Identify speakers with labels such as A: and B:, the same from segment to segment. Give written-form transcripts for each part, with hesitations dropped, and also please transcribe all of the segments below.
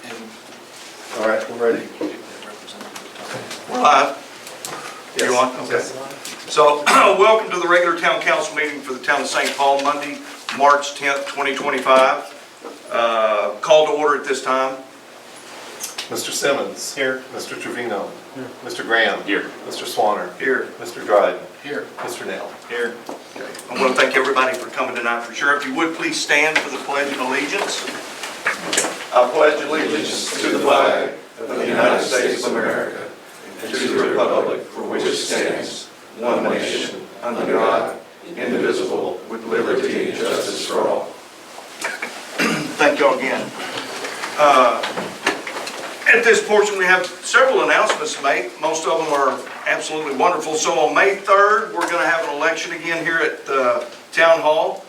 A: All right, we're ready.
B: We're live.
A: Yes.
B: You on? Okay. So, welcome to the regular town council meeting for the town of St. Paul, Monday, March 10th, 2025. Call to order at this time.
A: Mr. Simmons. Here. Mr. Trevino. Here. Mr. Graham.
C: Here.
A: Mr. Swanner.
B: Here.
A: Mr. Dryden.
C: Here.
A: Mr. Nail.
B: Here. Okay. I want to thank everybody for coming tonight for sure. If you would please stand for the Pledge of Allegiance. I pledge allegiance to the flag of the United States of America and to the republic for which it stands, one nation, under God, indivisible, with liberty and justice for all. Thank you all again. At this portion, we have several announcements to make. Most of them are absolutely wonderful. So on May 3rd, we're going to have an election again here at Town Hall.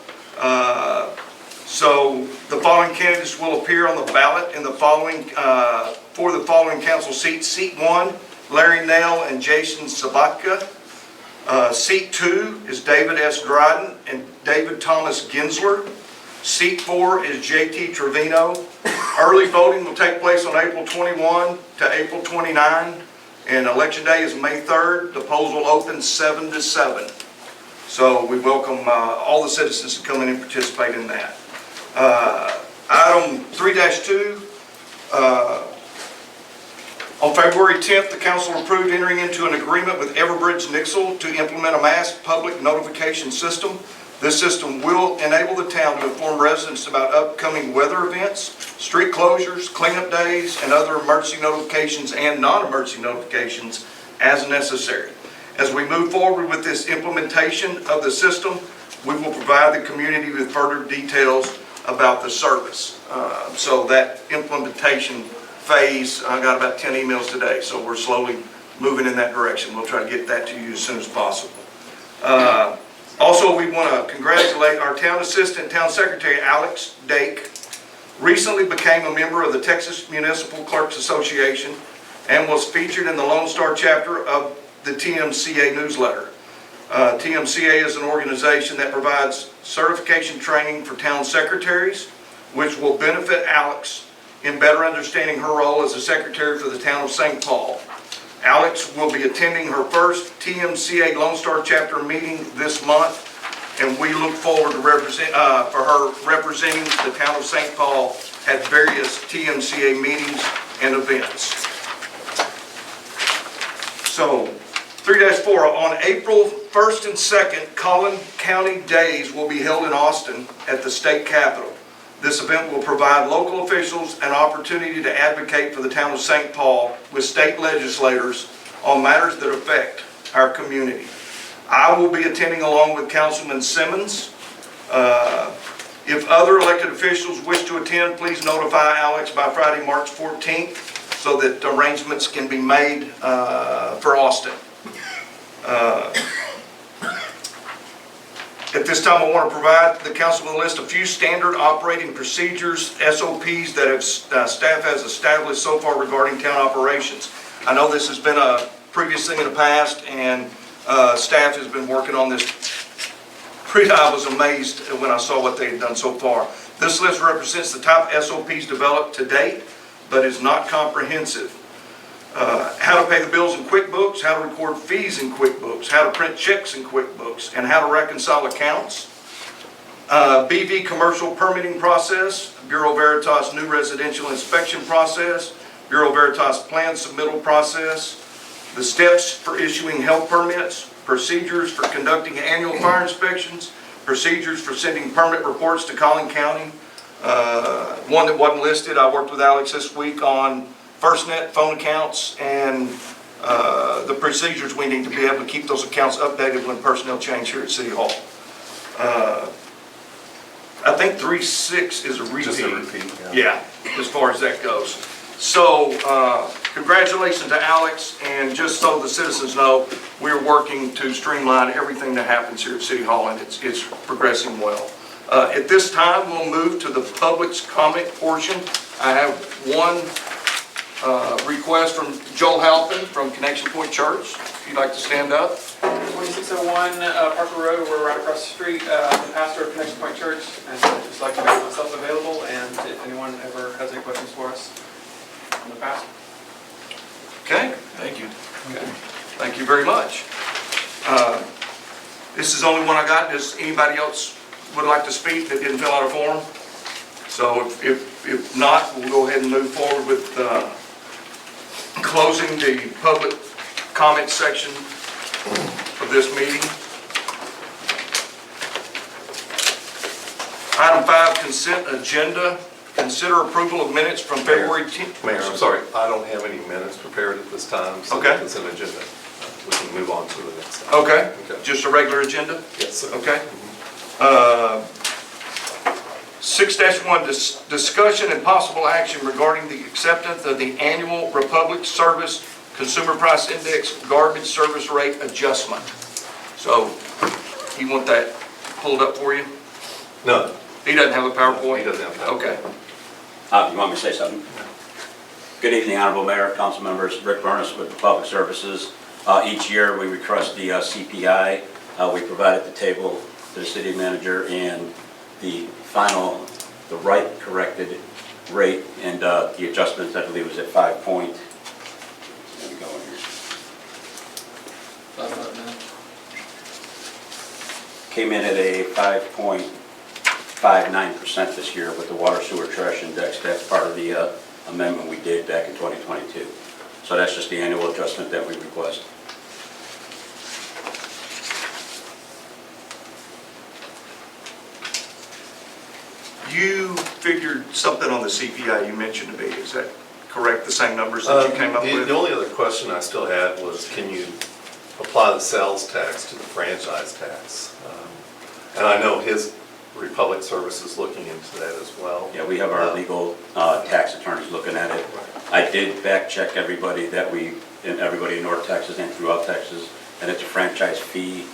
B: So the following candidates will appear on the ballot in the following for the following council seats. Seat 1, Larry Nail and Jason Sabatka. Seat 2 is David S. Dryden and David Thomas Ginsler. Seat 4 is J.T. Trevino. Early voting will take place on April 21 to April 29, and election day is May 3rd. The polls will open 7 to 7. So we welcome all the citizens to come in and participate in that. Item 3-2, on February 10th, the council approved entering into an agreement with Everbridge Nixle to implement a mass public notification system. This system will enable the town to inform residents about upcoming weather events, street closures, cleanup days, and other emergency notifications and non-emergency notifications as necessary. As we move forward with this implementation of the system, we will provide the community with further details about the service. So that implementation phase, I got about 10 emails today, so we're slowly moving in that direction. We'll try to get that to you as soon as possible. Also, we want to congratulate our town assistant, town secretary, Alex Dake. Recently became a member of the Texas Municipal Clerks Association and was featured in the Lone Star chapter of the TMCA newsletter. TMCA is an organization that provides certification training for town secretaries, which will benefit Alex in better understanding her role as a secretary for the town of St. Paul. Alex will be attending her first TMCA Lone Star chapter meeting this month, and we look forward to for her representing the town of St. Paul at various TMCA meetings and events. So, 3-4, on April 1st and 2nd, Collin County Days will be held in Austin at the state capitol. This event will provide local officials an opportunity to advocate for the town of St. Paul with state legislators on matters that affect our community. I will be attending along with Councilman Simmons. If other elected officials wish to attend, please notify Alex by Friday, March 14th so that arrangements can be made for Austin. At this time, I want to provide the council with a list of few standard operating procedures, SOPs, that staff has established so far regarding town operations. I know this has been a previous thing in the past, and staff has been working on this. I was amazed when I saw what they had done so far. This list represents the top SOPs developed to date, but is not comprehensive. How to pay the bills in QuickBooks, how to record fees in QuickBooks, how to print checks in QuickBooks, and how to reconcile accounts. BV commercial permitting process, Bureau Veritas new residential inspection process, Bureau Veritas plan submittal process, the steps for issuing health permits, procedures for conducting annual fire inspections, procedures for sending permit reports to Collin County. One that wasn't listed, I worked with Alex this week on FirstNet phone accounts and the procedures we need to be able to keep those accounts updated when personnel change here at City Hall. I think 3.6 is a repeat.
A: Just a repeat,
B: yeah, as far as that goes. So congratulations to Alex, and just so the citizens know, we're working to streamline everything that happens here at City Hall, and it's progressing well. At this time, we'll move to the public's comment portion. I have one request from Joel Halpin from Connection Point Church. If you'd like to stand up.
D: 2601 Parker Road, we're right across the street. I'm the pastor of Connection Point Church, and I'd just like to make myself available, and if anyone ever has any questions for us, in the past.
B: Okay, thank you. Okay, thank you very much. This is the only one I got. Does anybody else would like to speak that didn't fill out a form? So if not, we'll go ahead and move forward with closing the public comment section of this meeting. Item 5, consent agenda. Consider approval of minutes from February 10th.
A: Mayor, I'm sorry, I don't have any minutes prepared at this time, so
B: Okay.
A: it's an agenda. We can move on to the next.
B: Okay,
A: Okay.
B: just a regular agenda?
A: Yes, sir.
B: Okay. 6-1, discussion and possible action regarding the acceptance of the annual Republic Service Consumer Price Index garbage service rate adjustment. So, you want that pulled up for you?
A: No,
B: He doesn't have a PowerPoint?
A: he doesn't have that.
B: Okay.
C: You want me to say something? Good evening, Honorable Mayor, council members. Rick Burness with Public Services. Each year, we request the CPI. We provide at the table to the city manager and the final, the right corrected rate, and the adjustments, I believe, was at 5 point. There we go in here. Came in at a 5.59% this year with the water sewer trash index. That's part of the amendment we did back in 2022. So that's just the annual adjustment that we request.
B: You figured something on the CPI you mentioned to me. Is that correct, the same numbers that you came up with?
A: The only other question I still had was, can you apply the sales tax to the franchise tax? And I know his Republic Service is looking into that as well.
C: Yeah, we have our legal tax attorneys looking at it. I did back check everybody in North Texas and throughout Texas, and it's a franchise fee.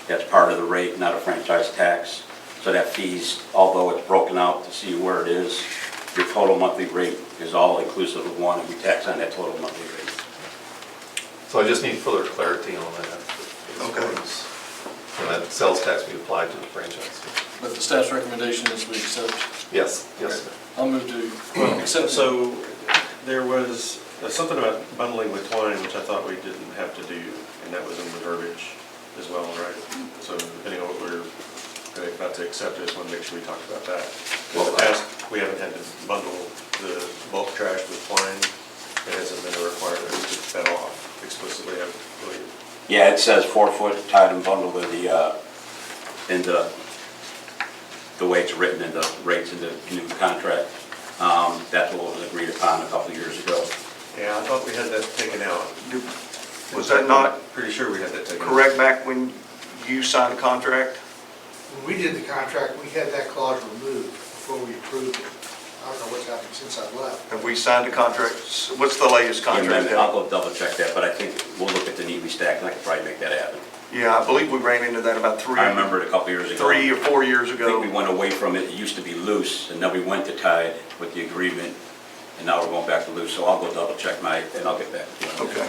C: That's part of the rate, not a franchise tax. So that fees, although it's broken out to see where it is, your total monthly rate is all inclusive of one, and we tax on that total monthly rate.
A: So I just need further clarity on that.
B: Okay.
A: And that sales tax be applied to the franchise.
E: But the staff's recommendation is we accept.
A: Yes, yes, sir.
E: I'll move to accept.
F: So there was something about bundling with twine, which I thought we didn't have to do, and that was in the verbiage as well, right? So depending on what we're about to accept, I just want to make sure we talked about that. In the past, we haven't had to bundle the bulk trash with twine. It hasn't been a requirement. We took that off explicitly, I believe.
C: Yeah, it says 4 foot tied and bundled in the way it's written in the rates in the new contract. That's what was agreed upon a couple of years ago.
F: Yeah, I thought we had that taken out.
B: Was that not
F: Pretty sure we had that taken out.
B: correct back when you signed the contract?
G: When we did the contract, we had that clause removed before we approved it. I don't know what's happened since I've left.
B: Have we signed a contract? What's the latest
C: The
B: contract?
C: amendment, I'll go double check that, but I think we'll look at the neatly stacked, and I can probably make that happen.
B: Yeah, I believe we ran into that about
C: I remember it a couple of years ago.
B: 3 or 4 years
C: I think we
B: ago.
C: went away from it. It used to be loose, and then we went to tied with the agreement, and now we're going back to loose. So I'll go double check and I'll get back to you on that.
B: Okay.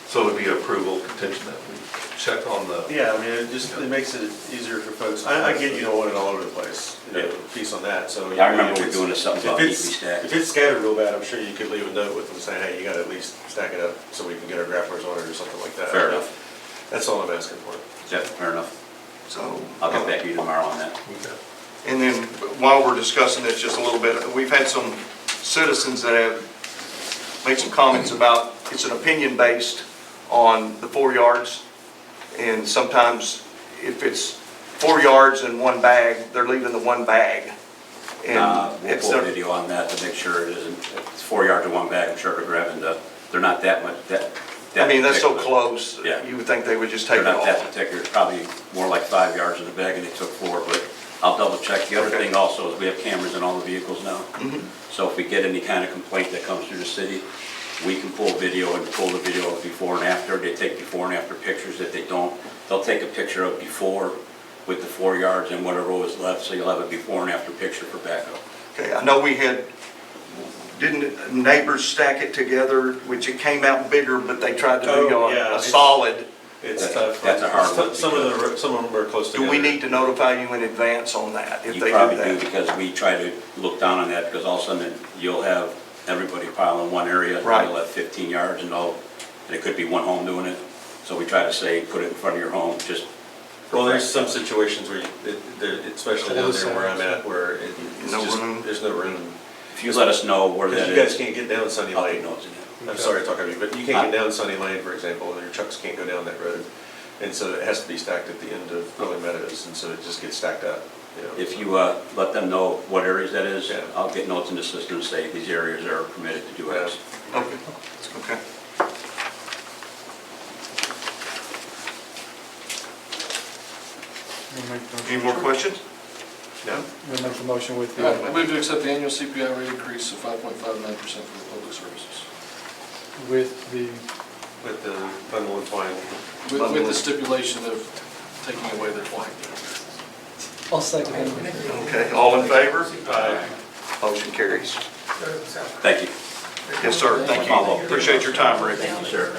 A: So it would be approval contingent that we check on the.
F: Yeah, I mean, it makes it easier for folks. I get you don't want it all over the place, piece on that, so.
C: Yeah, I remember we were doing something about
F: If
C: neatly
F: it's,
C: stacked.
F: if it's scattered real bad, I'm sure you could leave a note with them saying, hey, you gotta at least stack it up so we can get our grapplers on it or something like that.
C: Fair enough.
F: That's all I'm asking for.
C: Yeah, fair enough.
B: So.
C: I'll get back to you tomorrow on that.
A: Okay.
B: And then while we're discussing this just a little bit, we've had some citizens that have made some comments about, it's an opinion based on the 4 yards. And sometimes if it's 4 yards in one bag, they're leaving the one bag. And
C: We'll
B: it's
C: pull a
B: the,
C: video on that to make sure it isn't, if it's 4 yards in one bag, I'm sure they're grabbing they're not that much,
B: I mean, that's so
C: particular.
B: close,
C: Yeah.
B: you would think they would just take
C: They're
B: it
C: not that
B: off.
C: particular, it's probably more like 5 yards in the bag and they took 4, but I'll double check. The other
B: Okay.
C: thing also is we have cameras in all the vehicles now. So if we get any kind of complaint that comes through the city, we can pull video and pull the video of before and after. They take before and after pictures. If they don't, they'll take a picture of before with the 4 yards and whatever was left, so you'll have a before and after picture for backup.
B: Okay, I know didn't neighbors stack it together, which it came out bigger, but they tried to be
F: Oh,
B: on
F: yeah,
B: a
F: it's-
B: solid.
F: It's
C: That's-
F: tough.
C: that's a hard one
F: Some of them are close together.
B: Do we need to notify you in advance on that, if
C: You
B: they do
C: probably do
B: that?
C: because we try to look down on that because all of a sudden you'll have everybody pile in one area.
B: Right.
C: They'll have 15 yards and all, and it could be one home doing it. So we try to say, put it in front of your home, just. for
F: Well, there's some
C: practice.
F: situations where, especially down there where I'm at, where it's
B: No
F: just,
B: room.
F: there's no room.
C: If you let us know where that
F: Because
C: is.
F: you guys can't get down Sunny
C: I'll
F: Lane.
C: take notes in it.
F: I'm sorry to talk over you, but you can't get down Sunny Lane, for example, and your trucks can't go down that road. And so it has to be stacked at the end of Rolling Meadows, and so it just gets stacked up, you know.
C: If you let them know what areas that is,
F: Yeah.
C: I'll get notes in the system, say these areas are permitted to do X.
B: Okay, okay. Any more questions?
F: No?
E: We'll make the motion with the... I move to accept the annual CPI rate increase of 5.59% for the public services. With the...
F: With the bundle and twine.
E: With the stipulation of taking away the twine.
H: I'll second it.
B: Okay, all in favor? Motion carries.
C: Thank you.
B: Yes, sir, thank you. Appreciate your time, Rick.
C: Thank you, sir.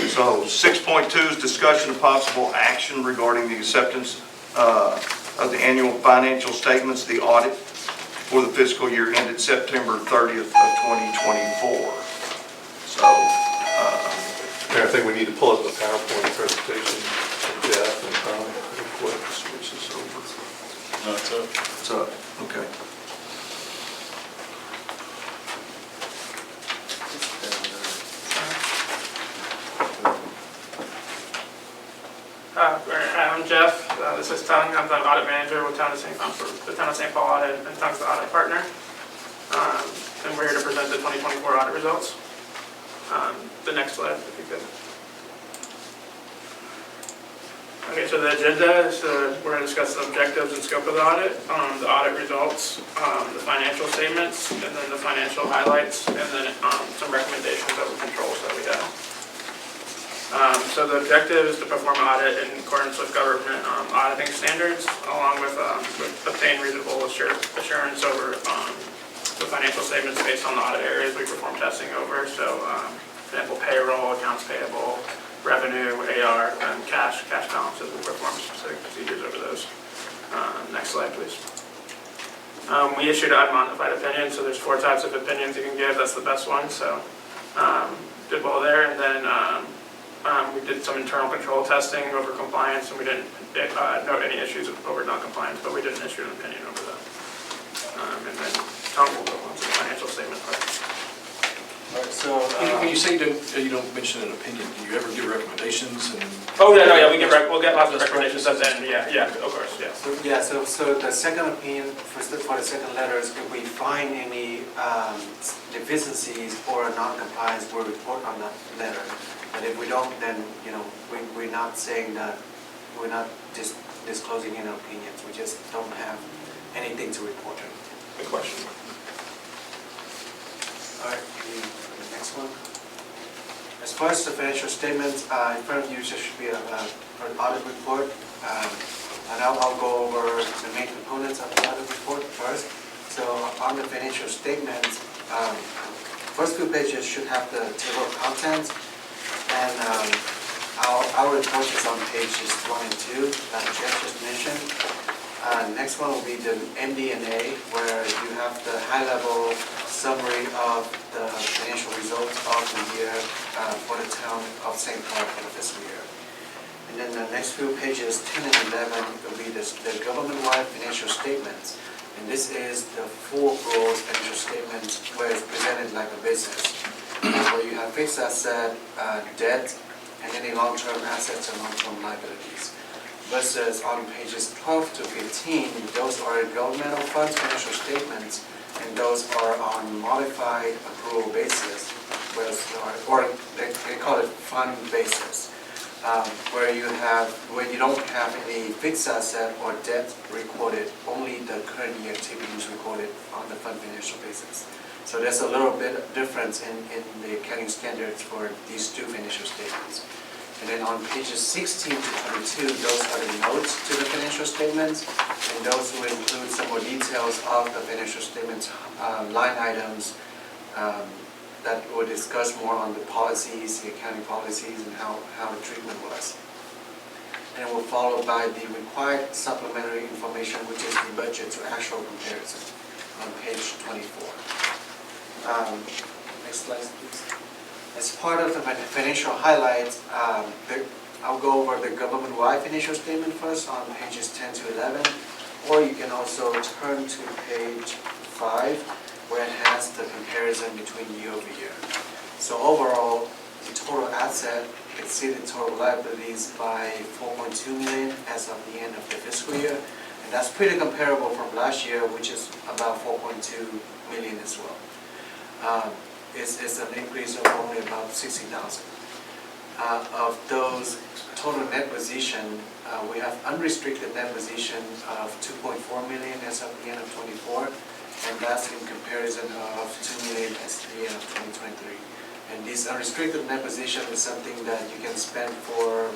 B: So 6.2 is discussion of possible action regarding the acceptance of the annual financial statements, the audit for the fiscal year ended September 30th of 2024. So,
A: Mayor, I think we need to pull up the PowerPoint presentation from Jeff and Tom real quick.
B: switch this over.
E: No, it's a...
B: It's up, okay.
D: I'm Jeff, this is Tung, I'm the audit manager with the Town of St. Paul Audit, and Tung's the audit partner. And we're here to present the 2024 audit results. The next slide, if you could. Okay, so the agenda is, we're going to discuss the objectives and scope of the audit results, the financial statements, and then the financial highlights, and then some recommendations over controls that we have. So the objective is to perform an audit in accordance with government auditing standards, along with obtain reasonable assurance over the financial statements based on the audit areas we perform testing over. So, for example, payroll, accounts payable, revenue, AR, and cash balances. We perform specific procedures over those. Next slide, please. We issued an unmodified opinion, so there's 4 types of opinions you can give. That's the best one. So, did well there, and then. We did some internal control testing over compliance, and we didn't note any issues over non-compliance, but we didn't issue an opinion over that. And then Tom will go on to the financial statement part.
E: All right, so when you say you don't mention an opinion, do you ever give recommendations? And
D: Oh, yeah, we'll get lots of recommendations at the end, yeah, of course, yeah.
H: So, yeah, so the second opinion, for the second letter is if we find any deficiencies or non-compliance, we'll report on that letter. But if we don't, then, we're not saying that, we're not just disclosing any opinions. We just don't have anything to report on.
D: Good question.
H: All right, the next one. As far as the financial statements, in front of you there should be an audit report. And I'll go over the main components of the audit report first. So on the financial statements, first 2 pages should have the table of contents. And our report is on pages 1 and 2 that Jeff just mentioned. Next one will be the MD&A, where you have the high-level summary of the financial results of the year for the town of St. Paul for the fiscal year. And then the next few pages, 10 and 11, will be the government-wide financial statements. And this is the full gross financial statements where it's presented like a business. Where you have fixed asset, debt, and any long-term assets and long-term liabilities. Versus on pages 12 to 15, those are governmental funds financial statements, and those are on modified accrual basis, or they call it fund basis, where you don't have any fixed asset or debt recorded, only the current year activities recorded on the fund financial basis. So there's a little bit of difference in the accounting standards for these 2 financial statements. And then on pages 16 to 22, those are the notes to the financial statements, and those will include some more details of the financial statements, line items, that will discuss more on the policies, the accounting policies, and how the treatment was. And it will follow by the required supplementary information, which is the budget to actual comparison on page 24. next slide, please. As part of the financial highlights, I'll go over the government-wide financial statement first on pages 10 to 11, or you can also turn to page 5, where it has the comparison between year over year. So overall, the total asset exceeded total liabilities by 4.2 million as of the end of the fiscal year. And that's pretty comparable from last year, which is about 4.2 million as well. It's an increase of only about 60,000. Of those total net position, we have unrestricted net position of 2.4 million as of the end of 24, and that's in comparison of 2 million as the end of 2023. And this unrestricted net position is something that you can spend for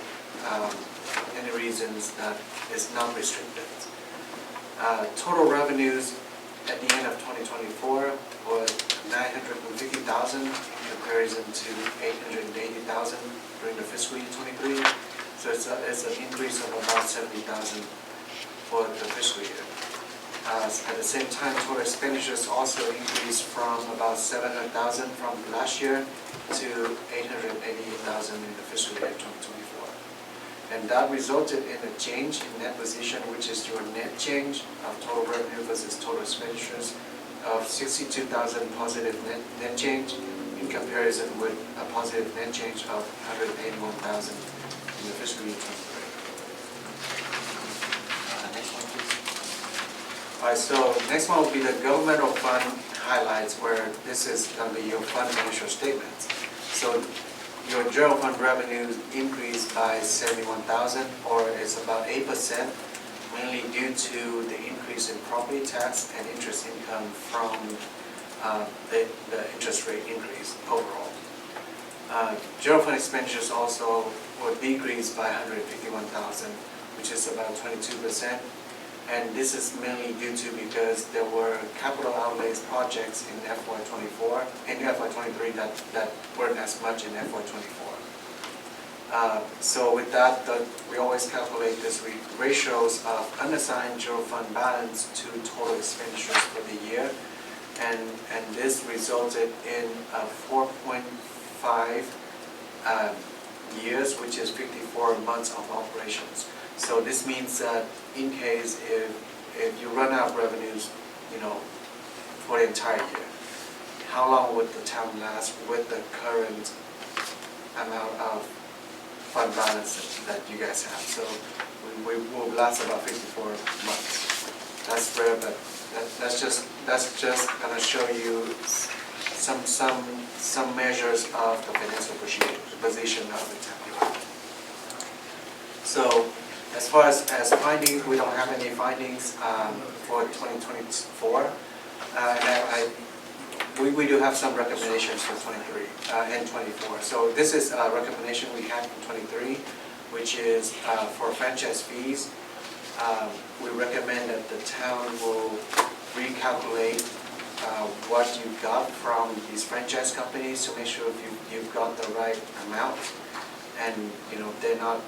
H: any reasons that is not restricted. Total revenues at the end of 2024 was 950,000 in comparison to 880,000 during the fiscal year 23. So it's an increase of about 70,000 for the fiscal year. At the same time, total expenditures also increased from about 700,000 from last year to 888,000 in the fiscal year 2024. And that resulted in a change in net position, which is your net change of total revenue versus total expenditures of 62,000 positive net change in comparison with a positive net change of 181,000 in the fiscal year 23. Next one, please. All right, so next one will be the governmental fund highlights, where this is going to be your fund financial statements. So your general fund revenues increased by 71,000, or it's about 8%, mainly due to the increase in property tax and interest income from the interest rate increase overall. General fund expenditures also were decreased by 151,000, which is about 22%. And this is mainly due to because there were capital outlays projects in FY24 and FY23 that weren't as much in FY24. So with that, we always calculate this ratios of unassigned general fund balance to total expenditures for the year. And this resulted in 4.5 years, which is 54 months of operations. So this means that in case if you run out of revenues, for the entire year, how long would the town last with the current amount of fund balance that you guys have? So we will last about 54 months. That's rare, but that's just gonna show you some measures of the financial position of the town. So as far as findings, we don't have any findings for 2024. We do have some recommendations for 23 and 24. So this is a recommendation we had in 23, which is for franchise fees. We recommend that the town will recalculate what you got from these franchise companies to make sure if you've got the right amount, and they're not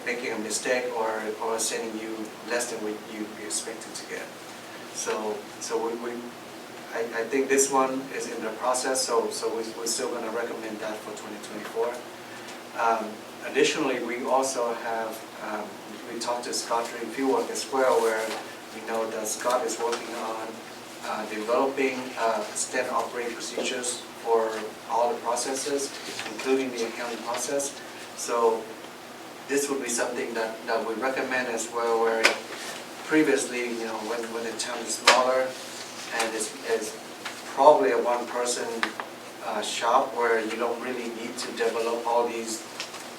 H: making a mistake or sending you less than what you expected to get. So I think this one is in the process, so we're still going to recommend that for 2024. Additionally, we also have, we talked to Scott during fieldwork as well, where we know that Scott is working on developing standard operating procedures for all the processes, including the accounting process. So this would be something that we recommend as well, where previously, when the town is smaller and is probably a one-person shop where you don't really need to develop all these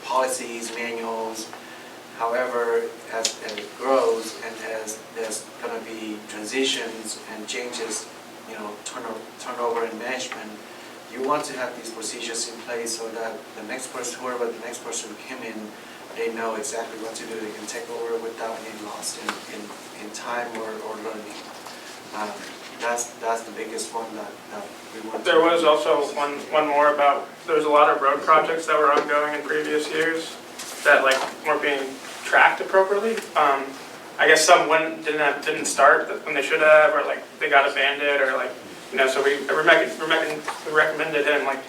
H: policies, manuals. However, as it grows and as there's going to be transitions and changes, turnover in management, you want to have these procedures in place so that the next person, whoever the next person came in, they know exactly what to do. They can take over without being lost in time or learning. That's the biggest one that we want.
D: There was also one more about, there was a lot of road projects that were ongoing in previous years that weren't being tracked appropriately. I guess some didn't start when they should have, or they got abandoned, or So we recommended him, like,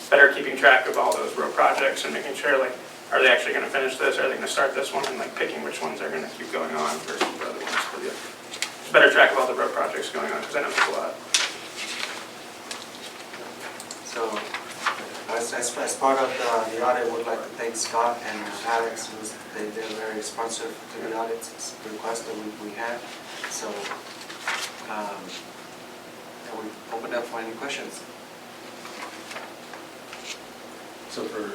D: better keeping track of all those road projects and making sure, like, are they actually gonna finish this, are they gonna start this one, and like picking which ones are gonna keep going on versus the other ones. But yeah, better track of all the road projects going on, because I know there's a lot.
H: So, as part of the audit, would like to thank Scott and Alex, they're very responsive to the audits, it's a request that we had. So, and we open up for any questions.
F: So for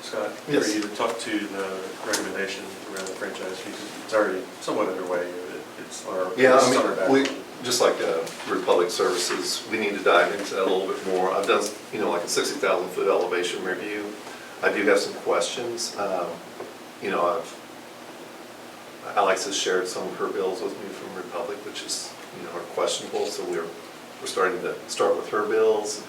F: Scott, for
A: Yes.
F: you to talk to the recommendation around the franchise fee, 'cause it's already somewhat underway. It's our,
A: Yeah,
F: it's
A: I
F: on our back.
A: mean, just like Republic Services, we need to dive into that a little bit more. I've done, like a 60,000-foot elevation review. I do have some questions. Alex has shared some of her bills with me from Republic, which is, are questionable, so we're starting to start with her bills,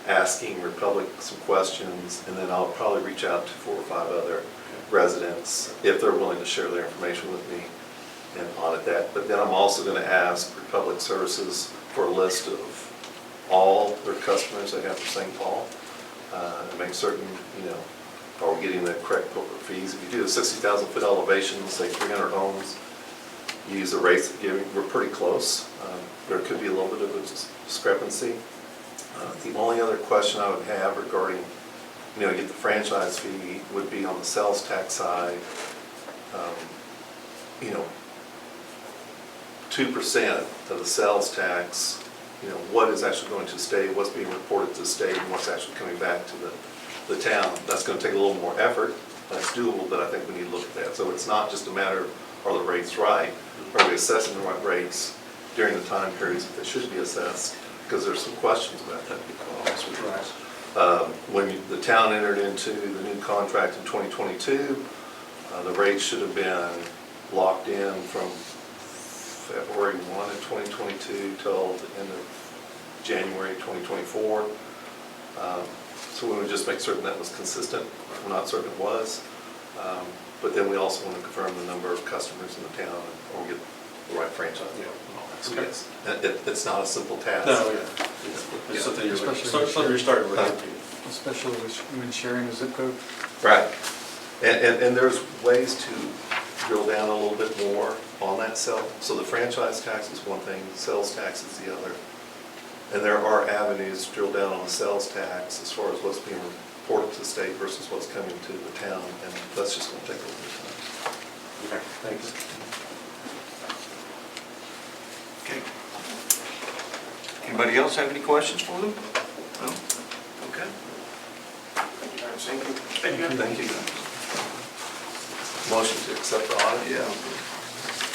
A: asking Republic some questions, and then I'll probably reach out to 4 or 5 other residents if they're willing to share their information with me and audit that. But then I'm also going to ask Republic Services for a list of all their customers they have for St. Paul, and make certain, are we getting the correct corporate fees? If you do a 60,000-foot elevation, say 300 homes, use the rates that give, we're pretty close. There could be a little bit of a discrepancy. The only other question I would have regarding, get the franchise fee would be on the sales tax side. 2% of the sales tax, what is actually going to state, what's being reported to the state, and what's actually coming back to the town. That's going to take a little more effort. That's doable, but I think we need to look at that. So it's not just a matter of, are the rates right? Are we assessing the right rates during the time periods that they should be assessed? Because there's some questions about that. When the town entered into the new contract in 2022, the rates should have been locked in from February 1 of 2022 till the end of January 2024. So we would just make certain that was consistent. We're not certain it was. But then we also want to confirm the number of customers in the town or get the right franchise. So yes, it's not a simple task.
F: No, yeah. It's something you're starting with.
I: Especially when sharing a zip code.
A: Right. And there's ways to drill down a little bit more on that sale. So the franchise tax is one thing, the sales tax is the other. And there are avenues to drill down on the sales tax as far as what's being reported to the state versus what's coming to the town. And that's just going to take a little bit of time.
F: Okay, thanks.
B: Okay. Anybody else have any questions for them? No? Okay.
D: Thank you.
A: Thank you. Motion to accept the audit?
B: Yeah.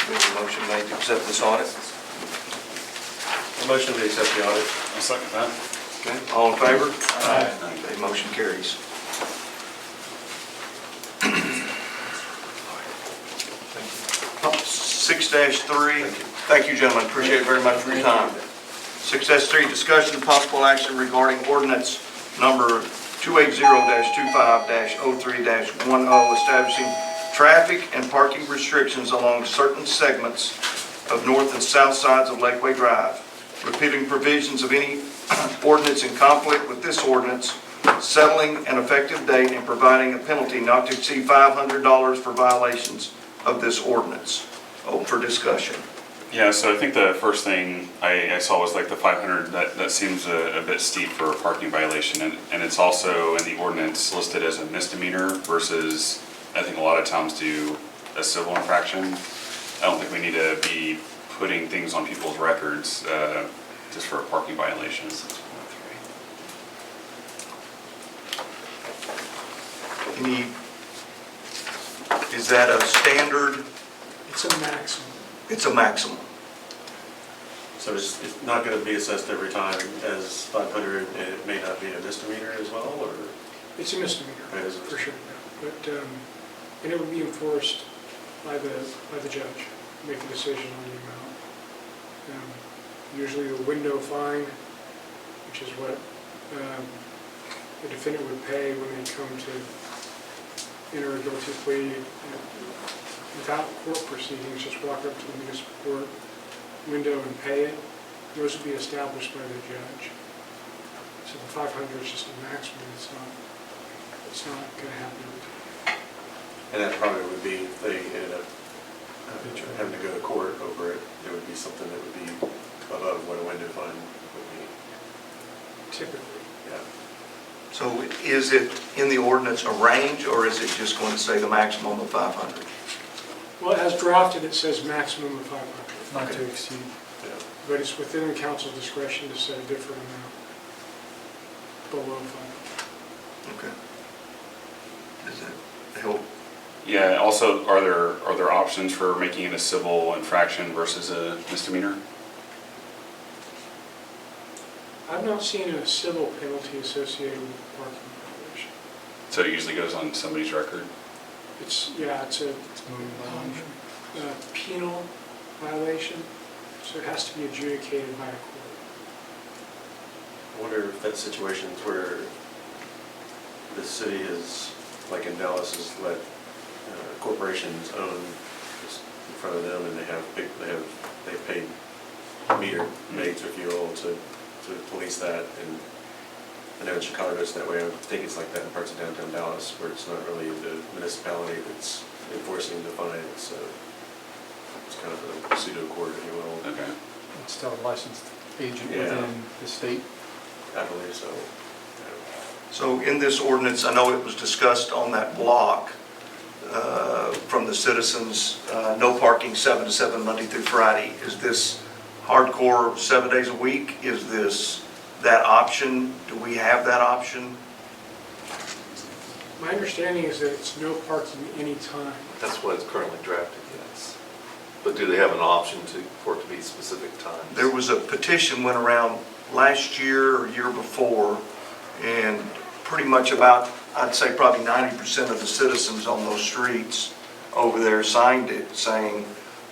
B: There's a motion made to accept this audit.
F: A motion to accept the audit.
E: I'll second that.
B: Okay, all in favor? Aye. Okay, motion carries. 6-3, thank you, gentlemen, appreciate it very much for your time. 6-3, discussion and possible action regarding ordinance number 280-25-03-10, establishing traffic and parking restrictions along certain segments of north and south sides of Lakeway Drive, repealing provisions of any ordinance in conflict with this ordinance, settling an effective date, and providing a penalty not to exceed $500 for violations of this ordinance. Open for discussion.
J: Yeah, so I think the first thing I saw was like the 500, that seems a bit steep for a parking violation, and it's also in the ordinance listed as a misdemeanor versus, I think a lot of towns do a civil infraction. I don't think we need to be putting things on people's records just for a parking violation.
B: Is that a standard?
G: It's a maximum.
B: It's a maximum.
F: So it's not going to be assessed every time as 500, and it may not be a misdemeanor as well, or?
K: It's a misdemeanor,
F: It is a
K: for sure. But, and it would be enforced by the judge, make a decision on the amount. Usually the window fine, which is what the defendant would pay when they come to enter a guilty plea without court proceedings, just walk up to the municipal court window and pay it. those would be established by the judge. So the 500 is just a maximum, it's not gonna happen.
F: And that probably would be, if they ended up having to go to court over it, it would be something that would be above what a window fine would be.
K: Typically.
F: Yeah.
B: So is it in the ordinance a range, or is it just going to say the maximum of 500?
K: Well, as drafted, it says maximum of 500,
I: Not to exceed.
F: Yeah.
K: but it's within the council's discretion to set a different amount below 500.
B: Okay. Does that help?
J: Yeah, also, are there options for making it a civil infraction versus a misdemeanor?
K: I've not seen a civil penalty associated with parking violation.
J: So it usually goes on somebody's record?
K: It's a
I: It's moving violation.
K: penal violation, so it has to be adjudicated by a court.
F: I wonder if that's situations where the city is, like in Dallas, has let corporations own just in front of them, and they've paid meter maids or fuel to police that. And I know in Chicago it's that way. I think it's like that in parts of downtown Dallas, where it's not really the municipality that's enforcing the fine. It's kind of a pseudo court, if you will.
J: Okay.
I: It's still a licensed agent
F: Yeah.
I: within the state.
F: I believe so. Yeah.
B: So in this ordinance, I know it was discussed on that block from the citizens, no parking 7 to 7 Monday through Friday. Is this hardcore 7 days a week? Is this that option? Do we have that option?
K: My understanding is that it's no parking anytime.
A: That's what it's currently drafted, yes. But do they have an option for it to be specific times?
B: There was a petition went around last year or year before, and pretty much about, I'd say probably 90% of the citizens on those streets over there signed it, saying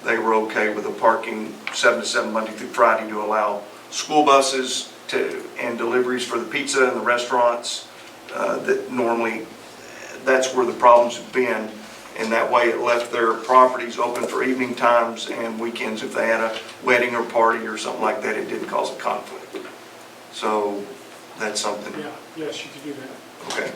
B: they were okay with the parking 7 to 7 Monday through Friday to allow school buses and deliveries for the pizza and the restaurants. That normally, that's where the problems have been. And that way it left their properties open for evening times and weekends if they had a wedding or party or something like that. It didn't cause a conflict. So that's something.
K: Yeah, yes, you could do that.
B: Okay.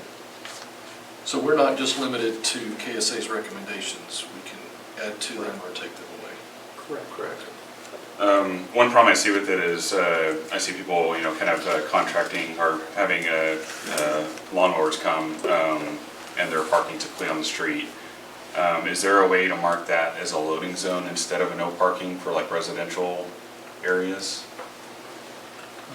E: So we're not just limited to KSA's recommendations, we can add to them or take them away.
K: Correct.
A: Correct.
J: One problem I see with it is I see people, kind of contracting or having lawnmowers come and they're parking typically on the street. Is there a way to mark that as a loading zone instead of a no parking for like residential areas?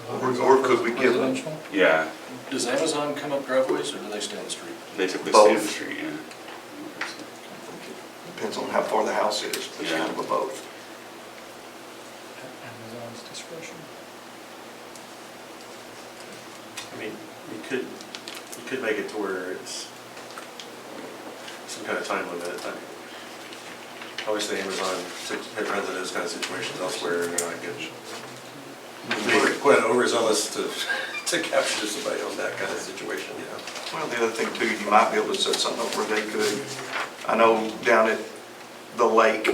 B: Or could we give them?
I: Residential?
J: Yeah,
E: Does Amazon come up driveways or do they stay on the street?
J: they typically stay on the
B: Both.
J: street, yeah.
B: Depends on how far the house is, but it's kind of a both.
I: Amazon's discretion.
F: I mean, you could make it to where it's some kind of time limit. Obviously, Amazon runs into those kind of situations elsewhere, and I could be quite overzealous to capture somebody on that kind of situation,
B: Well, the other thing too, you might be able to set something up where they could, I know down at the lake,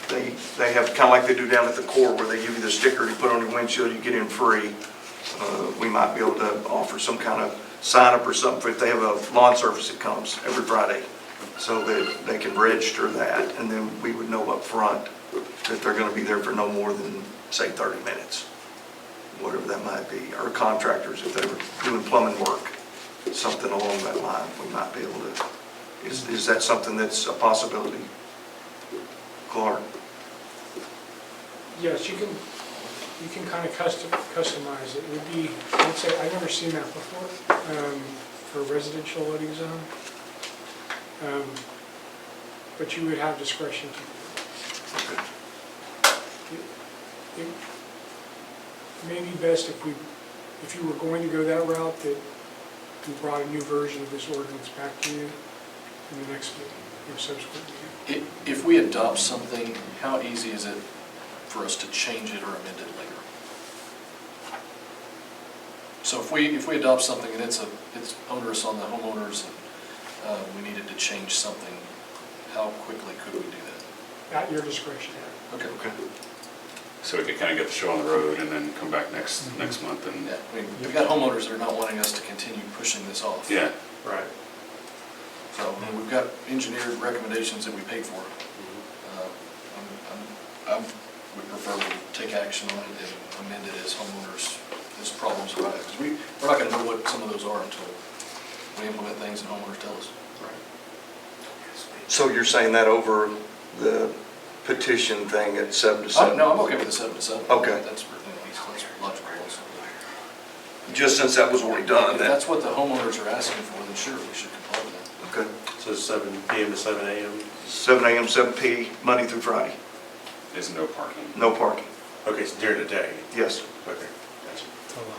B: they have, kind of like they do down at the Corps, where they give you the sticker, you put on your windshield, you get in free. We might be able to offer some kind of sign up or something for if they have a lawn service that comes every Friday, so that they can register that, and then we would know up front that they're going to be there for no more than, say, 30 minutes, whatever that might be. Or contractors, if they were doing plumbing work, something along that line, we might be able to. Is that something that's a possibility, Clark?
K: Yes, you can kind of customize it. It would be, I'd say, I've never seen that before, for a residential loading zone. But you would have discretion to do
B: Okay.
K: it. It may be best if you were going to go that route, that we brought a new version of this ordinance back to you in the next meeting, or subsequent meeting.
E: If we adopt something, how easy is it for us to change it or amend it later? So if we adopt something and it's onerous on the homeowners and we needed to change something, how quickly could we do that?
K: At your discretion.
E: Okay.
B: Okay.
J: so we could kind of get the show on the road and then come back next month and,
E: Yeah, I mean, we've got homeowners that are not wanting us to continue pushing this off.
J: yeah.
F: Right.
E: So, I mean, we've got engineered recommendations that we paid for. I would prefer we take action on it and amend it as homeowners, as problems arise. Because we're not gonna know what some of those are until we implement things and homeowners tell us.
B: So you're saying that over the petition thing at 7 to 7?
E: No, I'm okay with the 7 to 7.
B: Okay.
E: That's logical also.
B: Just since that was already done,
E: If
B: that,
E: that's what the homeowners are asking for, then sure, we should comply with that.
B: okay.
F: So 7 PM to 7 AM?
B: 7 a.m., 7 p., Monday through Friday,
J: Is no parking.
B: no parking.
F: Okay, so during the day?
B: Yes.
F: Okay, gotcha.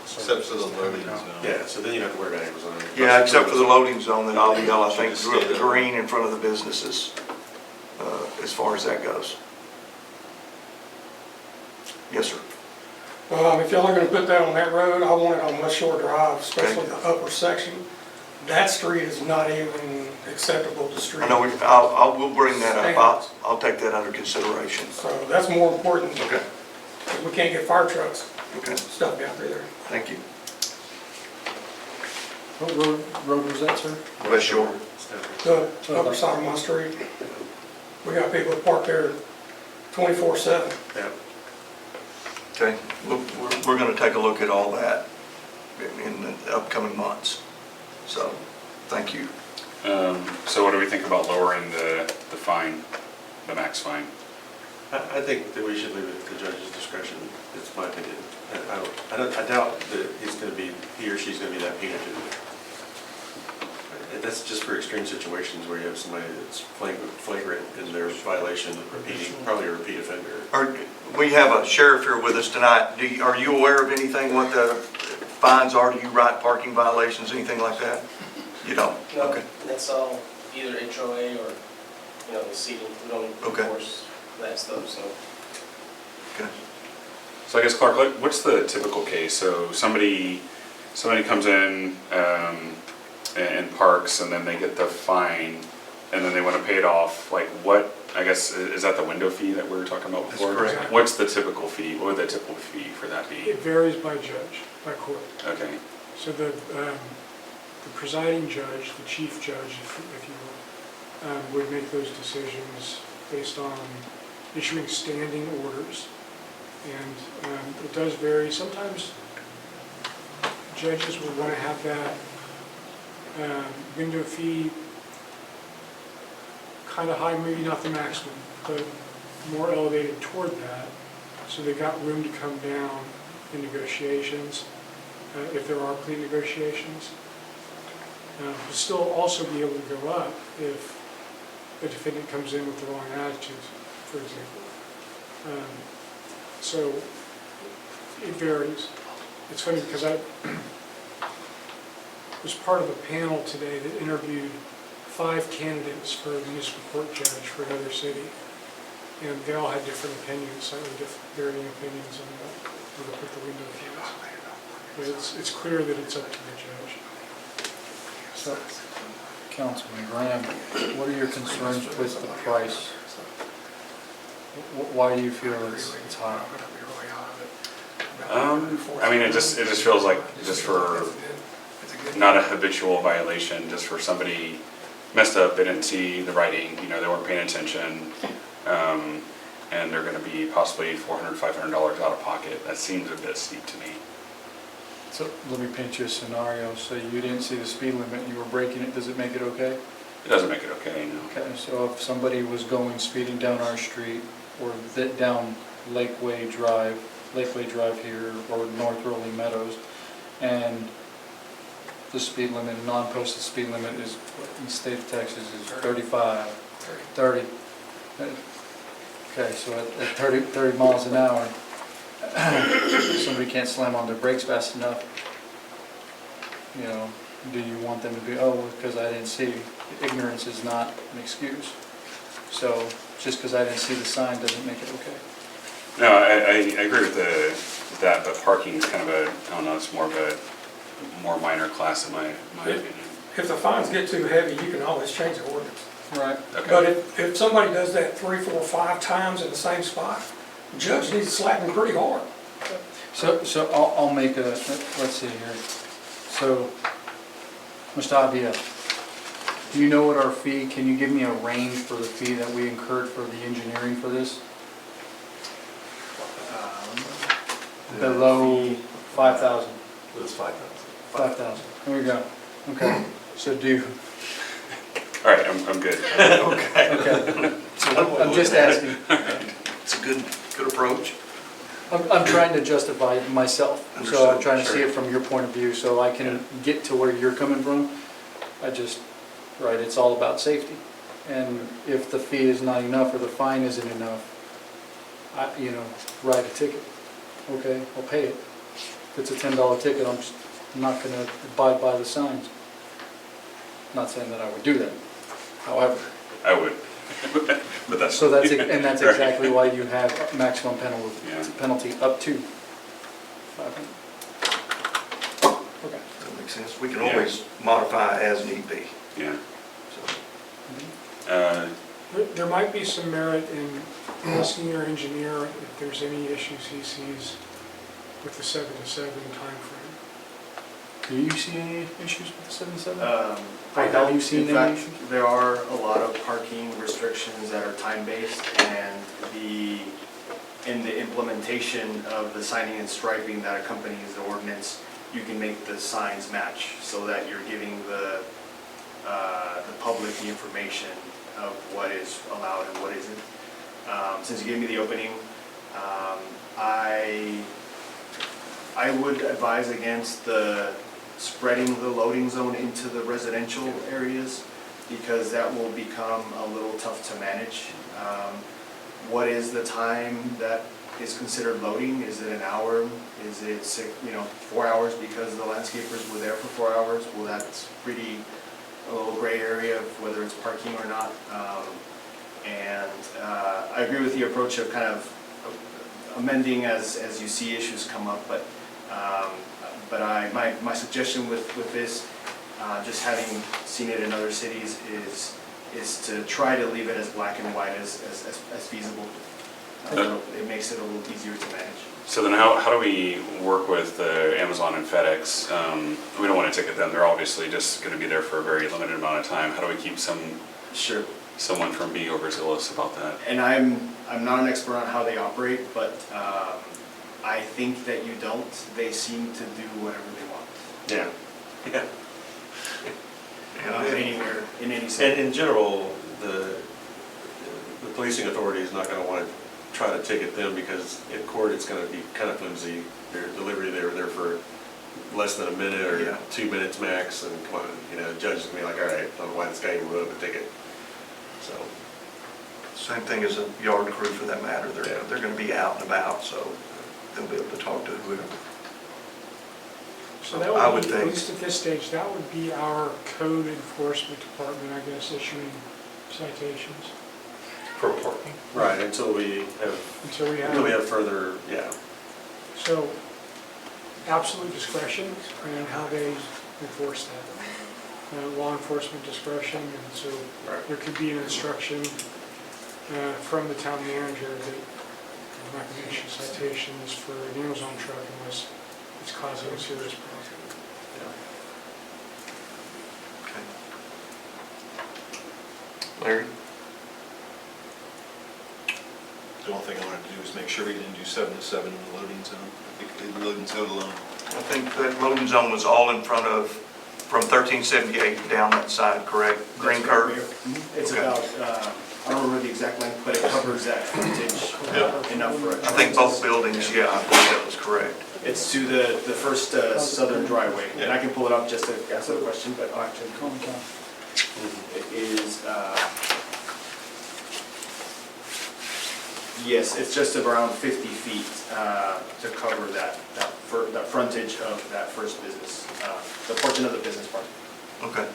A: Except for the loading zone.
F: Yeah, so then you don't have to worry about Amazon.
B: Yeah, except for the loading zone that I'll be, I think, through the green in front of the businesses, as far as that goes. Yes, sir.
K: If y'all are gonna put that on that road, I want it on West Shore Drive, especially the upper section. That street is not even acceptable to street.
B: I know, we'll bring that up. I'll take that under consideration.
K: So that's more important,
B: Okay,
K: because we can't get fire trucks
B: okay,
K: stuck down through there.
B: thank you.
I: What road was that, sir?
B: West Shore.
K: The upper side of my street, we got people that park there 24/7.
F: Yeah.
B: Okay, we're going to take a look at all that in the upcoming months. So, thank you.
J: So what do we think about lowering the fine, the max fine?
F: I think that we should leave it to the judge's discretion, it's my opinion. I doubt that he or she's gonna be that punitive. That's just for extreme situations where you have somebody that's flagrant in their violation, probably a repeat offender.
B: We have a sheriff here with us tonight. Are you aware of anything, what the fines are? Do you write parking violations, anything like that? You don't?
L: No,
B: Okay.
L: that's all either HOA or, the seating, we don't
B: Okay.
L: enforce that stuff, so.
B: Okay.
J: So I guess, Clark, what's the typical case? So somebody comes in and parks, and then they get the fine, and then they want to pay it off. Like what, I guess, is that the window fee that we were talking about before?
B: That's correct.
J: What's the typical fee? What would the typical fee for that be?
K: It varies by judge, by court.
J: Okay.
K: So the presiding judge, the chief judge, if you will, would make those decisions based on issuing standing orders. And it does vary. Sometimes judges will want to have that window fee kind of high, maybe not the maximum, but more elevated toward that. So they got room to come down in negotiations, if there are plea negotiations. But still also be able to go up if the defendant comes in with the wrong attitude, for example. So it varies. It's funny because I was part of a panel today that interviewed 5 candidates for a municipal court judge for another city. And they all had different opinions, slightly varying opinions on where to put the window fees. But it's clear that it's up to the judge.
I: So, Councilman Graham, what are your concerns with the price? Why do you feel it's high?
J: I mean, it just feels like just for not a habitual violation, just for somebody messed up, they didn't see the writing, they weren't paying attention, and they're going to be possibly $400, $500 out of pocket. That seems a bit steep to me.
I: So let me paint you a scenario. So you didn't see the speed limit, you were breaking it, does it make it okay?
J: It doesn't make it okay, no.
I: Okay, so if somebody was going speeding down our street or down Lakeway Drive here, or North Rolling Meadows, and the speed limit, non-posted speed limit is, in the state of Texas, is 35, 30. Okay, so at 30 miles an hour, somebody can't slam on their brakes fast enough, do you want them to be, because I didn't see? Ignorance is not an excuse. So just because I didn't see the sign doesn't make it okay.
J: No, I agree with that, but parking is kind of I don't know, it's more of a more minor class in my opinion.
K: If the fines get too heavy, you can always change the ordinance.
I: Right.
J: Okay.
K: But if somebody does that 3, 4, 5 times in the same spot, Judge needs to slap him pretty hard.
I: So I'll make a, let's see here. So, Mr. Avia, do you know what our fee, can you give me a range for the fee that we incurred for the engineering for this? Below 5,000.
A: It was 5,000.
I: 5,000, there you go. Okay, so
J: All right, I'm good.
I: okay. I'm just asking.
B: It's a good approach.
I: I'm trying to justify myself, so I'm
B: Understood,
I: trying to see
B: sure.
I: it from your point of view, so I can get to where you're coming from. Right, it's all about safety. And if the fee is not enough or the fine isn't enough, write a ticket. Okay, I'll pay it. If it's a $10 ticket, I'm just not gonna abide by the signs. Not saying that I would do that, however.
J: I would, but that's.
I: So that's
J: Right.
I: exactly why you have maximum
J: Yeah.
I: penalty up to 500. Okay.
B: That makes sense. We can always modify as need be.
J: Yeah.
B: So,
K: There might be some merit in asking your engineer if there's any issues he sees with the 7 to 7 timeframe.
I: Do you see any issues with the 7-7?
M: I
I: Have
M: don't.
I: you seen
M: In
I: any
M: fact,
I: issues?
M: there are a lot of parking restrictions that are time-based, and in the implementation of the signing and striping that accompanies the ordinance, you can make the signs match so that you're giving the public the information of what is allowed and what isn't. Since you gave me the opening, I would advise against spreading the loading zone into the residential areas, because that will become a little tough to manage. What is the time that is considered loading? Is it an hour? Is it 4 hours because the landscapers were there for 4 hours? Well, that's a little gray area of whether it's parking or not. I agree with the approach of kind of amending as you see issues come up, but my suggestion with this, just having seen it in other cities, is to try to leave it as black and white as feasible. It makes it a little easier to manage.
J: So then how do we work with Amazon and FedEx? We don't want to ticket them, they're obviously just going to be there for a very limited amount of time. How do we keep someone from being overzealous about that?
M: And I'm not an expert on how they operate, but I think that you don't. They seem to do whatever they want.
F: Yeah.
M: Anywhere, in any
F: And
M: city.
F: in general, the policing authority is not going to want to try to ticket them, because in court it's going to be kind of flimsy. Their delivery, they were there for less than a minute or 2 minutes max, and come on, the judge is going to be like, all right, I don't know why this guy even wrote up a ticket. So.
B: same thing as a yard crew for that matter. They're going to be out and about, so they'll be able to talk to whoever.
K: So that
B: I would
K: would be, at
B: think-
K: least at this stage, that would be our code enforcement department, I guess, issuing citations
A: For parking.
F: Right, until we
K: until we
F: have
K: have.
F: further,
K: So absolute discretion in how they enforce that. Law enforcement discretion, and so
F: Right.
K: there could be an instruction from the town manager that I'm not going to issue citations for an Amazon truck unless it's causing a serious problem.
B: Okay. Larry?
N: The only thing I wanted to do is make sure we didn't do 7 to 7 in the loading zone. I think the loading zone alone.
B: I think that loading zone was all in front of, from 1378 down that side, correct? Green curve?
M: It's
B: Okay.
M: about, I don't remember the exact length, but it covers that frontage enough for it.
B: I think both buildings, I believe that was correct.
M: It's to the first southern driveway, and I can pull it up just to answer the question, but actually, it is, yes, it's just around 50 feet to cover that frontage of that first business, the portion of the business park.
B: Okay.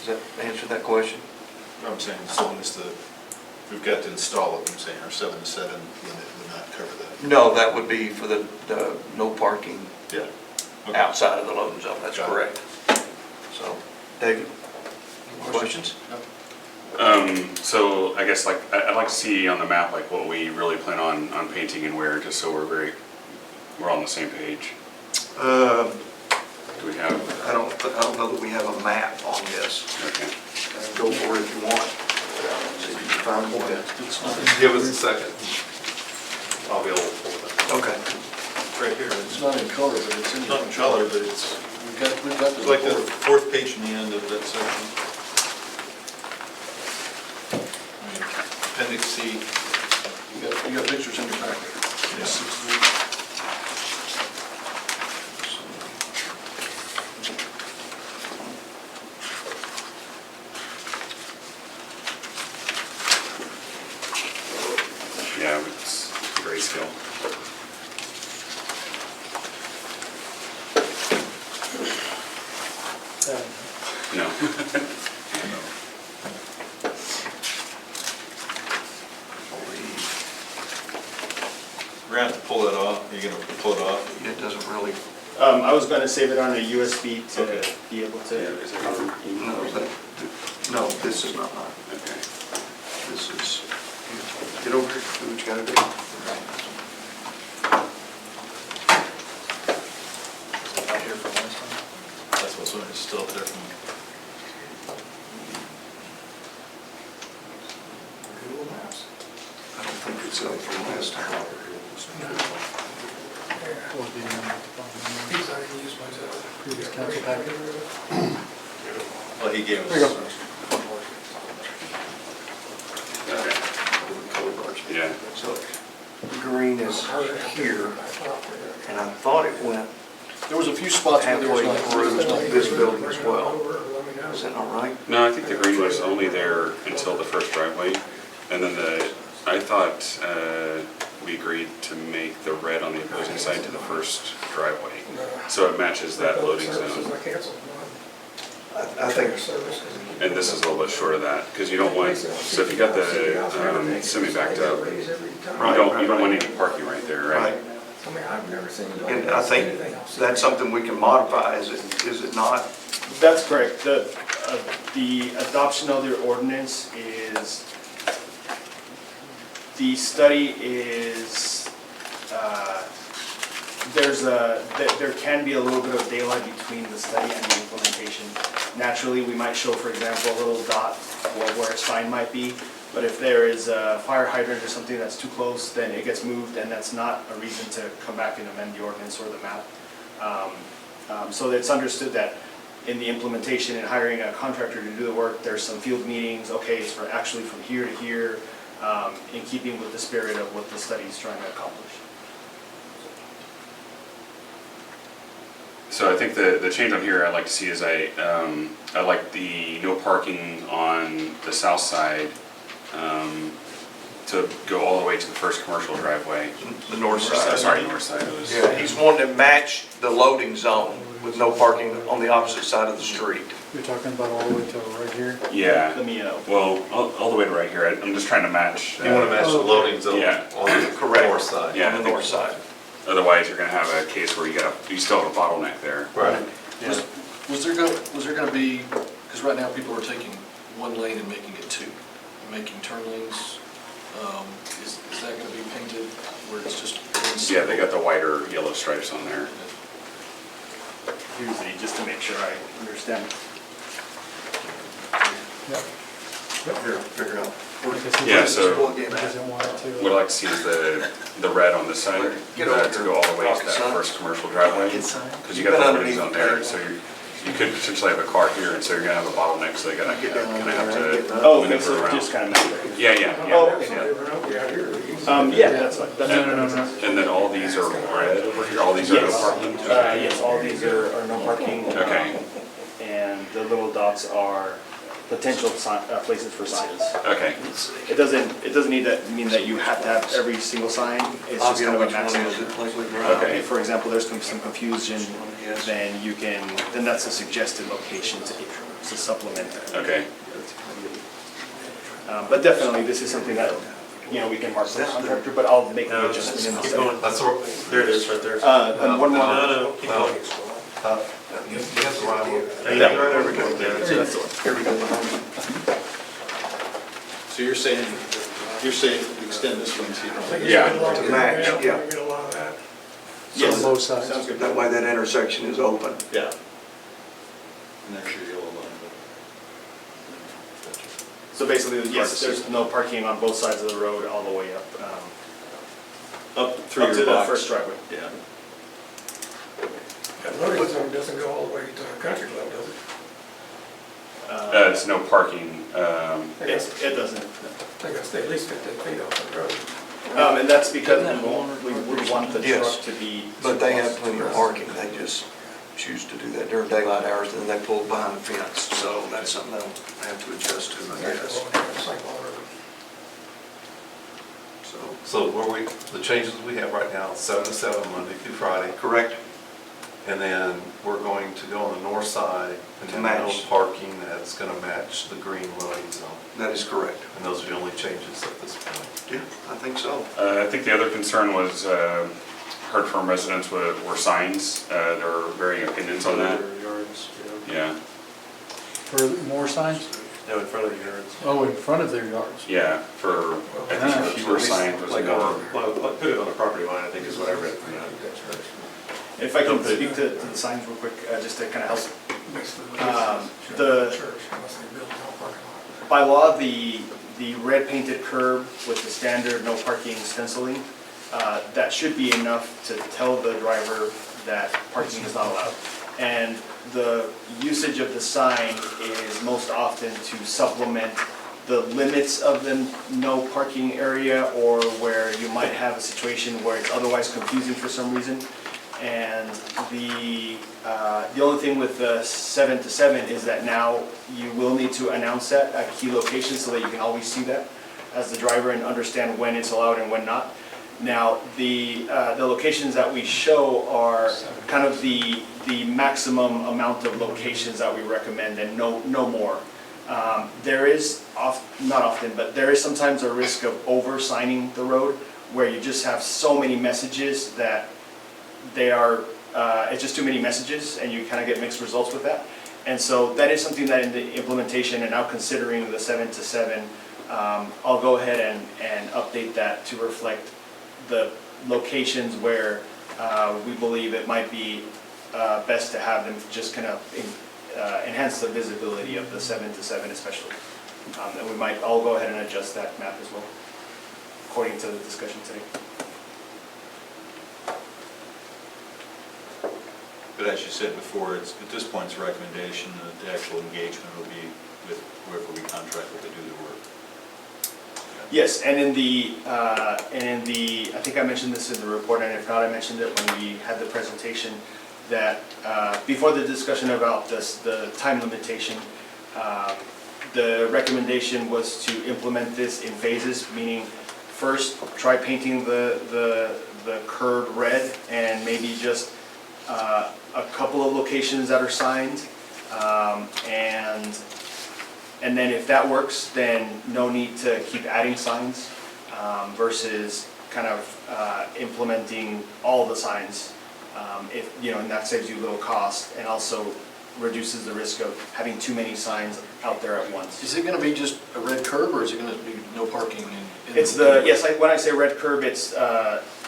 B: Does that answer that question?
N: I'm saying, as long as we've got to install it, I'm saying our 7 to 7 limit would not cover that.
B: No, that would be for the no parking
N: Yeah. Okay.
B: outside of the loading zone, that's
N: Got it.
B: correct. So, David, any questions?
J: So I guess like, I'd like to see on the map, like what we really plan on painting and where, just so we're on the same page. Do we have,
B: I don't know that we have a map on this.
J: okay.
B: Go for it if you want. See if you can find one.
A: Give us a second. I'll be able to pull it up.
B: Okay.
N: Right here.
E: It's not in color, but it's in.
N: It's not in color, but it's
E: We've got the.
N: like the fourth page in the end of that section. Appendix C.
E: You got pictures in your packet.
N: Yes.
J: Yeah, it's grayscale. No.
N: We're gonna have to pull that off. You're gonna pull it off.
B: It doesn't really,
M: I was gonna save it on a USB to
N: Okay.
M: be able
J: Yeah,
M: to.
J: is there another email?
B: no, this is not mine.
J: Okay.
B: This is, get over here, do what you gotta do.
N: Not here from last time. That's what's still up there from.
G: Google Maps.
B: I don't think it's up from last time.
I: Or the,
G: Because I didn't use my.
I: previous council packet.
N: Well, he gave us.
I: There you go.
J: Okay.
B: Color bars.
J: Yeah.
B: So green is here, and I thought it went
E: There was a few spots where there was
B: halfway
E: not.
B: through
E: There was not
B: this building as well. Is that not right?
J: No, I think the green was only there until the first driveway, and then I thought we agreed to make the red on the opposing side to the first driveway, so it matches that loading zone.
B: I think,
J: And this is a little bit short of that, because you don't want, so if you got the semi backed up, you don't want any parking right there, right?
B: right. And I think that's something we can modify, is it not?
M: That's correct. The adoption of the ordinance is, the study is, there can be a little bit of daylight between the study and the implementation. Naturally, we might show, for example, a little dot where a sign might be, but if there is a fire hydrant or something that's too close, then it gets moved, and that's not a reason to come back and amend the ordinance or the map. So it's understood that in the implementation and hiring a contractor to do the work, there's some field meetings, okay, it's actually from here to here, in keeping with the spirit of what the study is trying to accomplish.
J: So I think the change on here I'd like to see is I like the no parking on the south side to go all the way to the first commercial driveway.
B: The north side.
J: Sorry, north side. It was-
B: Yeah, he's wanting to match the loading zone with no parking on the opposite side of the street.
I: You're talking about all the way to right here?
J: Yeah,
M: Let me,
J: well, all the way to right here. I'm just trying to match.
A: You want to match the loading zone
J: Yeah.
A: on the
B: Correct.
A: north side.
J: Yeah.
B: On the north side.
J: Otherwise, you're gonna have a case where you still have a bottleneck there.
A: Right.
E: Was there gonna be, because right now people are taking one lane and making it two, making turn lanes. Is that gonna be painted where it's just?
J: Yeah, they got the wider yellow stripes on there.
M: usually, just to make sure I understand.
B: Here, figure out.
J: Yeah, so
I: Doesn't want it to.
J: what I'd like to see is the red on this side,
B: Get over
J: to go all the way to that
B: here.
J: first commercial driveway. Because you got the loading zone there, so you could potentially have a car here, and so you're gonna have a bottleneck, so they gotta kind of have to
M: Oh, okay,
J: maneuver
M: so
J: around.
M: just kind of.
J: Yeah, yeah,
M: Oh,
J: yeah.
M: okay. Yeah, that's fine. That's
J: And then all these are red over here, all these are no
M: Yes.
J: parking?
M: Yes, all these are no parking.
J: Okay.
M: And the little dots are potential places for signs.
J: Okay,
M: It doesn't need to mean that you have to have every single sign. It's just kind of a maximum.
J: Okay.
M: If, for example, there's some confusion, then that's a suggested location to supplement.
J: okay.
M: But definitely, this is something that, we can mark the contractor, but I'll make the adjustment in the study.
A: That's the,
N: There it is, right there.
M: And one more.
N: No, keep going.
A: you have the right one.
B: There we go. Here we go.
N: So you're saying extend this one so you don't.
J: Yeah,
K: To
O: match, yeah.
K: Get a lot of that.
B: Yes.
G: On both sides.
N: Sounds good.
O: That way that intersection is open.
N: Yeah. And there's your yellow line.
B: So basically, yes, there's no parking on both sides of the road all the way up.
N: Up through
B: Up
N: your
B: to the
N: box.
B: first driveway.
N: Yeah.
K: That loading zone doesn't go all the way to the country club, does it?
J: It's no parking.
B: It doesn't.
K: I think it's at least 15 feet off the road.
B: And that's because we want the
O: Yes.
B: truck to be.
O: But they have plenty of parking, they just choose to do that during daylight hours, and then they pull behind the fence. So that's something they'll have to adjust to, I guess.
A: So the changes we have right now, 7 to 7, Monday through Friday.
O: Correct?
A: And then we're going to go on the north side and
O: To
A: then no
O: match.
A: parking that's going to match the green loading zone.
O: That is correct.
A: And those are the only changes at this point.
O: Yeah, I think so.
J: I think the other concern was, heard from residents were signs. There are varying opinions on that.
F: Their yards,
J: Yeah,
I: For more signs?
F: No, in front of the yards.
I: Oh, in front of their yards.
J: yeah, for, I think fewer signs was
F: Like
J: more.
F: well, put it on the property line, I think is what I read from that.
B: If I can
F: Don't they-
B: speak to the signs real quick, just to kind of help.
K: Next to the
B: the-
K: church, unless they build no parking lot.
B: By law, the red painted curb with the standard no parking stenciling, that should be enough to tell the driver that parking is not allowed. And the usage of the sign is most often to supplement the limits of the no parking area, or where you might have a situation where it's otherwise confusing for some reason. And the only thing with the 7 to 7 is that now you will need to announce that at key locations so that you can always see that as the driver and understand when it's allowed and when not. Now, the locations that we show are kind of the maximum amount of locations that we recommend, and no more. There is, not often, but there is sometimes a risk of over-signing the road, where you just have so many messages that it's just too many messages, and you kind of get mixed results with that. And so that is something that in the implementation, and now considering the 7 to 7, I'll go ahead and update that to reflect the locations where we believe it might be best to have them just kind of enhance the visibility of the 7 to 7 especially. And I'll go ahead and adjust that map as well, according to the discussion today.
N: But as you said before, at this point, it's a recommendation that the actual engagement will be with whoever we contract with to do the work.
B: Yes, and in the, I think I mentioned this in the report, and if not, I mentioned it when we had the presentation, that before the discussion about the time limitation, the recommendation was to implement this in phases, meaning first, try painting the curb red, and maybe just a couple of locations that are signed, and then if that works, then no need to keep adding signs, versus kind of implementing all the signs, and that saves you a little cost, and also reduces the risk of having too many signs out there at once.
E: Is it gonna be just a red curb, or is it gonna be no parking in?
B: Yes, when I say red curb, it's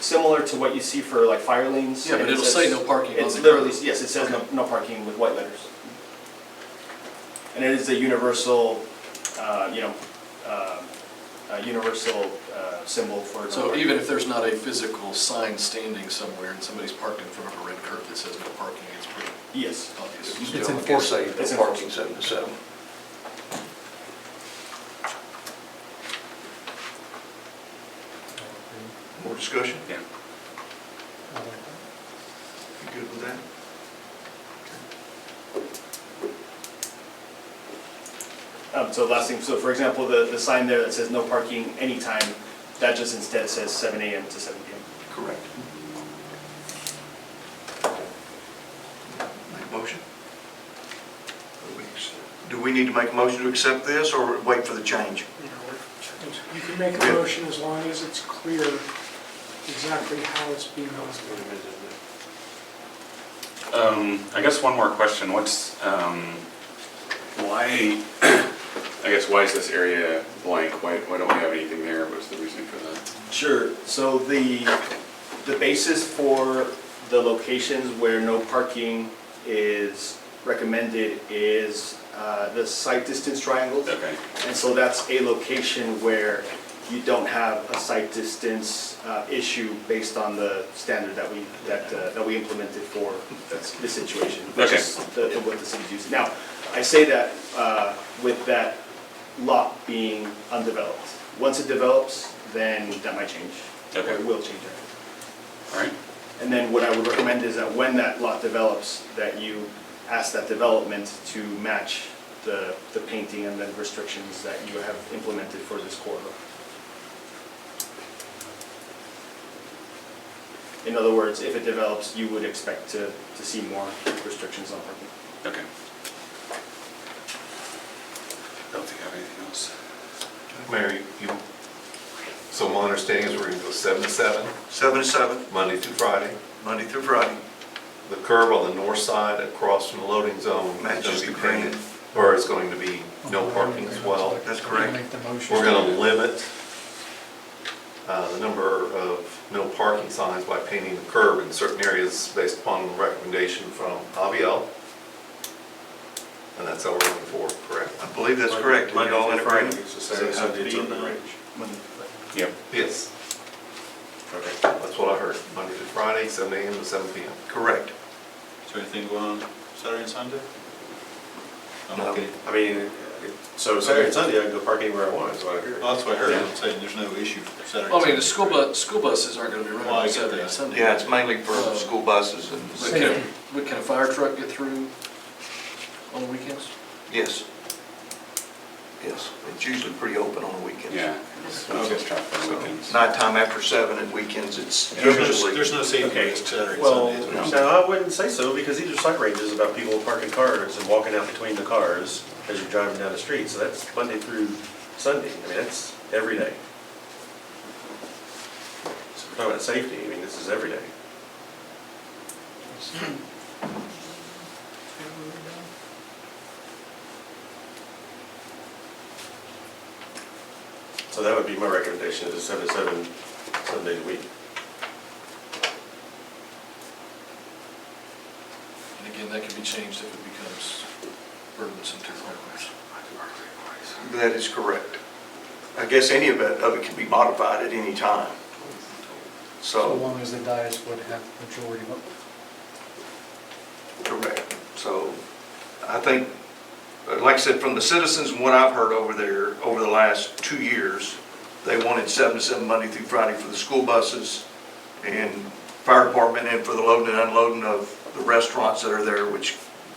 B: similar to what you see for like fire lanes.
E: Yeah, but
B: and it
E: it'll
B: says-
E: say no parking on
B: It's
E: the
B: literally,
E: curb.
B: yes, it says
E: Okay.
B: no parking with white letters. And it is a universal, symbol for.
E: So even if there's not a physical sign standing somewhere and somebody's parked in front of a red curb that says no parking, it's pretty
B: Yes.
E: obvious.
O: You
I: It's
O: still
I: enforced.
O: say
B: It's
O: no parking 7 to 7. More discussion?
J: Yeah.
O: You good with that?
B: So last thing, so for example, the sign there that says no parking anytime, that just instead says 7 a.m. to 7 p.m.
O: Correct. Make motion? Do we need to make a motion to accept this, or wait for the change?
K: You can make a motion as long as it's clear exactly how it's being done.
J: I guess one more question, why, I guess, why is this area blank? Why don't we have anything there? What's the reason for that?
M: Sure, so the basis for the locations where no parking is recommended is the sight distance triangles.
J: Okay.
M: And so that's a location where you don't have a sight distance issue based on the standard that we implemented for this situation, which
J: Okay.
M: is what the city's using. Now, I say that with that lot being undeveloped. Once it develops, then that might change.
J: Okay.
M: Or it will change, I think.
J: All right.
M: And then what I would recommend is that when that lot develops, that you ask that development to match the painting and the restrictions that you have implemented for this corridor. In other words, if it develops, you would expect to see more restrictions on parking.
J: Okay. I don't think I have anything else.
A: Mary, so my understanding is we're going to go 7 to 7,
O: 7 to 7,
A: Monday through Friday.
O: Monday through Friday.
A: The curb on the north side across from the loading zone is going
O: Matches
A: to be
O: the
A: painted,
O: green.
A: or it's going to be no parking as well.
O: That's correct.
I: Make the motion.
A: We're going to limit the number of no parking signs by painting the curb in certain areas based upon the recommendation from Aviel. And that's how we're going forward, correct?
O: I believe that's correct. Are you all in agreement?
F: It's a Saturday, Sunday, it's open range.
J: Yep.
A: Yes,
F: Okay.
A: that's what I heard, Monday to Friday, 7 a.m. to 7 p.m.
O: Correct.
N: Is there anything going on Saturday and Sunday? I'm
O: No.
N: okay.
F: I mean, so Saturday and Sunday, I can go park anywhere I want, is what I heard.
N: Well, that's what I heard,
F: Yeah.
N: I'm saying there's no issue for Saturday.
E: Well, I mean,
N: and
E: the
N: Sunday.
E: school buses aren't gonna be running
N: Well, I
E: on
N: get
E: Saturday
N: that.
E: and Sunday.
O: Yeah, it's mainly for school buses and,
E: But can a fire truck get through on the weekends?
O: yes. Yes, it's usually pretty open on the weekends.
J: Yeah. So it's traffic on weekends.
O: Nighttime after 7 and weekends, it's
N: There's
O: usually,
N: no safety
F: Okay.
N: risk Saturday and
F: Well,
N: Sunday. is
F: no, I wouldn't say so, because these are sight ranges about people parking cars and walking out between the cars as you're driving down the street, so that's Monday through Sunday, I mean, that's every day. So we're talking about safety, I mean, this is every day. So that would be my recommendation, is a 7 to 7, 7 days a week.
E: And again, that can be changed if it becomes burdensome to homeowners.
O: that is correct. I guess any of it can be modified at any time.
I: So
O: So,
I: long as the dais would have majority vote.
O: correct. So, I think, like I said, from the citizens and what I've heard over there, over the last 2 years, they wanted 7 to 7 Monday through Friday for the school buses and fire department and for the loading and unloading of the restaurants that are there, which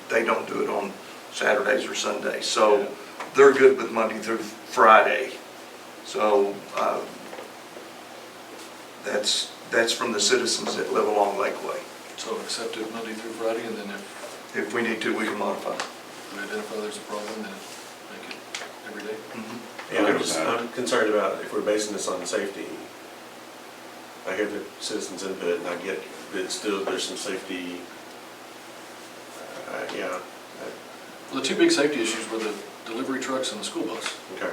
O: they don't do it on Saturdays or Sundays. So they're good with Monday through Friday. So that's from the citizens that live along Lakeway.
E: So accept it Monday through Friday, and then if
O: If we need to, we can modify.
E: we identify there's a problem, then make it every day.
F: And I'm concerned about if we're basing this on safety. I hear the citizens input and I get that still there's some safety, yeah,
E: Well, the two big safety issues were the delivery trucks and the school bus.
F: okay.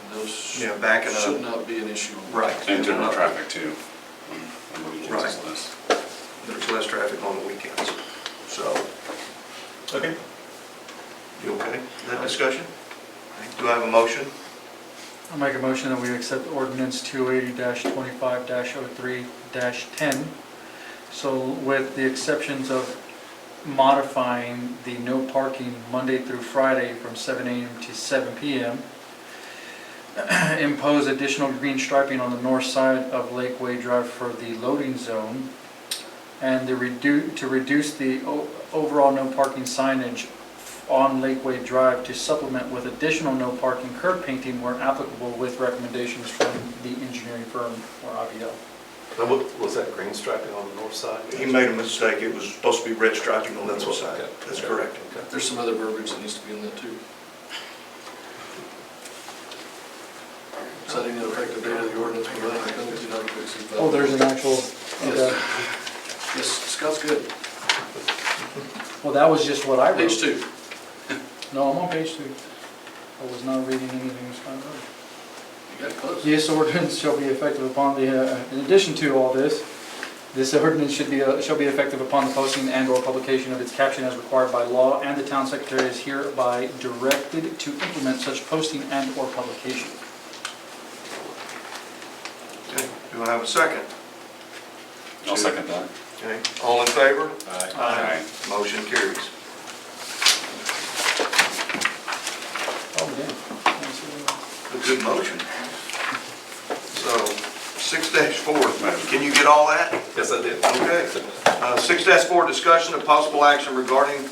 E: And those
O: Yeah, backing
E: should
O: up.
E: not be an issue.
O: Right.
J: And general traffic too, on the weekends is
O: Right.
J: less.
O: There's less traffic on the weekends. So,
F: Okay.
O: you okay? That discussion? Do I have a motion?
I: I'll make a motion that we accept ordinance 280-25-03-10. So with the exceptions of modifying the no parking Monday through Friday from 7 a.m. to 7 p.m. Impose additional green striping on the north side of Lakeway Drive for the loading zone. And to reduce the overall no parking signage on Lakeway Drive to supplement with additional no parking curb painting where applicable with recommendations from the engineering firm or IBL.
A: Now, what was that green striping on the north side?
O: He made a mistake. It was supposed to be red striping on the
A: That's
O: other
A: what-
O: side.
A: okay.
O: That's correct.
A: Okay.
E: There's some other verbiage that needs to be in there too. Setting the effective date of the ordinance providing a penalty not to exceed $5.
I: Oh, there's an actual, okay.
E: Yes, Scott's good.
I: Well, that was just what I wrote.
E: Page 2.
I: No, I'm on page 2. I was not reading anything that's not right.
E: You got it close.
I: This ordinance shall be effective upon the, in addition to all this, this ordinance shall be effective upon the posting and/or publication of its caption as required by law, and the town secretary is hereby directed to implement such posting and/or publication.
O: Okay, do I have a second?
J: I'll second that.
O: Okay, all in favor?
J: Aye.
O: Motion carries.
I: Oh, damn.
O: A good motion. So, 6-4, can you get all that?
A: Yes, I did.
O: Okay. 6-4, discussion of possible action regarding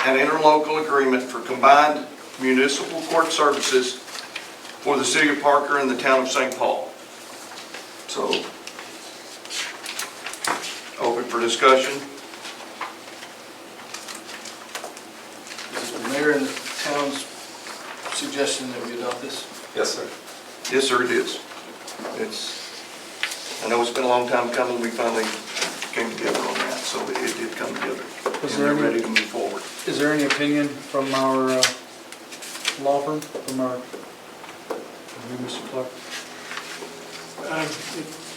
O: an interlocal agreement for combined municipal court services for the city of Parker and the town of St. Paul. So, open for discussion.
E: Is it the mayor and the town's suggestion that we adopt this?
A: Yes, sir.
O: Yes, sir, it is. I know it's been a long time coming, we finally came together on that, so it did come together. And
I: Is
O: we're
I: there any-
O: ready to move forward.
I: Is there any opinion from our law firm, from our, Mr. Clark?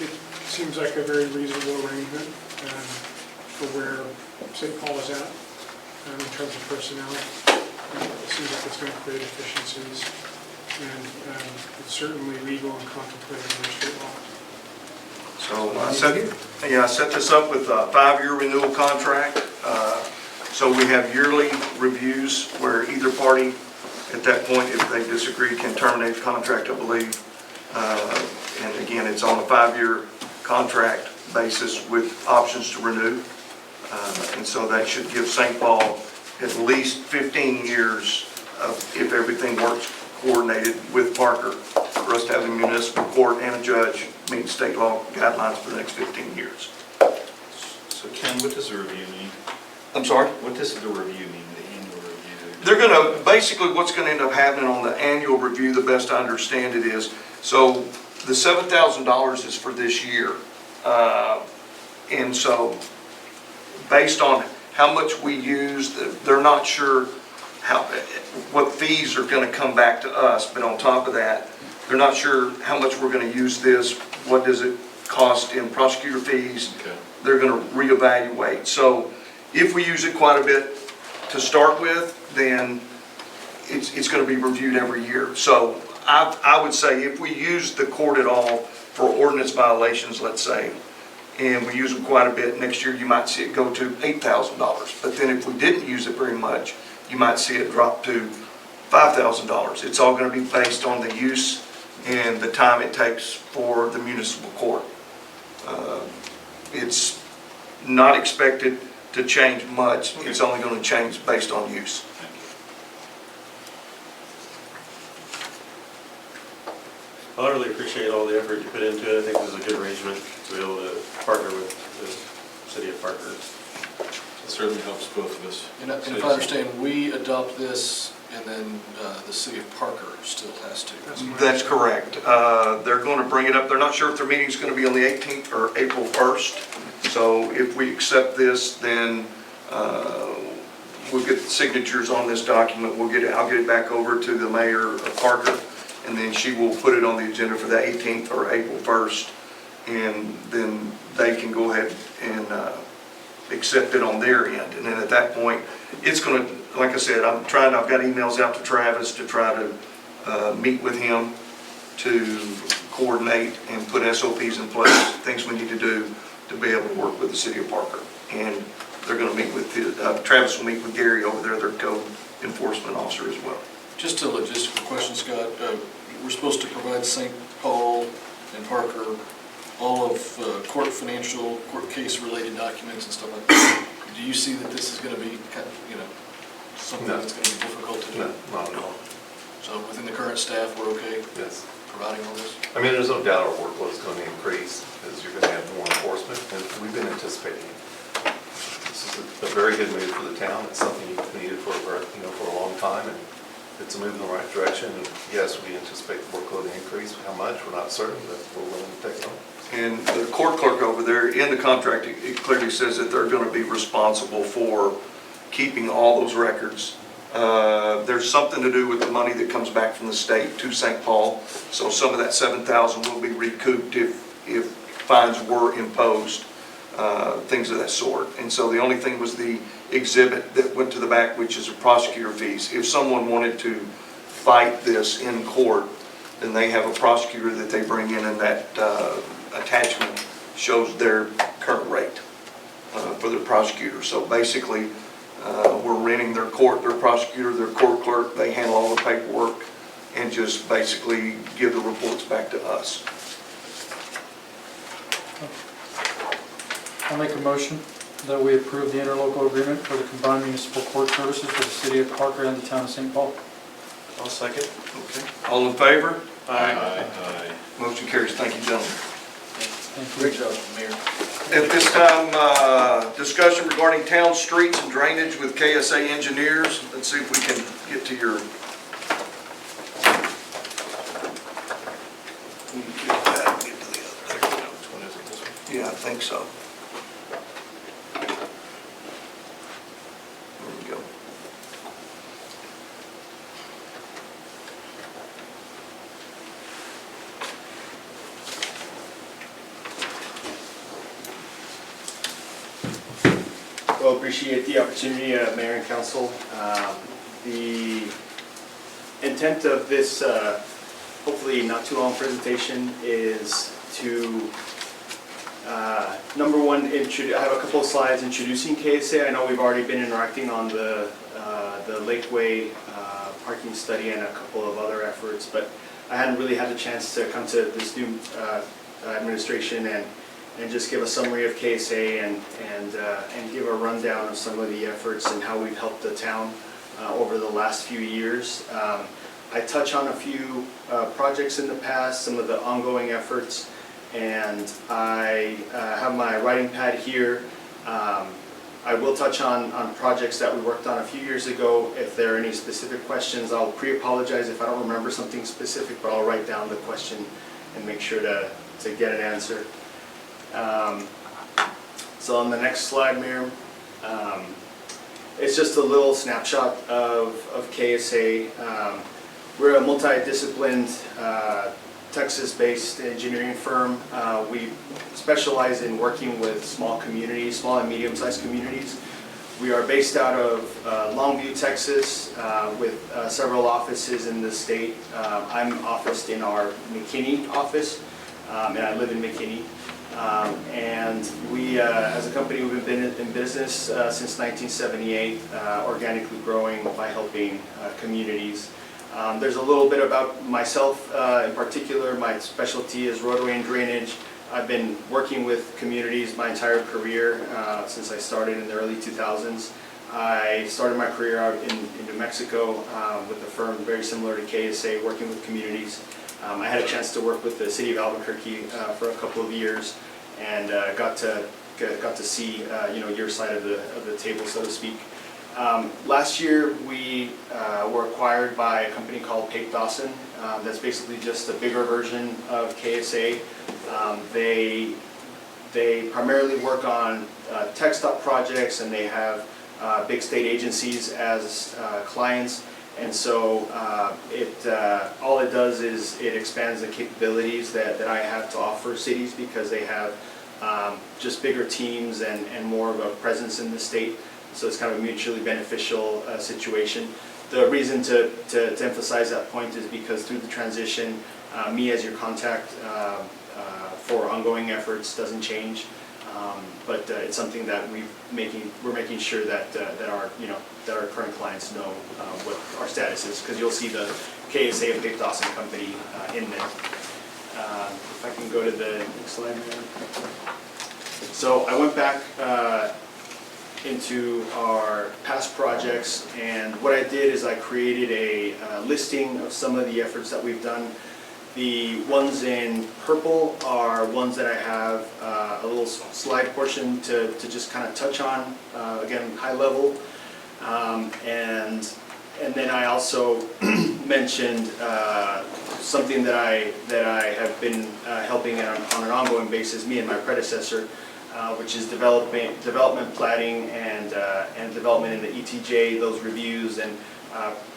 K: It seems like a very reasonable arrangement for where St. Paul is at in terms of personnel. It seems like it's going to create efficiencies, and it's certainly legal and contemplated under state law.
O: So I set this up with a 5-year renewal contract. So we have yearly reviews where either party, at that point, if they disagree, can terminate the contract, I believe. And again, it's on a 5-year contract basis with options to renew. And so that should give St. Paul at least 15 years of, if everything works coordinated with Parker, for us to have a municipal court and a judge meet state law guidelines for the next 15 years.
N: So Ken, what does the review mean?
O: I'm sorry?
N: What does the review mean, the annual review?
O: They're going to, basically what's going to end up happening on the annual review, the best I understand it is, so the $7,000 is for this year. And so based on how much we use, they're not sure what fees are going to come back to us, but on top of that, they're not sure how much we're going to use this, what does it cost in prosecutor fees.
N: Okay.
O: They're going to reevaluate. So if we use it quite a bit to start with, then it's going to be reviewed every year. So I would say if we use the court at all for ordinance violations, let's say, and we use them quite a bit, next year you might see it go to $8,000. But then if we didn't use it very much, you might see it drop to $5,000. It's all going to be based on the use and the time it takes for the municipal court. It's not expected to change much. It's only going to change based on use.
F: Well, I really appreciate all the effort you put into it. I think this is a good arrangement to be able to partner with the city of Parker.
N: It certainly helps both of us.
E: And if I understand, we adopt this, and then the city of Parker still has to.
O: That's correct. They're going to bring it up. They're not sure if their meeting's going to be on the 18th or April 1st. So if we accept this, then we'll get the signatures on this document. I'll get it back over to the mayor of Parker, and then she will put it on the agenda for the 18th or April 1st. And then they can go ahead and accept it on their end. And then at that point, it's going to, like I said, I've got emails out to Travis to try to meet with him to coordinate and put SOPs in place, things we need to do to be able to work with the city of Parker. And they're going to meet with, Travis will meet with Gary over there, their code enforcement officer as well.
E: Just a logistical question, Scott. We're supposed to provide St. Paul and Parker all of court financial, court case related documents and stuff like that. Do you see that this is going to be, something that's going to be difficult to do?
A: No, not at all.
E: So within the current staff, we're okay
A: Yes.
E: providing all this?
A: I mean, there's no doubt our workload is going to increase because you're going to have more enforcement, and we've been anticipating it. This is a very good move for the town. It's something you've needed for a long time, and it's a move in the right direction. And yes, we anticipate the workload to increase. How much, we're not certain, but we're willing to take it on.
O: And the court clerk over there, in the contract, it clearly says that they're going to be responsible for keeping all those records There's something to do with the money that comes back from the state to St. Paul. So some of that 7,000 will be recouped if fines were imposed, things of that sort. And so the only thing was the exhibit that went to the back, which is a prosecutor fees. If someone wanted to fight this in court, then they have a prosecutor that they bring in, and that attachment shows their current rate for their prosecutor. So basically, we're renting their prosecutor, their court clerk. They handle all the paperwork and just basically give the reports back to us.
I: I'll make a motion that we approve the interlocal agreement for the combined municipal court services for the city of Parker and the town of St. Paul.
F: I'll second.
O: Okay. All in favor?
F: Aye.
O: Motion carries. Thank you, gentlemen.
I: Thank you.
G: Great job, Mayor.
O: At this time, discussion regarding town streets and drainage with KSA engineers. Let's see if we can get to your. Yeah, I think so. There we go.
M: Well, appreciate the opportunity, Mayor and Council. The intent of this, hopefully not too long presentation is to, number one, I have a couple of slides introducing KSA. I know we've already been interacting on the Lakeway parking study and a couple of other efforts, but I hadn't really had a chance to come to this new administration and just give a summary of KSA and give a rundown of some of the efforts and how we've helped the town over the last few years. I touch on a few projects in the past, some of the ongoing efforts, and I have my writing pad here. I will touch on projects that we worked on a few years ago. If there are any specific questions, I'll pre-apologize if I don't remember something specific, but I'll write down the question and make sure to get an answer. So on the next slide, Mayor, it's just a little snapshot of KSA. We're a multidisciplined Texas-based engineering firm. We specialize in working with small communities, small and medium-sized communities. We are based out of Longview, Texas, with several offices in the state. I'm officed in our McKinney office, and I live in McKinney. And we, as a company, we've been in business since 1978, organically growing by helping communities. There's a little bit about myself in particular. My specialty is roadway and drainage. I've been working with communities my entire career since I started in the early 2000s. I started my career out in New Mexico with a firm very similar to KSA, working with communities. I had a chance to work with the city of Albuquerque for a couple of years, and got to see your side of the table, so to speak. Last year we were acquired by a company called Pape Dawson. That's basically just a bigger version of KSA. They primarily work on tech stop projects, and they have big state agencies as clients. And so all it does is it expands the capabilities that I have to offer cities, because they have just bigger teams and more of a presence in the state. So it's kind of a mutually beneficial situation. The reason to emphasize that point is because through the transition, me as your contact for ongoing efforts doesn't change. But it's something that we're making sure that our current clients know what our status is, because you'll see the KSA and Pape Dawson Company in there. If I can go to the next slide. So I went back into our past projects, and what I did is I created a listing of some of the efforts that we've done. The ones in purple are ones that I have a little slide portion to just kind of touch on, again, high level. And then I also mentioned something that I have been helping on an ongoing basis, me and my predecessor, which is development planning and development in the ETJ, those reviews, and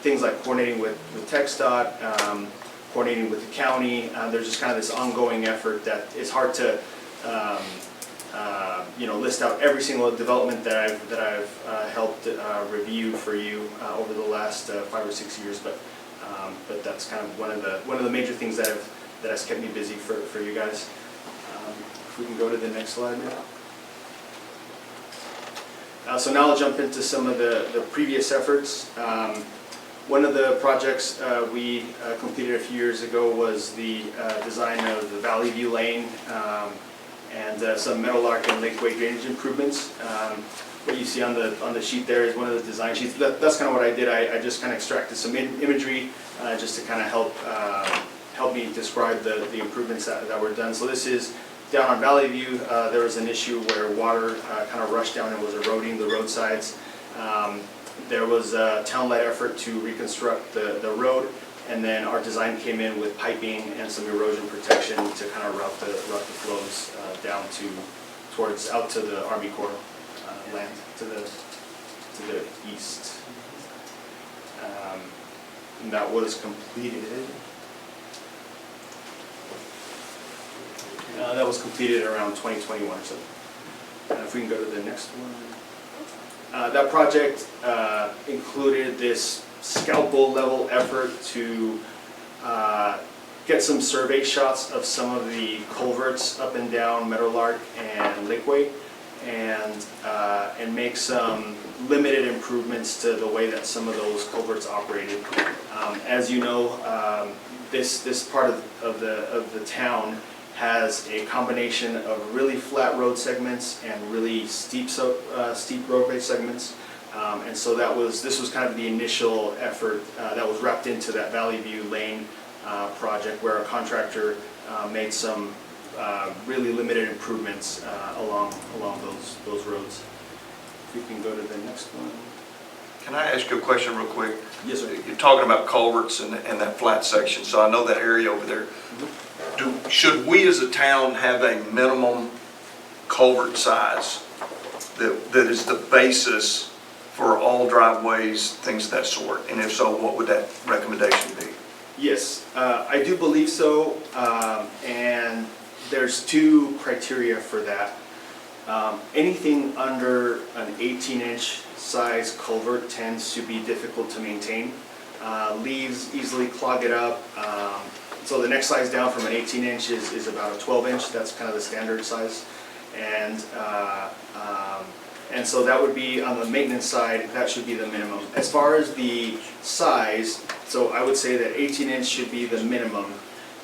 M: things like coordinating with TxDOT, coordinating with the county. There's just kind of this ongoing effort that it's hard to list out every single development that I've helped review for you over the last 5 or 6 years, but that's kind of one of the major things that has kept me busy for you guys. If we can go to the next slide now. So now I'll jump into some of the previous efforts. One of the projects we completed a few years ago was the design of the Valley View Lane and some Meadowlark and Lakeway drainage improvements. What you see on the sheet there is one of the design sheets. That's kind of what I did. I just kind of extracted some imagery just to kind of help me describe the improvements that were done. So this is down on Valley View. There was an issue where water kind of rushed down and was eroding the roadsides. There was a town-led effort to reconstruct the road, and then our design came in with piping and some erosion protection to kind of route the flows down out to the Army Corps land to the east. And that was completed. That was completed around 2021 or so. If we can go to the next one. That project included this scalpel level effort to get some survey shots of some of the culverts up and down Meadowlark and Lakeway, and make some limited improvements to the way that some of those culverts operated. As you know, this part of the town has a combination of really flat road segments and really steep roadway segments. And so this was kind of the initial effort that was wrapped into that Valley View Lane project, where a contractor made some really limited improvements along those roads. If we can go to the next one.
O: Can I ask you a question real quick?
M: Yes, sir.
O: You're talking about culverts and that flat section, so I know that area over there. Should we as a town have a minimum culvert size that is the basis for all driveways, things of that sort? And if so, what would that recommendation be?
M: Yes, I do believe so, and there's 2 criteria for that. Anything under an 18-inch size culvert tends to be difficult to maintain. Leaves easily clog it up. So the next size down from an 18-inch is about a 12-inch. That's kind of the standard size. And so that would be on the maintenance side, that should be the minimum. As far as the size, so I would say that 18-inch should be the minimum.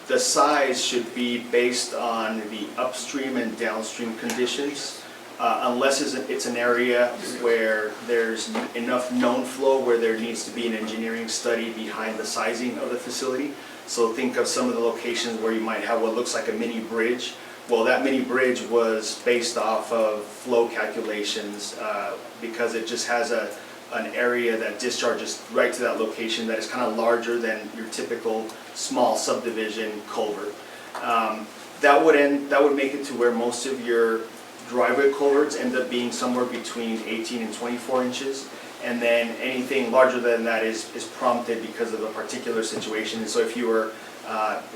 M: The size should be based on the upstream and downstream conditions, unless it's an area where there's enough known flow where there needs to be an engineering study behind the sizing of the facility. So think of some of the locations where you might have what looks like a mini bridge. Well, that mini bridge was based off of flow calculations because it just has an area that discharges right to that location that is kind of larger than your typical small subdivision culvert. That would make it to where most of your driveway culverts end up being somewhere between 18 and 24 inches. And then anything larger than that is prompted because of a particular situation. And so if you were,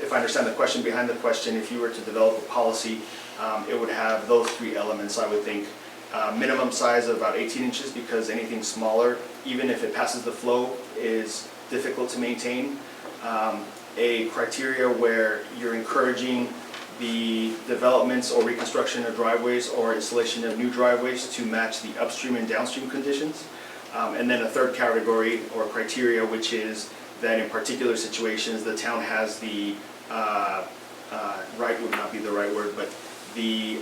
M: if I understand the question behind the question, if you were to develop a policy, it would have those 3 elements, I would think. Minimum size of about 18 inches, because anything smaller, even if it passes the flow, is difficult to maintain. A criteria where you're encouraging the developments or reconstruction of driveways or installation of new driveways to match the upstream and downstream conditions. And then a third category or criteria, which is that in particular situations, the town has the, right would not be the right word, but the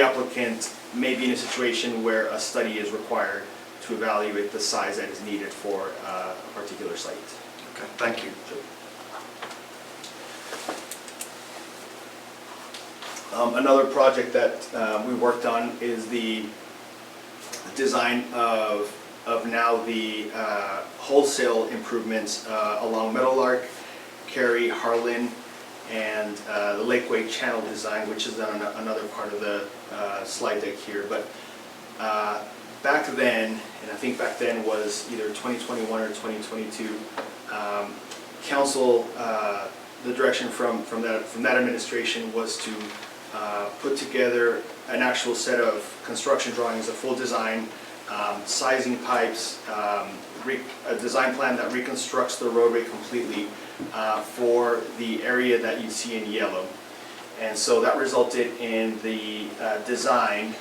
M: applicant may be in a situation where a study is required to evaluate the size that is needed for a particular site.
O: Okay, thank you.
M: Another project that we worked on is the design of now the wholesale improvements along Meadowlark, Cary, Harlan, and the Lakeway Channel design, which is on another part of the slide deck here. But back then, and I think back then was either 2021 or 2022, council, the direction from that administration was to put together an actual set of construction drawings, a full design, sizing pipes, a design plan that reconstructs the roadway completely for the area that you see in yellow. And so that resulted in the design,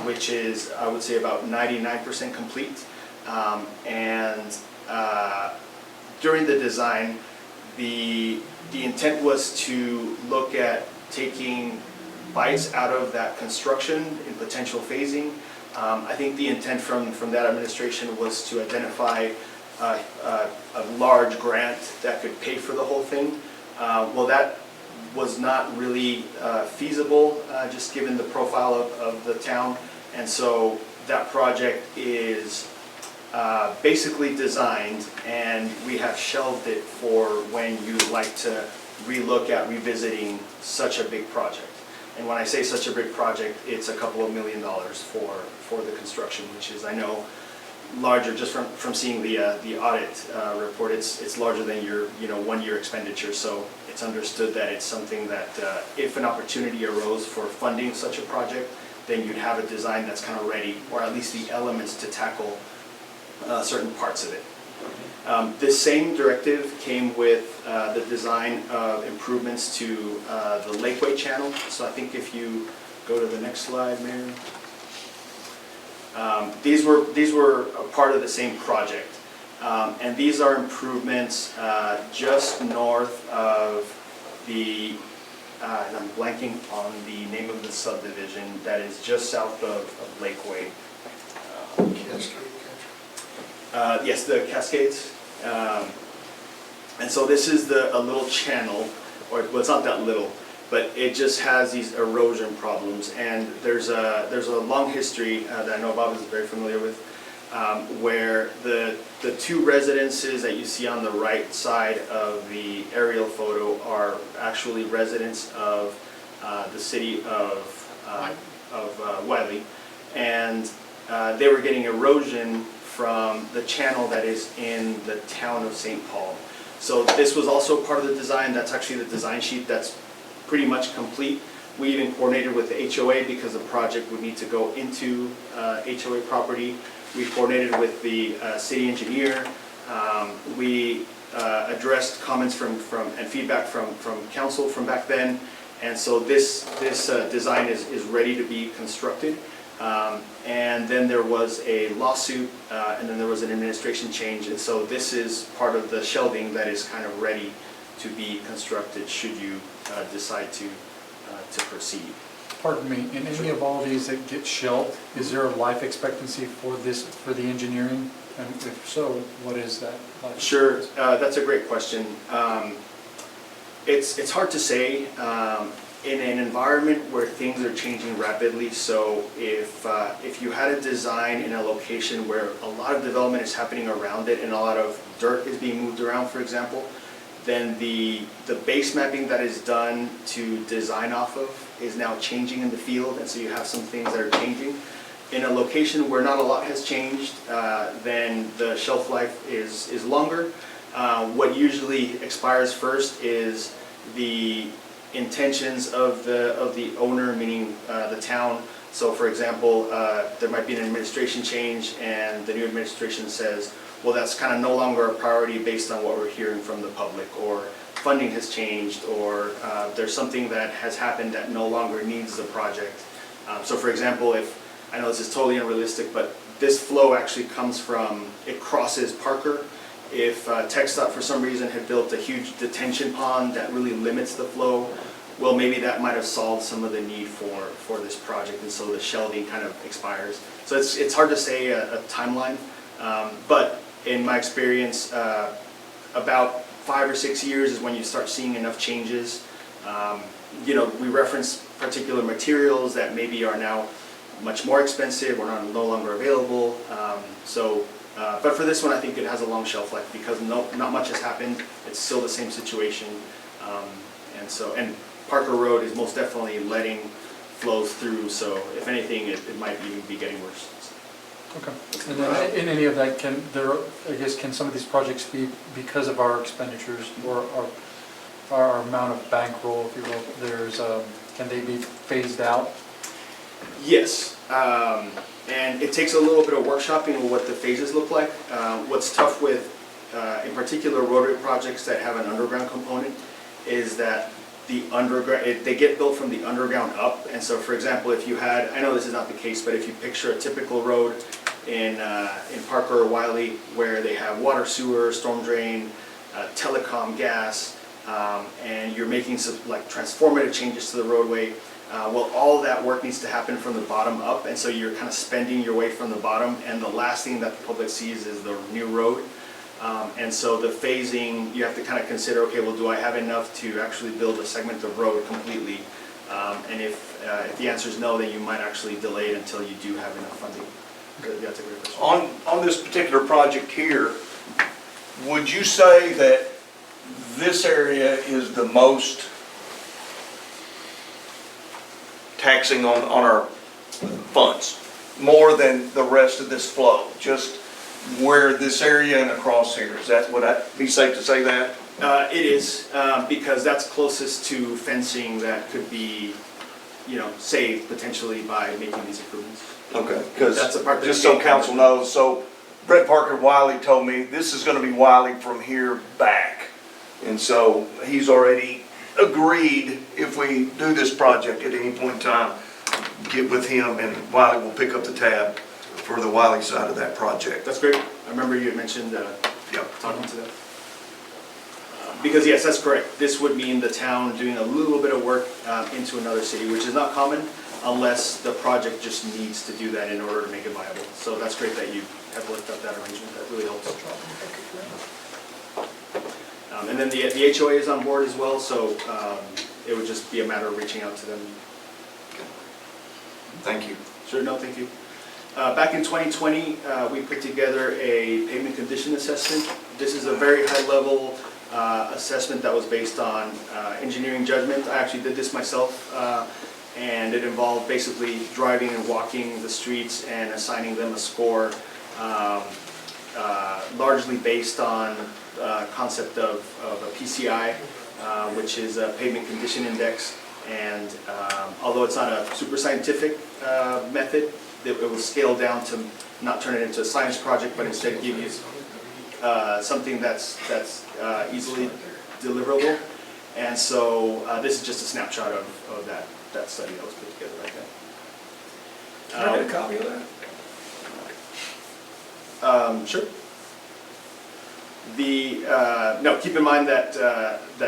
M: which is, I would say, about 99% complete. And during the design, the intent was to look at taking bites out of that construction in potential phasing. I think the intent from that administration was to identify a large grant that could pay for the whole thing. Well, that was not really feasible, just given the profile of the town. And so that project is basically designed, and we have shelved it for when you'd like to relook at revisiting such a big project. And when I say such a big project, it's a couple of $1 million for the construction, which is, I know, larger just from seeing the audit report. It's larger than your 1 year expenditure. So it's understood that it's something that if an opportunity arose for funding such a project, then you'd have a design that's kind of ready, or at least the elements to tackle certain parts of it. This same directive came with the design of improvements to the Lakeway channel. So I think if you go to the next slide, Mayor. These were a part of the same project. And these are improvements just north of the, and I'm blanking on the name of the subdivision, that is just south of Lakeway. Yes, the Cascades. And so this is a little channel, or well, it's not that little, but it just has these erosion problems. And there's a long history that I know Bob is very familiar with, where the two residences that you see on the right side of the aerial photo are actually residents of the city of Wiley, and they were getting erosion from the channel that is in the town of St. Paul. So this was also part of the design. That's actually the design sheet that's pretty much complete. We even coordinated with the HOA because the project would need to go into HOA property. We coordinated with the city engineer. We addressed comments and feedback from council from back then. And so this design is ready to be constructed. And then there was a lawsuit, and then there was an administration change. And so this is part of the shelving that is kind of ready to be constructed should you decide to proceed.
I: Pardon me, in any of all these that get shelved, is there a life expectancy for the engineering? And if so, what is that life?
M: Sure, that's a great question. It's hard to say in an environment where things are changing rapidly. So if you had a design in a location where a lot of development is happening around it and a lot of dirt is being moved around, for example, then the base mapping that is done to design off of is now changing in the field, and so you have some things that are changing. In a location where not a lot has changed, then the shelf life is longer. What usually expires first is the intentions of the owner, meaning the town. So for example, there might be an administration change and the new administration says, well, that's kind of no longer a priority based on what we're hearing from the public, or funding has changed, or there's something that has happened that no longer needs the project. So for example, I know this is totally unrealistic, but this flow actually comes from, it crosses Parker. If TxDOT for some reason had built a huge detention pond that really limits the flow, well, maybe that might have solved some of the need for this project, and so the shelving kind of expires. So it's hard to say a timeline, but in my experience, about 5 or 6 years is when you start seeing enough changes. We reference particular materials that maybe are now much more expensive or no longer available. But for this one, I think it has a long shelf life because not much has happened. It's still the same situation. And Parker Road is most definitely letting flows through. So if anything, it might even be getting worse.
I: Okay. And then in any of that, can some of these projects be because of our expenditures or our amount of bankroll, if you will, can they be phased out?
M: Yes, and it takes a little bit of workshopping of what the phases look like. What's tough with, in particular, rotary projects that have an underground component is that the underground, they get built from the underground up. And so, for example, if you had, I know this is not the case, but if you picture a typical road in Parker or Wiley where they have water, sewer, storm drain, telecom, gas, and you're making some like transformative changes to the roadway. Well, all that work needs to happen from the bottom up, and so you're kind of spending your way from the bottom, and the last thing that the public sees is the new road. And so the phasing, you have to kind of consider, okay, well, do I have enough to actually build a segment of road completely? And if the answer is no, then you might actually delay it until you do have enough funding. That's a great question.
O: On this particular project here, would you say that this area is the most taxing on our funds, more than the rest of this flow? Just where this area and across here, would that be safe to say that?
M: It is, because that's closest to fencing that could be, saved potentially by making these improvements.
O: Okay, because
M: That's the part that
O: just so
M: they-
O: council knows, so Brett Parker Wiley told me this is gonna be Wiley from here back. And so he's already agreed, if we do this project at any point in time, get with him and Wiley will pick up the tab for the Wiley side of that project.
M: That's great. I remember you had mentioned
O: Yep.
M: talking to them. Because yes, that's correct. This would mean the town doing a little bit of work into another city, which is not common unless the project just needs to do that in order to make it viable. So that's great that you have looked up that arrangement. That really helps. And then the HOA is on board as well, so it would just be a matter of reaching out to them.
O: Thank you.
M: Sure, no, thank you. Back in 2020, we put together a pavement condition assessment. This is a very high-level assessment that was based on engineering judgment. I actually did this myself, and it involved basically driving and walking the streets and assigning them a score, largely based on concept of a PCI, which is a pavement condition index. And although it's not a super scientific method, it was scaled down to not turn it into a science project, but instead give you something that's easily deliverable. And so this is just a snapshot of that study that was put together right now.
O: Can I get a copy of that?
M: Sure. No, keep in mind that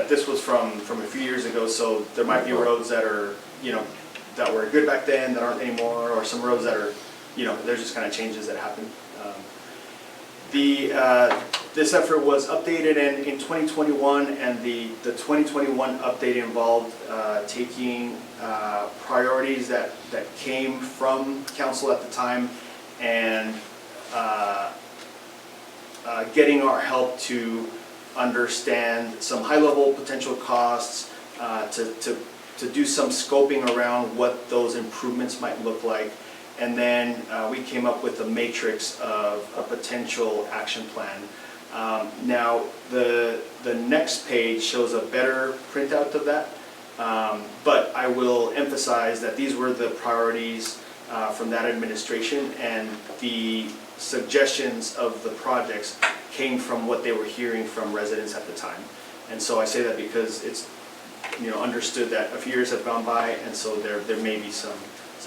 M: this was from a few years ago, so there might be roads that are, that were good back then that aren't anymore, or some roads that are, there's just kind of changes that happen. This effort was updated in 2021, and the 2021 update involved taking priorities that came from council at the time and getting our help to understand some high-level potential costs, to do some scoping around what those improvements might look like. And then we came up with a matrix of a potential action plan. Now, the next page shows a better printout of that, but I will emphasize that these were the priorities from that administration, and the suggestions of the projects came from what they were hearing from residents at the time. And so I say that because it's understood that a few years have gone by, and so there may be some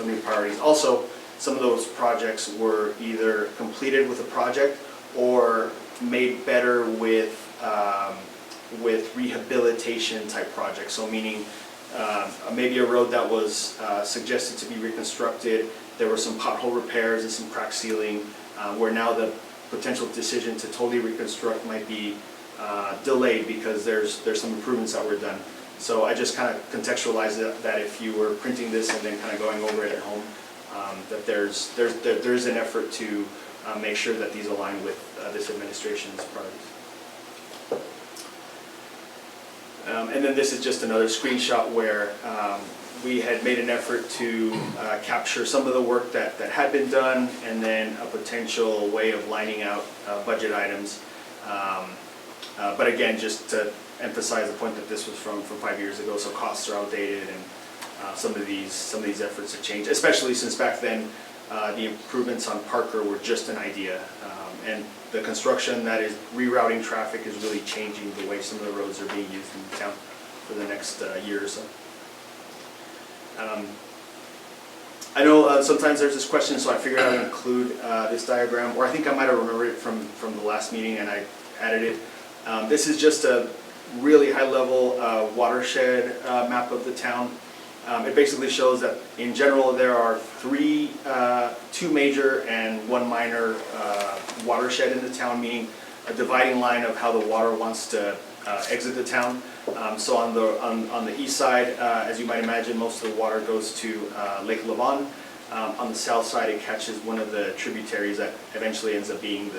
M: new priorities. Also, some of those projects were either completed with a project or made better with rehabilitation type projects. So meaning maybe a road that was suggested to be reconstructed, there were some pothole repairs and some crack sealing, where now the potential decision to totally reconstruct might be delayed because there's some improvements that were done. So I just kind of contextualize that if you were printing this and then kind of going over it at home, that there's an effort to make sure that these align with this administration's priorities. And then this is just another screenshot where we had made an effort to capture some of the work that had been done, and then a potential way of lining out budget items. But again, just to emphasize the point that this was from 5 years ago, so costs are outdated, and some of these efforts have changed, especially since back then the improvements on Parker were just an idea. And the construction that is rerouting traffic is really changing the way some of the roads are being used in the town for the next year or so. I know sometimes there's this question, so I figured I would include this diagram, or I think I might have remembered it from the last meeting and I added it. This is just a really high-level watershed map of the town. It basically shows that in general there are two major and one minor watershed in the town, meaning a dividing line of how the water wants to exit the town. So on the east side, as you might imagine, most of the water goes to Lake Lavon. On the south side, it catches one of the tributaries that eventually ends up being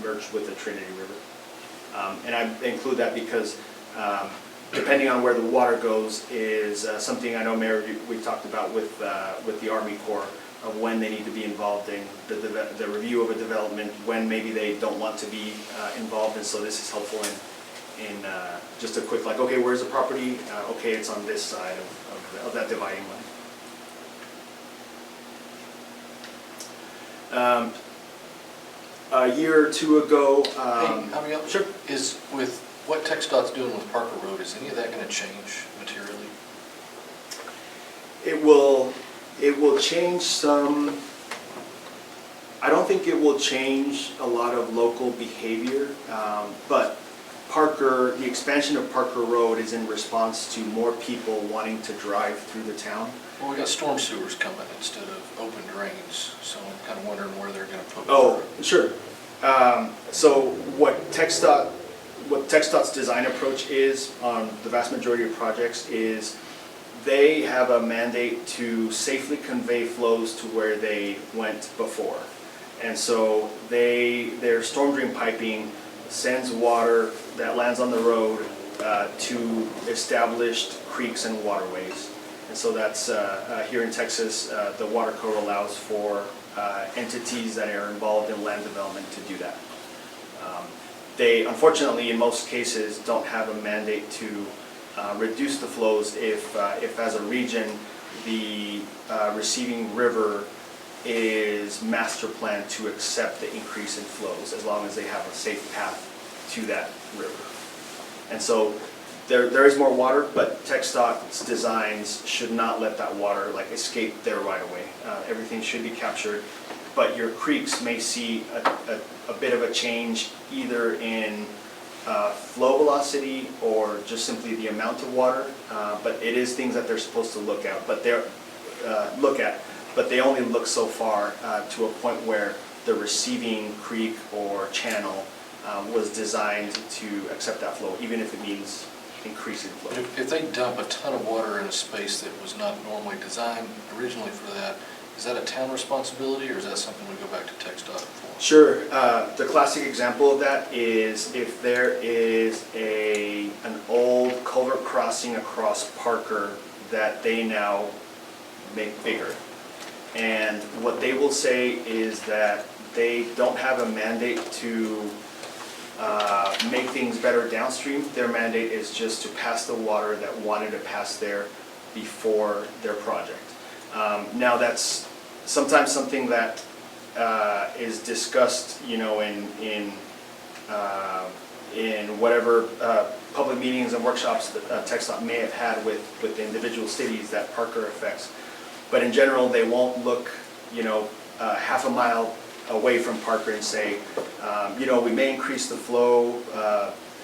M: merged with the Trinity River. And I include that because depending on where the water goes is something I know, Mayor, we talked about with the Army Corps of when they need to be involved in the review of a development, when maybe they don't want to be involved, and so this is helpful in just a quick, like, okay, where's the property? Okay, it's on this side of that dividing line. A year or two ago,
E: Sure. Is with what TxDOT's doing with Parker Road, is any of that going to change materially?
M: it will change some. I don't think it will change a lot of local behavior, but the expansion of Parker Road is in response to more people wanting to drive through the town.
E: Well, we got storm sewers coming instead of open drains, so I'm kind of wondering where they're going to put.
M: Oh, sure. So what TxDOT's design approach is on the vast majority of projects is they have a mandate to safely convey flows to where they went before. And so their storm drain piping sends water that lands on the road to established creeks and waterways. And so that's, here in Texas, the Water Code allows for entities that are involved in land development to do that. They, unfortunately, in most cases, don't have a mandate to reduce the flows if as a region, the receiving river is master planned to accept the increase in flows, as long as they have a safe path to that river. And so there is more water, but TxDOT's designs should not let that water escape there right away. Everything should be captured, but your creeks may see a bit of a change either in flow velocity or just simply the amount of water. But it is things that they're supposed to look at, but they only look so far to a point where the receiving creek or channel was designed to accept that flow, even if it means increasing flow.
E: If they dump a ton of water in a space that was not normally designed originally for that, is that a town responsibility, or is that something we go back to TxDOT for?
M: Sure. The classic example of that is if there is an old culvert crossing across Parker that they now make bigger. And what they will say is that they don't have a mandate to make things better downstream. Their mandate is just to pass the water that wanted to pass there before their project. Now that's sometimes something that is discussed, in whatever public meetings and workshops that TxDOT may have had with the individual cities that Parker affects. But in general, they won't look, half a mile away from Parker and say, we may increase the flow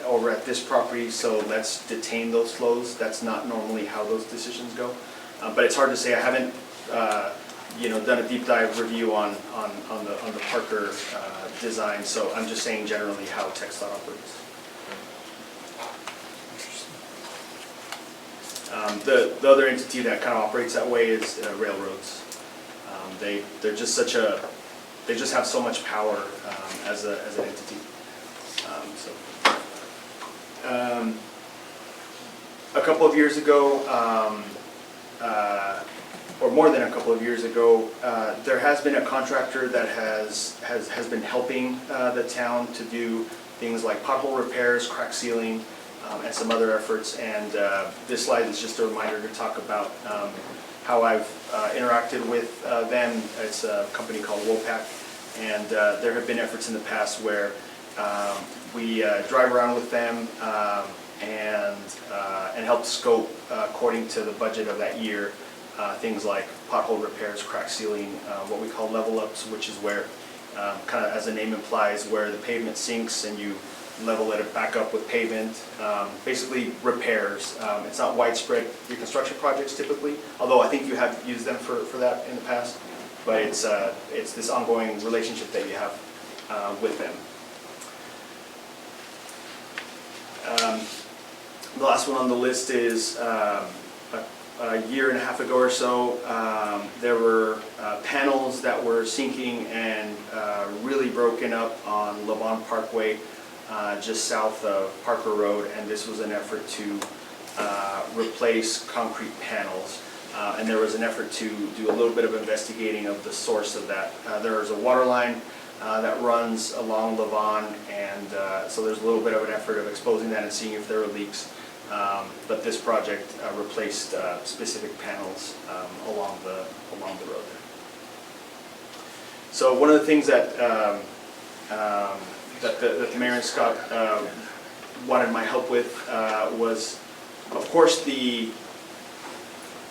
M: over at this property, so let's detain those flows. That's not normally how those decisions go. But it's hard to say. I haven't, done a deep dive review on the Parker design, so I'm just saying generally how TxDOT operates. The other entity that kind of operates that way is railroads. They're just they just have so much power as an entity. A couple of years ago, or more than a couple of years ago, there has been a contractor that has been helping the town to do things like pothole repairs, crack sealing, and some other efforts. And this slide is just a reminder to talk about how I've interacted with them. It's a company called WOPAC, and there have been efforts in the past where we drive around with them and help scope according to the budget of that year. Things like pothole repairs, crack sealing, what we call level ups, which is where, kind of as the name implies, where the pavement sinks and you level it back up with pavement. Basically repairs. It's not widespread reconstruction projects typically, although I think you have used them for that in the past. But it's this ongoing relationship that you have with them. The last one on the list is a year and a half ago or so, there were panels that were sinking and really broken up on Levon Parkway, just south of Parker Road, and this was an effort to replace concrete panels. And there was an effort to do a little bit of investigating of the source of that. There is a water line that runs along Levon, and so there's a little bit of an effort of exposing that and seeing if there are leaks. But this project replaced specific panels along the road there. So one of the things that the mayor and Scott wanted my help with was, of course, the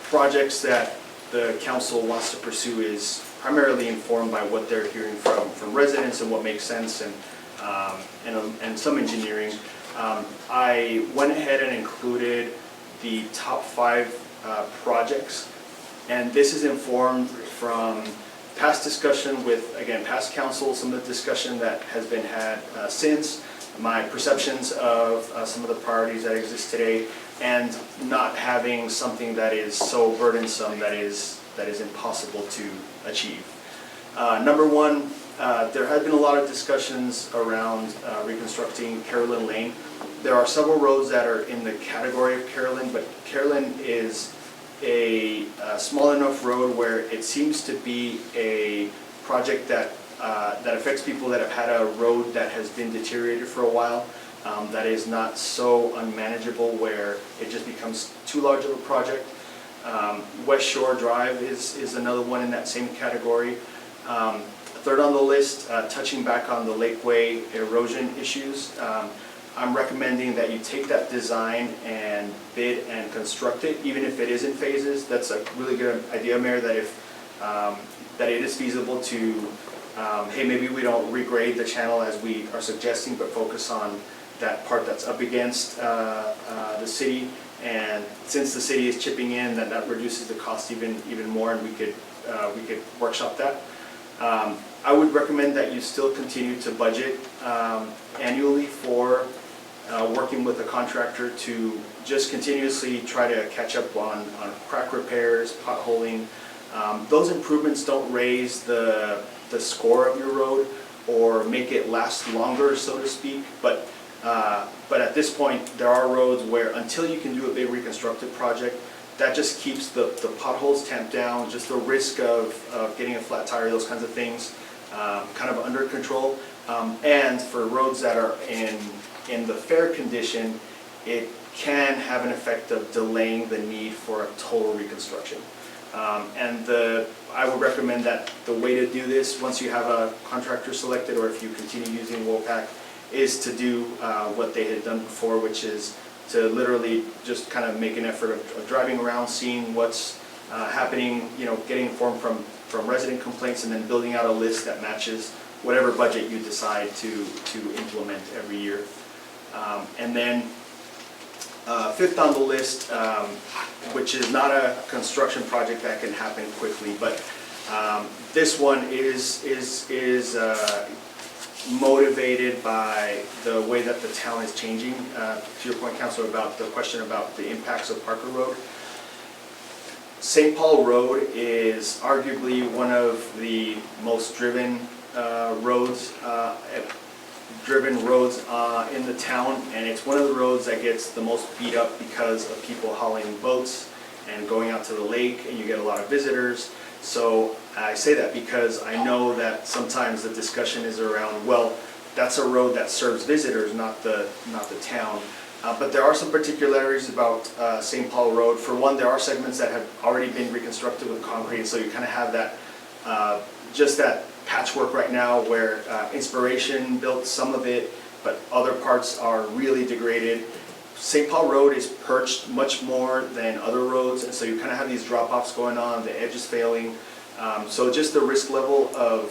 M: projects that the council wants to pursue is primarily informed by what they're hearing from residents and what makes sense, and some engineering. I went ahead and included the top 5 projects, and this is informed from past discussion with, again, past council, some of the discussion that has been had since, my perceptions of some of the priorities that exist today, and not having something that is so burdensome that is impossible to achieve. Number one, there had been a lot of discussions around reconstructing Carolyn Lane. There are several roads that are in the category of Carolyn, but Carolyn is a small enough road where it seems to be a project that affects people that have had a road that has been deteriorated for a while, that is not so unmanageable where it just becomes too large of a project. West Shore Drive is another one in that same category. Third on the list, touching back on the Lakeway erosion issues, I'm recommending that you take that design and bid and construct it, even if it is in phases. That's a really good idea, Mayor, that that it is feasible to, hey, maybe we don't regrade the channel as we are suggesting, but focus on that part that's up against the city. And since the city is chipping in, then that reduces the cost even more, and we could workshop that. I would recommend that you still continue to budget annually for working with a contractor to just continuously try to catch up on crack repairs, potholing. Those improvements don't raise the score of your road or make it last longer, so to speak, but at this point, there are roads where until you can do a big reconstructive project, that just keeps the potholes tamped down, just the risk of getting a flat tire, those kinds of things, kind of under control. And for roads that are in the fair condition, it can have an effect of delaying the need for a total reconstruction. And I would recommend that the way to do this, once you have a contractor selected, or if you continue using WOPAC, is to do what they had done before, which is to literally just kind of make an effort of driving around, seeing what's happening, getting informed from resident complaints, and then building out a list that matches whatever budget you decide to implement every year. And then fifth on the list, which is not a construction project that can happen quickly, but this one is motivated by the way that the town is changing. To your point, Councilor, about the question about the impacts of Parker Road. St. Paul Road is arguably one of the most driven roads in the town, and it's one of the roads that gets the most beat up because of people hauling boats and going out to the lake, and you get a lot of visitors. So I say that because I know that sometimes the discussion is around, well, that's a road that serves visitors, not the town. But there are some particularities about St. Paul Road. For one, there are segments that have already been reconstructed with concrete, so you kind of have that, just that patchwork right now where Inspiration built some of it, but other parts are really degraded. St. Paul Road is perched much more than other roads, and so you kind of have these drop-offs going on, the edge is failing. So just the risk level of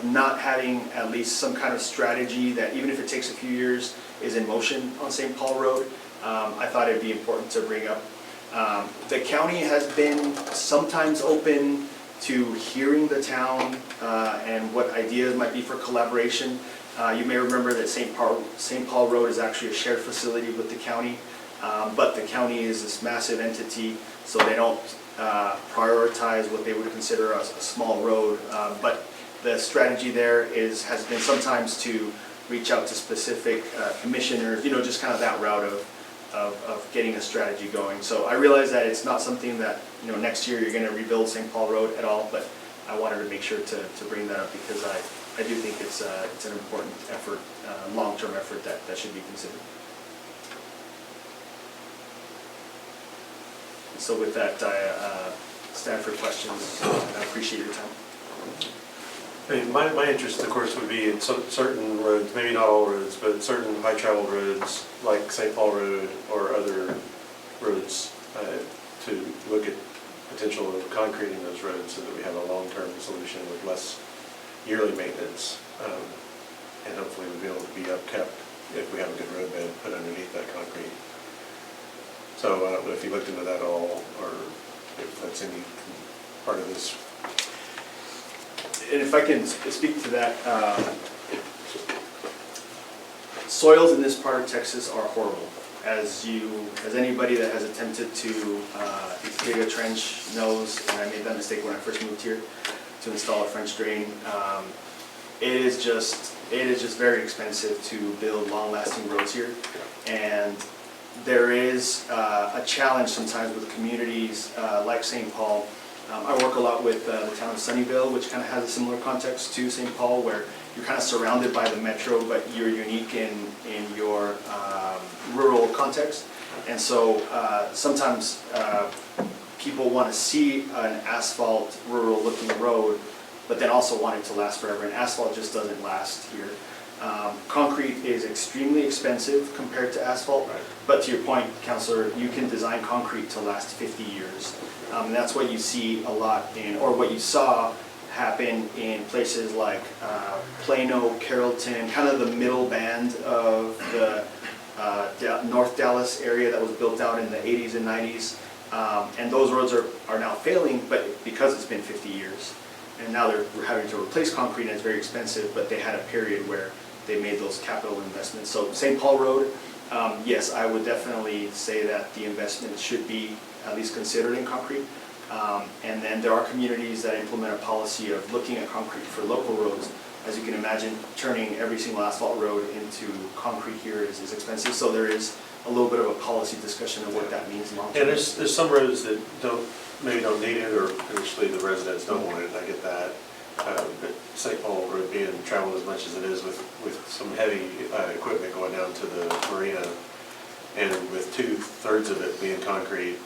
M: not having at least some kind of strategy that, even if it takes a few years, is in motion on St. Paul Road, I thought it'd be important to bring up. The county has been sometimes open to hearing the town and what ideas might be for collaboration. You may remember that St. Paul Road is actually a shared facility with the county, but the county is this massive entity, so they don't prioritize what they would consider a small road. But the strategy there has been sometimes to reach out to specific commissioners, just kind of that route of getting a strategy going. So I realize that it's not something that, next year you're going to rebuild St. Paul Road at all, but I wanted to make sure to bring that up because I do think it's an important effort, long-term effort that should be considered. So with that, I stand for questions. I appreciate your time.
F: I mean, my interest, of course, would be in certain roads, maybe not all roads, but certain high-travel roads like St. Paul Road or other roads to look at potential of concreting those roads so that we have a long-term solution with less yearly maintenance, and hopefully we'll be able to be upkept if we have a good roadbed put underneath that concrete. So I don't know if you looked into that at all, or if that's any part of this.
M: And if I can speak to that, soils in this part of Texas are horrible. As anybody that has attempted to dig a trench knows, and I made that mistake when I first moved here to install a French drain. It is just very expensive to build long-lasting roads here, and there is a challenge sometimes with communities like St. Paul. I work a lot with the town of Sunnyvale, which kind of has a similar context to St. Paul, where you're kind of surrounded by the metro, but you're unique in your rural context. And so sometimes people want to see an asphalt, rural-looking road, but then also want it to last forever, and asphalt just doesn't last here. Concrete is extremely expensive compared to asphalt, but to your point, Councilor, you can design concrete to last 50 years. And that's what you see a lot or what you saw happen in places like Plano, Carrollton, kind of the middle band of the North Dallas area that was built out in the 80s and 90s. And those roads are now failing, but because it's been 50 years. And now they're having to replace concrete, and it's very expensive, but they had a period where they made those capital investments. So St. Paul Road, yes, I would definitely say that the investment should be at least considered in concrete. And then there are communities that implement a policy of looking at concrete for local roads. As you can imagine, turning every single asphalt road into concrete here is expensive. So there is a little bit of a policy discussion of what that means long term.
F: And there's some roads that maybe don't need it, or potentially the residents don't want it, I get that. But St. Paul Road being traveled as much as it is with some heavy equipment going down to the marina, and with 2/3 of it being concrete,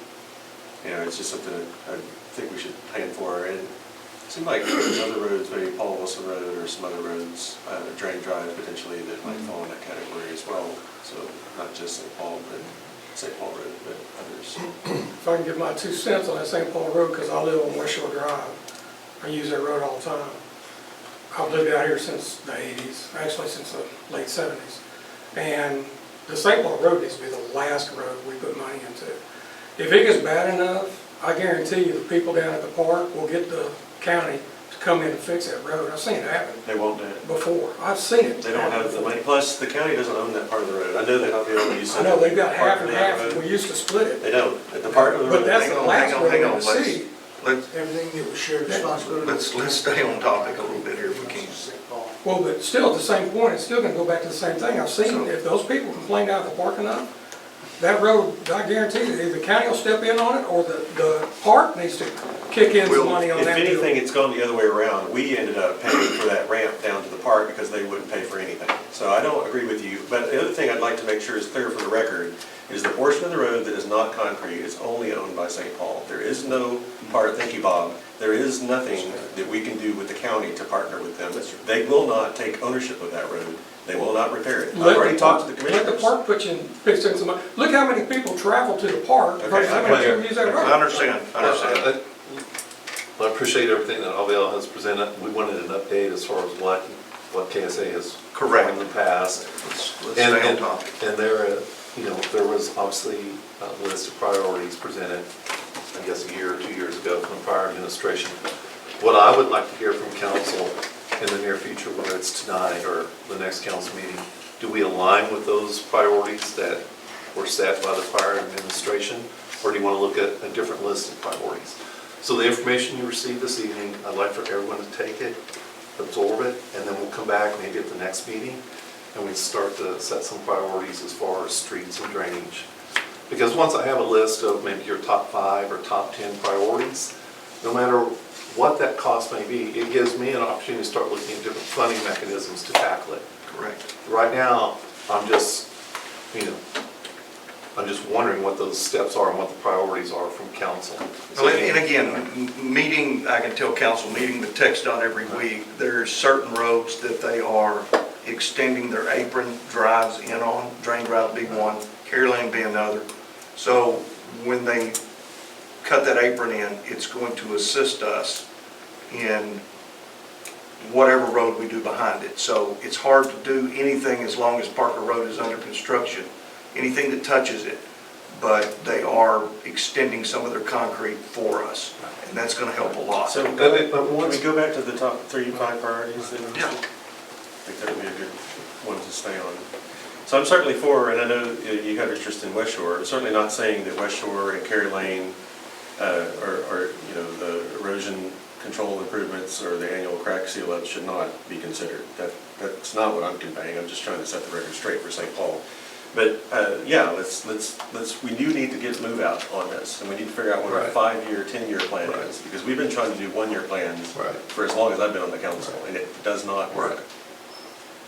F: it's just something that I think we should plan for. And it seems like there's other roads, maybe Paul Wilson Road or some other roads, Drain Drive potentially, that might fall in that category as well. So not just St. Paul, but St. Paul Road, but others.
K: If I can give my 2 cents on that St. Paul Road, because I live on West Shore Drive. I use that road all the time. I've lived out here since the 80s, actually since the late 70s. And the St. Paul Road needs to be the last road we put money into. If it gets bad enough, I guarantee you the people down at the park will get the county to come in and fix that road. I've seen it happen.
F: They won't do it.
K: Before. I've seen it.
F: They don't have the money. Plus, the county doesn't own that part of the road. I know they're not the only use.
K: I know, they've got half and half, and we used to split it.
F: They don't. At the part of the road.
K: But that's the last road in the city.
G: Everything that was shared responsibility.
O: Let's stay on topic a little bit here if we can.
K: Well, but still, at the same point, it's still gonna go back to the same thing. I've seen, if those people complain out of the parking lot, that road, I guarantee you, either the county will step in on it, or the park needs to kick in some money on
F: If
K: that deal.
F: anything, it's gone the other way around. We ended up paying for that ramp down to the park because they wouldn't pay for anything. So I don't agree with you. But the other thing I'd like to make sure is clear for the record is the portion of the road that is not concrete is only owned by St. Paul. There is no part, thank you, Bob, there is nothing that we can do with the county to partner with them. They will not take ownership of that road. They will not repair it. I've already talked to the commissioners.
K: Let the park fix in some money. Look how many people travel to the park versus how many people use that road.
O: I understand.
A: Well, I appreciate everything that Abiel has presented. We wanted an update as far as what KSA has
O: Correct.
A: in the past.
O: Let's
A: And,
O: stay on
A: and,
O: topic.
A: and there was obviously a list of priorities presented, I guess, a year or 2 years ago from the prior administration. What I would like to hear from council in the near future, whether it's tonight or the next council meeting, do we align with those priorities that were set by the prior administration? Or do you want to look at a different list of priorities? So the information you received this evening, I'd like for everyone to take it, absorb it, and then we'll come back maybe at the next meeting and we start to set some priorities as far as streets and drainage. Because once I have a list of maybe your top 5 or top 10 priorities, no matter what that cost may be, it gives me an opportunity to start looking at different funding mechanisms to tackle it.
O: Correct.
A: Right now, I'm just wondering what those steps are and what the priorities are from council.
O: Well, and again, meeting, I can tell council, meeting with TxDOT every week, there's certain roads that they are extending their apron drives in on, Drain Drive being one, Cary Lane being another. So when they cut that apron in, it's going to assist us in whatever road we do behind it. So it's hard to do anything as long as Parker Road is under construction, anything that touches it. But they are extending some of their concrete for us, and that's going to help a lot.
F: So when we go back to the top 3, 5 priorities, then
O: Yeah.
F: I think that would be a good one to stay on. So I'm certainly for, and I know you have interest in West Shore, I'm certainly not saying that West Shore and Cary Lane or the erosion control improvements or the annual crack seal up should not be considered. That's not what I'm conveying. I'm just trying to set the record straight for St. Paul. But yeah, we do need to get move out on this, and we need to figure out what our 5-year, 10-year plan is, because we've been trying to do 1-year plans for as long as I've been on the council, and it does not work.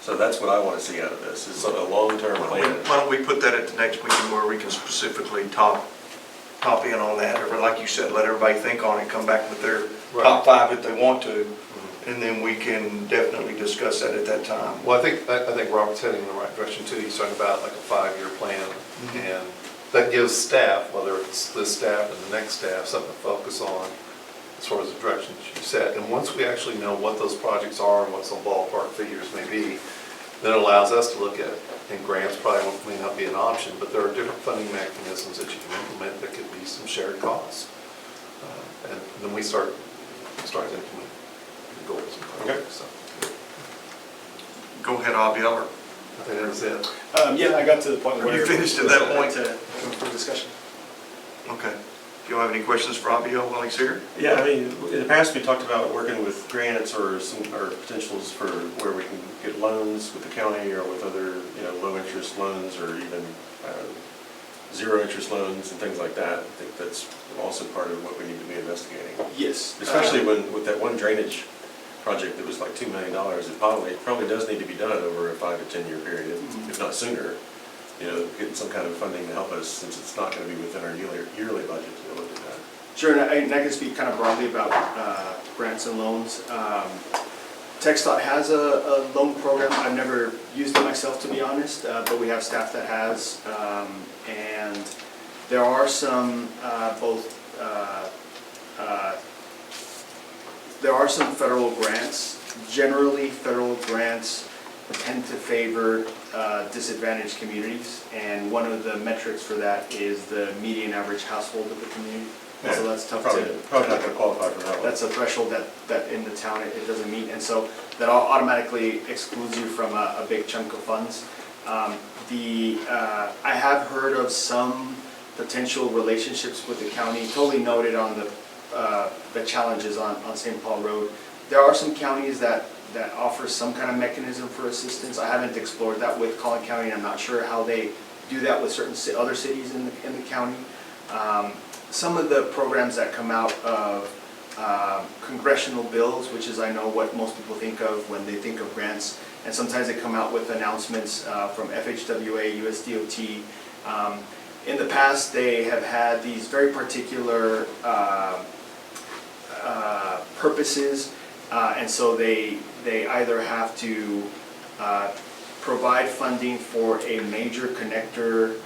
F: So that's what I want to see out of this, is a long-term plan.
O: Why don't we put that at the next meeting where we can specifically top in on that, or like you said, let everybody think on it, come back with their top 5 if they want to, and then we can definitely discuss that at that time.
A: Well, I think Robert's heading in the right direction too. He's talking about like a 5-year plan, and that gives staff, whether it's this staff and the next staff, something to focus on as far as the direction that you set. And once we actually know what those projects are and what some ballpark figures may be, then it allows us to look at, and grants probably may not be an option, but there are different funding mechanisms that you can implement that could be some shared costs. And then we start implementing the goals and projects. So
O: Go ahead, Abiel.
A: I think that was it.
M: Yeah, I got to the point where.
O: You finished at that point?
M: For discussion.
O: Okay. Do you have any questions for Abiel while he's here?
F: Yeah, I mean, in the past, we talked about working with grants or potentials for where we can get loans with the county or with other, low-interest loans or even zero-interest loans and things like that. I think that's also part of what we need to be investigating.
M: Yes.
F: Especially with that one drainage project that was like $2 million, it probably does need to be done over a 5 to 10-year period, if not sooner. Getting some kind of funding to help us, since it's not going to be within our yearly budget to be able to do that.
M: Sure, and I can speak kind of broadly about grants and loans. TxDOT has a loan program. I've never used it myself, to be honest, but we have staff that has. And there are some there are some federal grants. Generally, federal grants tend to favor disadvantaged communities, and one of the metrics for that is the median average household of the community.
F: Yeah,
M: so that's tough
F: probably not going to qualify for that one.
M: That's a threshold that in the town it doesn't meet, and so that automatically excludes you from a big chunk of funds. I have heard of some potential relationships with the county, totally noted on the challenges on St. Paul Road. There are some counties that offer some kind of mechanism for assistance. I haven't explored that with Collin County, and I'm not sure how they do that with certain other cities in the county. Some of the programs that come out of congressional bills, which is I know what most people think of when they think of grants, and sometimes they come out with announcements from FHWA, USDOT. In the past, they have had these very particular purposes, and so they either have to provide funding for a major connector,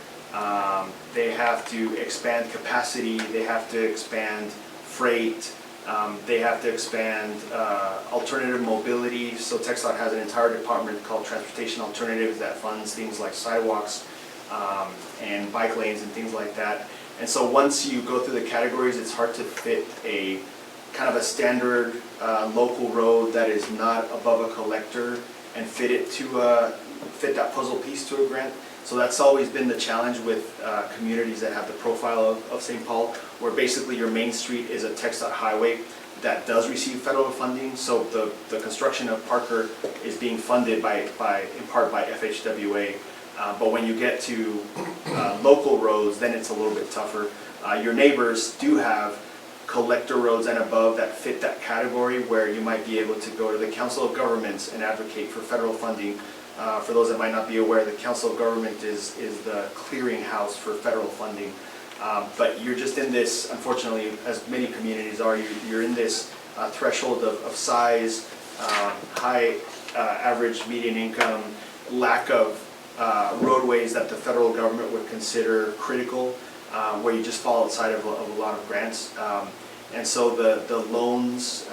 M: they have to expand capacity, they have to expand freight, they have to expand alternative mobility. So TxDOT has an entire department called Transportation Alternatives that funds things like sidewalks and bike lanes and things like that. And so once you go through the categories, it's hard to fit a kind of a standard local road that is not above a collector and fit it to fit that puzzle piece to a grant. So that's always been the challenge with communities that have the profile of St. Paul, where basically your main street is a TxDOT highway that does receive federal funding. So the construction of Parker is being funded in part by FHWA. But when you get to local roads, then it's a little bit tougher. Your neighbors do have collector roads and above that fit that category, where you might be able to go to the Council of Governments and advocate for federal funding. For those that might not be aware, the Council of Government is the clearinghouse for federal funding. But you're just in this, unfortunately, as many communities are, you're in this threshold of size, high average median income, lack of roadways that the federal government would consider critical, where you just fall outside of a lot of grants. And so the loans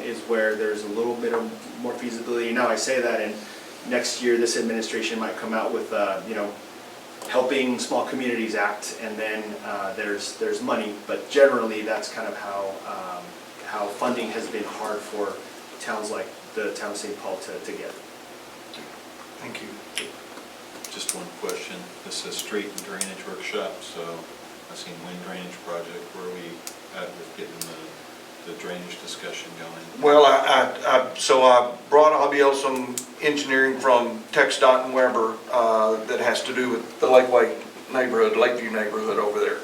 M: is where there's a little bit of more feasibility. Now I say that, and next year this administration might come out with Helping Small Communities Act, and then there's money. But generally that's kind of how funding has been hard for towns like the town of St. Paul to get.
O: Thank you.
N: Just one question. This is street and drainage workshop, so I've seen wind drainage project. Where are we at with getting the drainage discussion going?
O: Well, I brought Abiel some engineering from TxDOT and Weber that has to do with the Lakeway neighborhood, Lakeview neighborhood over there.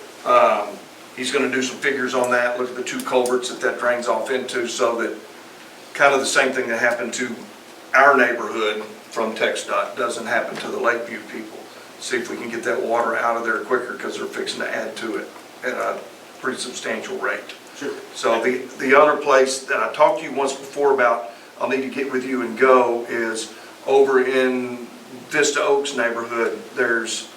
O: He's going to do some figures on that, look at the two culverts that drains off into, so that kind of the same thing that happened to our neighborhood from TxDOT doesn't happen to the Lakeview people. See if we can get that water out of there quicker, because they're fixing to add to it at a pretty substantial rate.
M: Sure.
O: So the other place that I talked to you once before about, I'll need to get with you and go, is over in Vista Oaks neighborhood. There's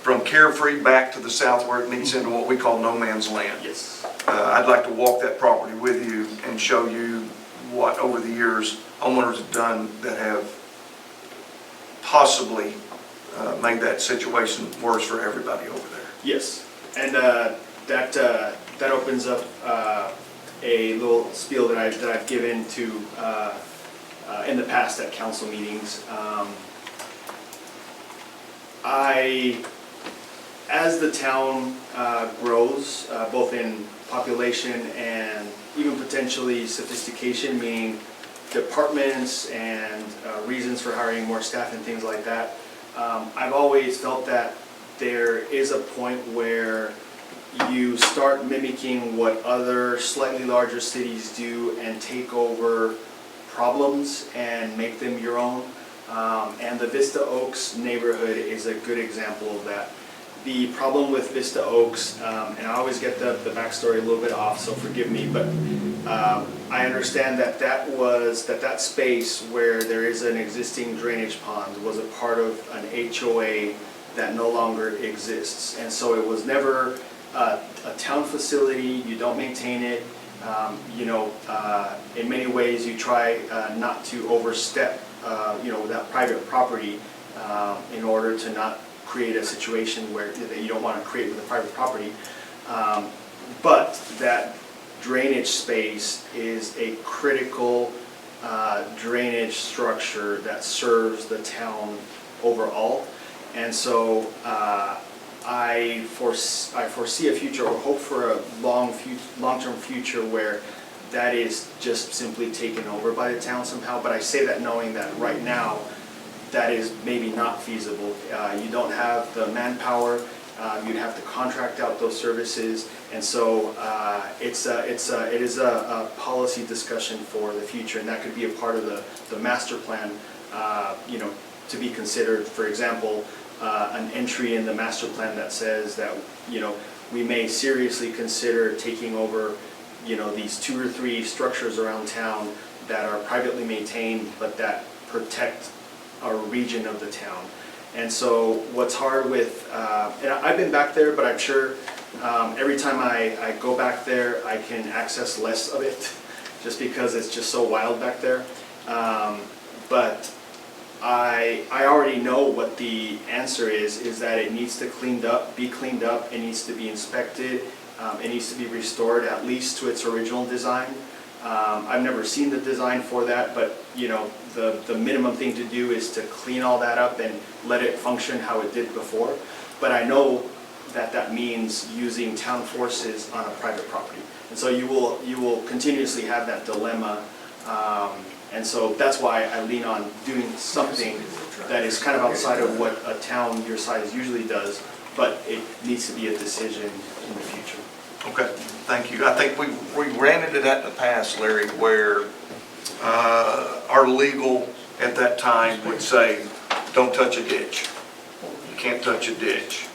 O: from Carefree back to the south where it meets into what we call no man's land.
M: Yes.
O: I'd like to walk that property with you and show you what over the years homeowners have done that have possibly made that situation worse for everybody over there.
M: Yes, and that opens up a little spiel that I've given to in the past at council meetings. As the town grows, both in population and even potentially sophistication, meaning departments and reasons for hiring more staff and things like that, I've always felt that there is a point where you start mimicking what other slightly larger cities do and take over problems and make them your own. And the Vista Oaks neighborhood is a good example of that. The problem with Vista Oaks, and I always get the backstory a little bit off, so forgive me, but I understand that space where there is an existing drainage pond was a part of an HOA that no longer exists. And so it was never a town facility. You don't maintain it. In many ways you try not to overstep that private property in order to not create a situation that you don't want to create with a private property. But that drainage space is a critical drainage structure that serves the town overall. And so I foresee a future, or hope for a long-term future, where that is just simply taken over by the town somehow. But I say that knowing that right now, that is maybe not feasible. You don't have the manpower, you'd have to contract out those services, and so it is a policy discussion for the future, and that could be a part of the master plan, you know, to be considered. For example, an entry in the master plan that says that, you know, we may seriously consider taking over, you know, these 2 or 3 structures around town that are privately maintained, but that protect a region of the town. And so what's hard with, and I've been back there, but I'm sure every time I go back there, I can access less of it, just because it's just so wild back there. But I already know what the answer is that it needs to be cleaned up, it needs to be inspected, it needs to be restored at least to its original design. I've never seen the design for that, but you know, the minimum thing to do is to clean all that up and let it function how it did before. But I know that that means using town forces on a private property. And so you will continuously have that dilemma. And so that's why I lean on doing something that is kind of outside of what a town your size usually does, but it needs to be a decision in the future.
O: Okay, thank you. I think we ran into that in the past, Larry, where our legal at that time would say, don't touch a ditch. You can't touch a ditch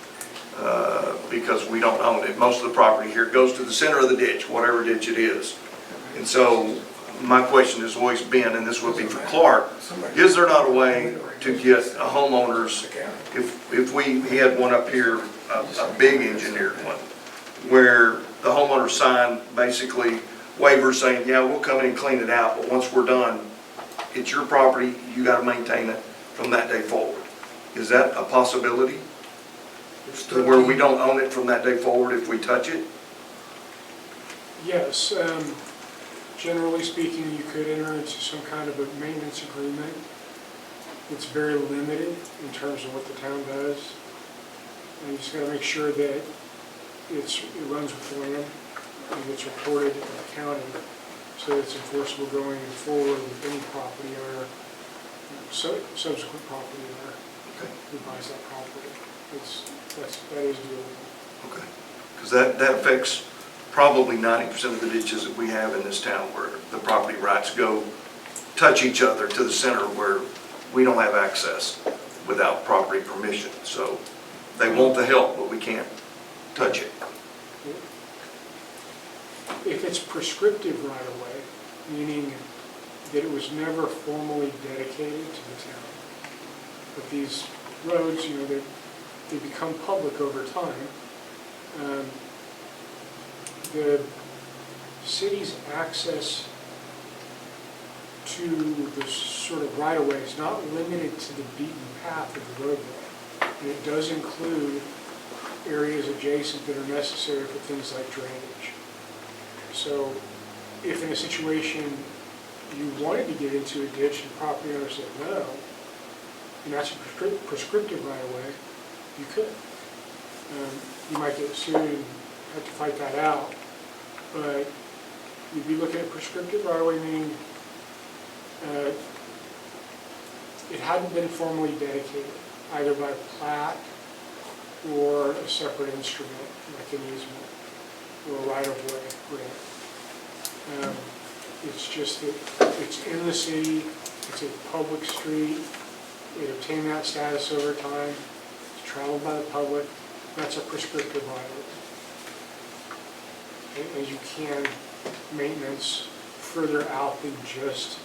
O: because we don't own it. Most of the property here goes to the center of the ditch, whatever ditch it is. And so my question has always been, and this would be for Clark, is there not a way to get a homeowner's, if he had one up here, a big engineered one, where the homeowner signed basically waivers saying, yeah, we'll come in and clean it out, but once we're done, it's your property, you got to maintain it from that day forward. Is that a possibility? To where we don't own it from that day forward if we touch it?
K: Yes, generally speaking, you could enter into some kind of a maintenance agreement. It's very limited in terms of what the town does. And you just got to make sure that it runs with the land and it's reported to the county so that it's enforceable going forward with any property owner, subsequent property owner who buys that property. That is doable.
O: Okay. Because that affects probably 90% of the ditches that we have in this town where the property rights touch each other to the center where we don't have access without property permission. So they want the help, but we can't touch it.
K: If it's prescriptive right of way, meaning that it was never formally dedicated to the town, but these roads, you know, they become public over time. The city's access to the sort of right of way is not limited to the beaten path of the roadway, and it does include areas adjacent that are necessary for things like drainage. So if in a situation you wanted to get into a ditch and the property owner said no, and that's a prescriptive right of way, you could. You might get sued and have to fight that out, but you'd be looking at prescriptive right of way, meaning it hadn't been formally dedicated, either by plat or a separate instrument, like an easement, or a right-of-way grant. It's just that it's in the city, it's a public street, it obtained that status over time, it's traveled by the public, that's a prescriptive right-of-way. As you can maintenance further out than just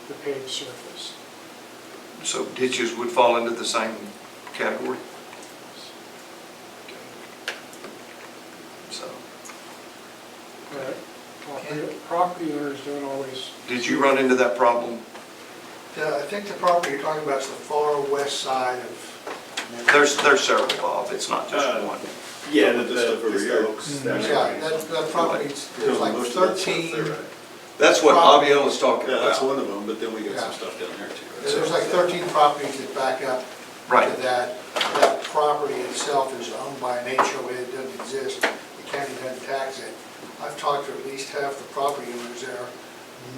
K: the paved surface.
O: So ditches would fall into the same category? So.
K: Property owners don't always.
O: Did you run into that problem?
G: I think the property you're talking about is the far west side of.
O: There's several, Bob, it's not just one.
M: Yeah,
G: that property, there's like 13.
O: That's what Aviel was talking
N: Yeah, that's
O: about.
N: one of them, but then we got some stuff down there too.
G: There's like 13 properties that back up
O: Right.
G: to that. That property itself is owned by an HOA, it doesn't exist, the county doesn't tax it. I've talked to at least half the property owners there,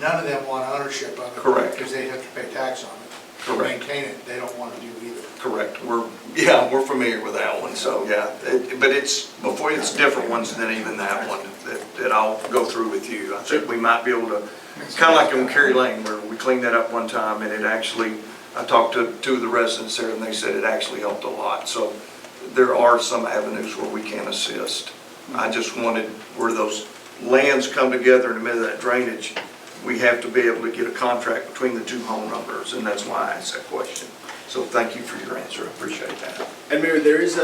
G: none of them want ownership of it.
O: Correct.
G: Because they have to pay tax on it. to maintain it, they don't want to do either.
O: Correct. We're familiar with that one, so yeah. But it's different ones than even that one that I'll go through with you. I think we might be able to, kind of like on Kerry Lane, where we cleaned that up one time and it actually, I talked to two of the residents there and they said it actually helped a lot. So there are some avenues where we can assist. I just wanted, where those lands come together in the middle of that drainage, we have to be able to get a contract between the two homeowners, and that's why I asked that question. So thank you for your answer, I appreciate that.
M: And Mayor, there is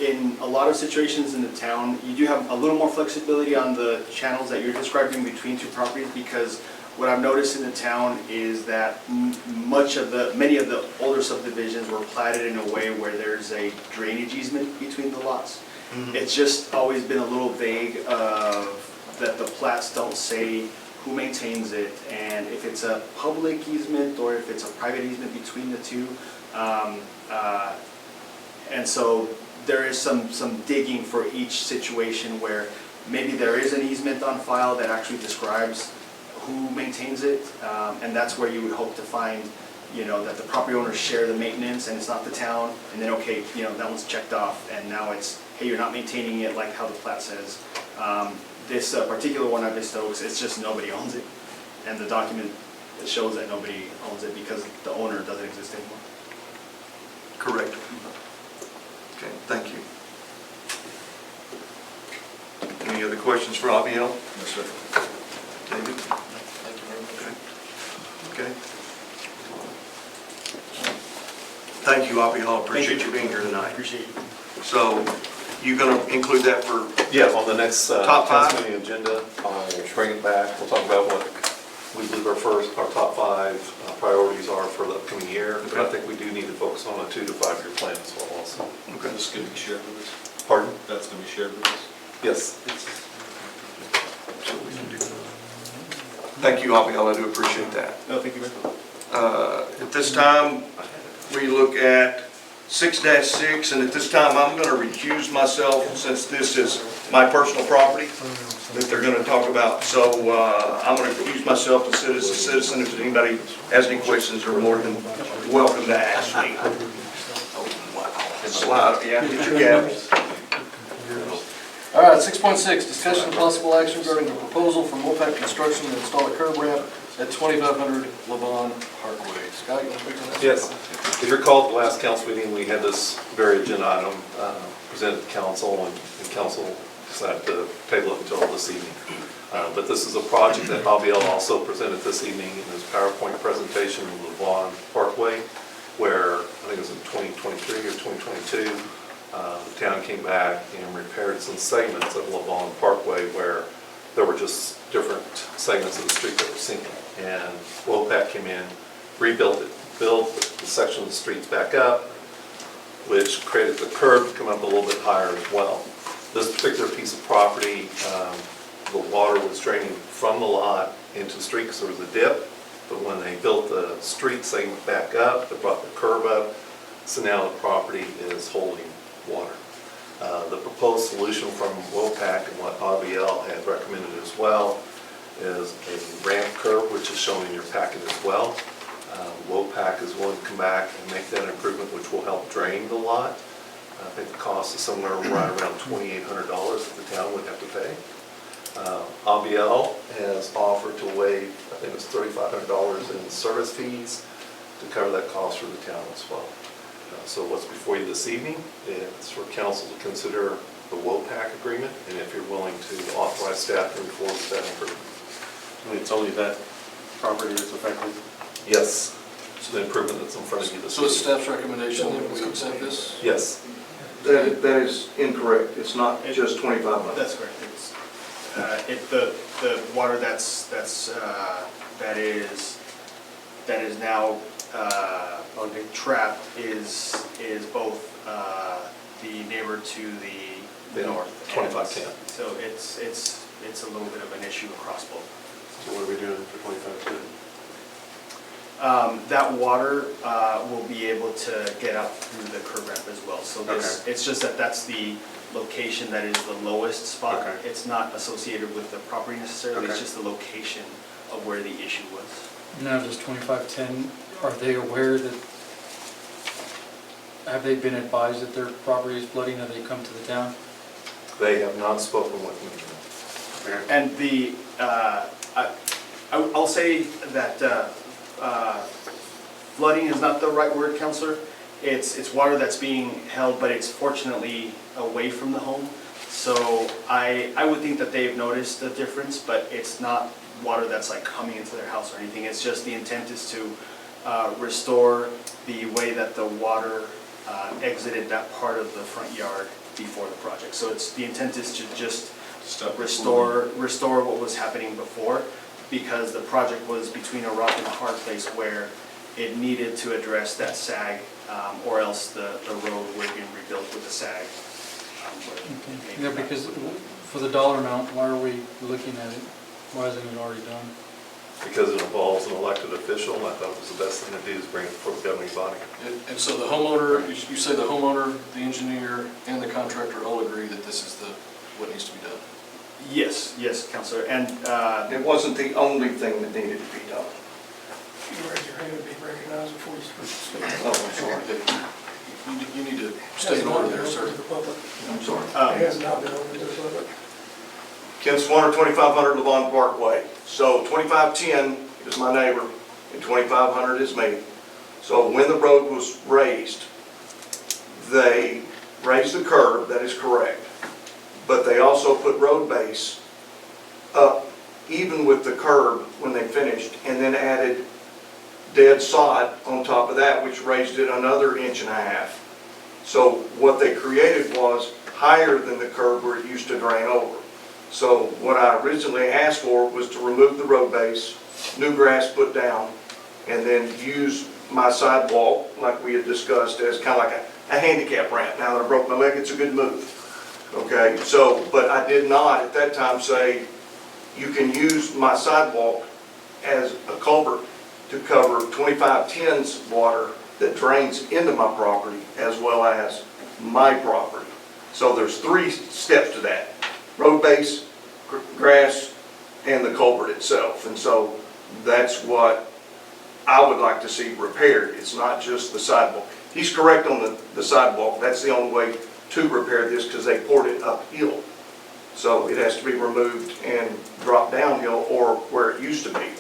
M: in a lot of situations in the town, you do have a little more flexibility on the channels that you're describing between two properties, because what I've noticed in the town is that many of the older subdivisions were platted in a way where there's a drainage easement between the lots. It's just always been a little vague that the plats don't say who maintains it, and if it's a public easement or if it's a private easement between the two. And so there is some digging for each situation where maybe there is an easement on file that actually describes who maintains it, and that's where you would hope to find, that the property owners share the maintenance and it's not the town, and then, okay, that one's checked off, and now it's, hey, you're not maintaining it like how the plat says. This particular one at Vista Oaks, it's just nobody owns it, and the document shows that nobody owns it because the owner doesn't exist anymore.
O: Correct. Okay, thank you. Any other questions for Abiel?
N: Yes, sir.
O: David?
E: Thank you very much.
O: Okay. Thank you, Abiel, appreciate you being here tonight.
M: Appreciate you.
O: So, you gonna include that for,
A: Yeah, on the next
O: Top five?
A: council meeting agenda, I'll bring it back. We'll talk about what we believe our top five priorities are for the upcoming year. But I think we do need to focus on a 2 to 5 year plan as well also.
O: okay,
N: This is going to be shared with us?
A: Pardon?
N: That's going to be shared with us?
A: Yes.
O: so we can do that. Thank you, Abiel, I do appreciate that.
M: No, thank you very much.
O: At this time, we look at 6-6, and at this time, I'm going to recuse myself since this is my personal property that they're going to talk about. So I'm going to recuse myself and sit as a citizen. If anybody has any questions, they're more than welcome to ask me. Oh, wow. Slide, yeah, get your gavel.
E: All right, 6.6, discussion and possible action regarding the proposal from Wolfpack Construction to install a curb ramp at 2500 Levon Parkway. Scott, you want to speak to that?
A: Yes. If you recall, at the last council meeting, we had this very agenda item presented to council, and council decided to table it until this evening. But this is a project that Abiel also presented this evening in his PowerPoint presentation in Levon Parkway, where I think it was in 2023 or 2022, the town came back and repaired some segments of Levon Parkway where there were just different segments of the street that were sinking. And Wolfpack came in, rebuilt it, built the section of the streets back up, which created the curb to come up a little bit higher as well. This particular piece of property, the water was draining from the lot into the street because there was a dip, but when they built the street segment back up, they brought the curb up, so now the property is holding water. The proposed solution from Wolfpack and what Abiel had recommended as well is a ramp curb, which is shown in your packet as well. Wolfpack is willing to come back and make that improvement, which will help drain the lot. I think the cost is somewhere right around $2,800 that the town would have to pay. Abiel has offered to waive, I think it's $3,500 in service fees to cover that cost for the town as well. So what's before you this evening is for council to consider the WOPAC agreement, and if you're willing to authorize staff to move forward with that improvement.
F: It's only that property that's affected?
A: Yes, so the improvement that's in front of you this
E: So it's
A: evening.
E: staff's recommendation that we accept this?
A: Yes.
O: That is incorrect. It's not just 2,500.
M: That's correct. It's, the water that is now trapped is both the neighbor to the north.
A: 2510.
M: So it's a little bit of an issue across both.
F: So what are we doing for 25
M: That water will be able to get up through the curb ramp as well. So this, it's just that that's the location that is the lowest spot.
F: Okay.
M: It's not associated with the property necessarily, it's
F: Okay.
M: just the location of where the issue was.
I: Now, does 2510 Are they aware that, have they been advised that their property is flooding? Have they come to the town?
A: They have not spoken with me.
M: And I'll say that flooding is not the right word, Counselor. It's water that's being held, but it's fortunately away from the home. So I would think that they've noticed the difference, but it's not water that's like coming into their house or anything. It's just the intent is to restore the way that the water exited that part of the front yard before the project. So the intent is to just restore what was happening before, because the project was between a rock and a hard place where it needed to address that sag, or else the road would have been rebuilt with the sag.
I: Yeah, because for the dollar amount, why are we looking at it? Why isn't it already done?
A: Because it involves an elected official, and I thought it was the best thing to do is bring it before the governing body.
E: And so the homeowner, you say the homeowner, the engineer, and the contractor all agree that this is what needs to be done?
B: Yes, Counselor, and
O: It wasn't the only thing that needed to be done.
K: If you raise your hand, it'd be recognized before you speak.
O: Oh, I'm sorry.
E: You need to stay in order there, sir.
O: I'm sorry.
K: It has not been open to the public.
O: Ken Swanner, 2500 Levon Parkway. So 2510 is my neighbor, and 2500 is me. So when the road was raised, they raised the curb, that is correct. But they also put road base up even with the curb when they finished, and then added dead sod on top of that, which raised it another 1.5 inches. So what they created was higher than the curb where it used to drain over. So what I originally asked for was to remove the road base, new grass put down, and then use my sidewalk, like we had discussed, as kind of like a handicap ramp. Now that I broke my leg, it's a good move. Okay, so, but I did not at that time say, you can use my sidewalk as a culvert to cover 2510's water that drains into my property as well as my property. So there's 3 steps to that: road base, grass, and the culvert itself. And so that's what I would like to see repaired. It's not just the sidewalk. He's correct on the sidewalk. That's the only way to repair this, because they poured it uphill. So it has to be removed and dropped downhill, or where it used to be.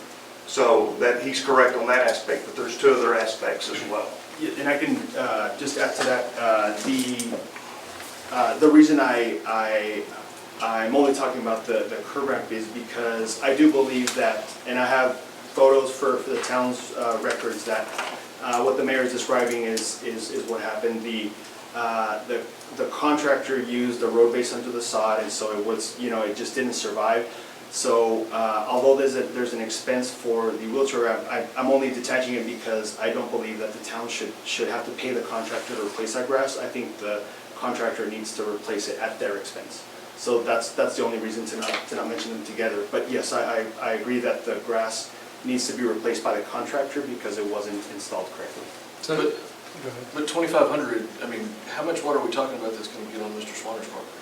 O: So that he's correct on that aspect, but there's 2 other aspects as well.
M: Yeah, and I can just add to that, the reason I'm only talking about the curb ramp is because I do believe that, and I have photos for the town's records, that what the mayor is describing is what happened. The contractor used the road base under the sod, and so it was, it just didn't survive. So although there's an expense for the wheelchair ramp, I'm only detaching it because I don't believe that the town should have to pay the contractor to replace that grass. I think the contractor needs to replace it at their expense. So that's the only reason to not mention them together. But yes, I agree that the grass needs to be replaced by the contractor because it wasn't installed correctly.
E: But 2,500, I mean, how much water are we talking about that's going to get on Mr. Swanner's property?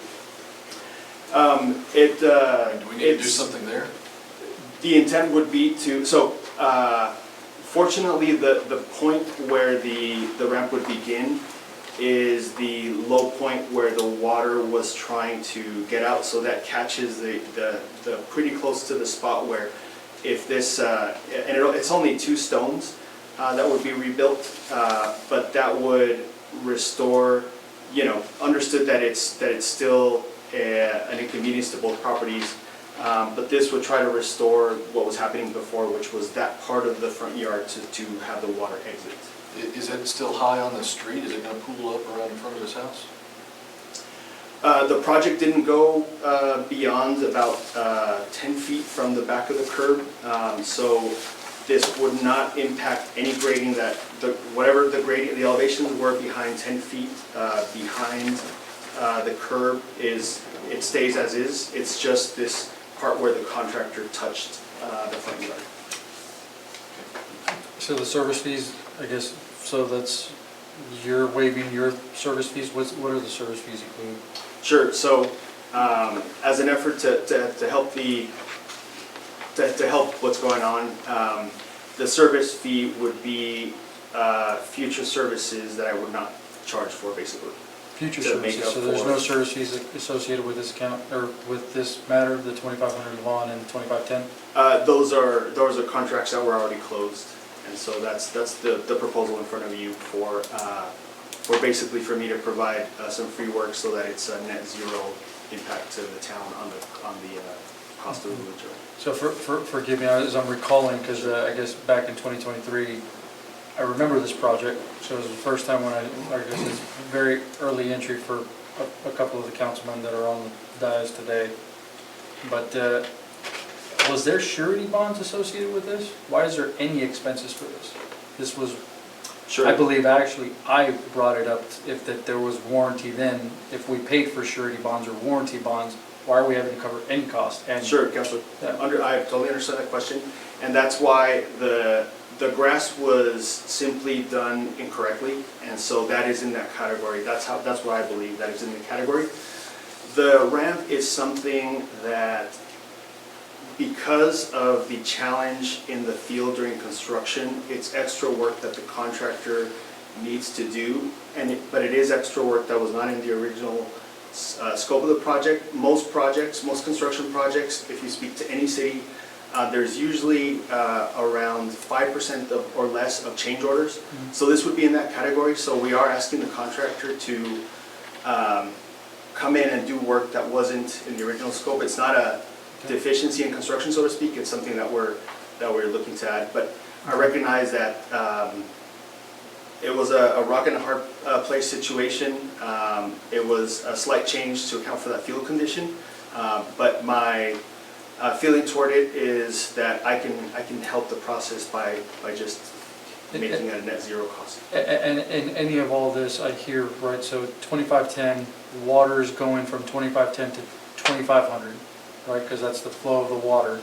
E: Do we need to do something there?
M: The intent would be to, fortunately, the point where the ramp would begin is the low point where the water was trying to get out, so that catches the pretty close to the spot where if this, it's only 2 stones that would be rebuilt, but that would restore, understood that it's still an inconvenience to both properties, but this would try to restore what was happening before, which was that part of the front yard to have the water exit.
E: Is it still high on the street? Is it going to pool up around in front of his house?
M: The project didn't go beyond about 10 feet from the back of the curb, so this would not impact any grading that, whatever the grading, the elevations were behind 10 feet behind the curb it stays as is. It's just this part where the contractor touched the front yard.
I: So the service fees, I guess, so that's, you're waiving your service fees. What are the service fees include?
M: Sure. So as an effort to help to help what's going on, the service fee would be future services that I would not charge for, basically.
I: Future
M: To make
I: services,
M: up
I: so there's
M: for-
I: no service fees associated with this account, or with this matter, the 2500 lawn and 2510?
M: Those are contracts that were already closed, and so that's the proposal in front of you for basically for me to provide some free work so that it's a net zero impact to the town on the cost of the winter.
I: So forgive me, as I'm recalling, because I guess back in 2023, I remember this project, so it was the first time when I guess it's very early entry for a couple of the councilmen that are on the dais today. But was there surety bonds associated with this? Why is there any expenses for this? This was, I believe actually, I brought it up, if that there was warranty then, if we paid for surety bonds or warranty bonds, why are we having to cover any cost? And
M: Sure, Councilor,
I: Yeah.
M: I totally understand that question, and that's why the grass was simply done incorrectly, and so that is in that category. That's why I believe that is in the category. The ramp is something that, because of the challenge in the field during construction, it's extra work that the contractor needs to do, but it is extra work that was not in the original scope of the project. Most construction projects, if you speak to any city, there's usually around 5% or less of change orders. So this would be in that category. So we are asking the contractor to come in and do work that wasn't in the original scope. It's not a deficiency in construction, so to speak. It's something that we're looking to add. But I recognize that it was a rock and a hard place situation. It was a slight change to account for that field condition. But my feeling toward it is that I can help the process by just making it a net zero cost.
I: And any of all this, I hear, right, so 2510, water is going from 2510 to 2500, right, because that's the flow of the water.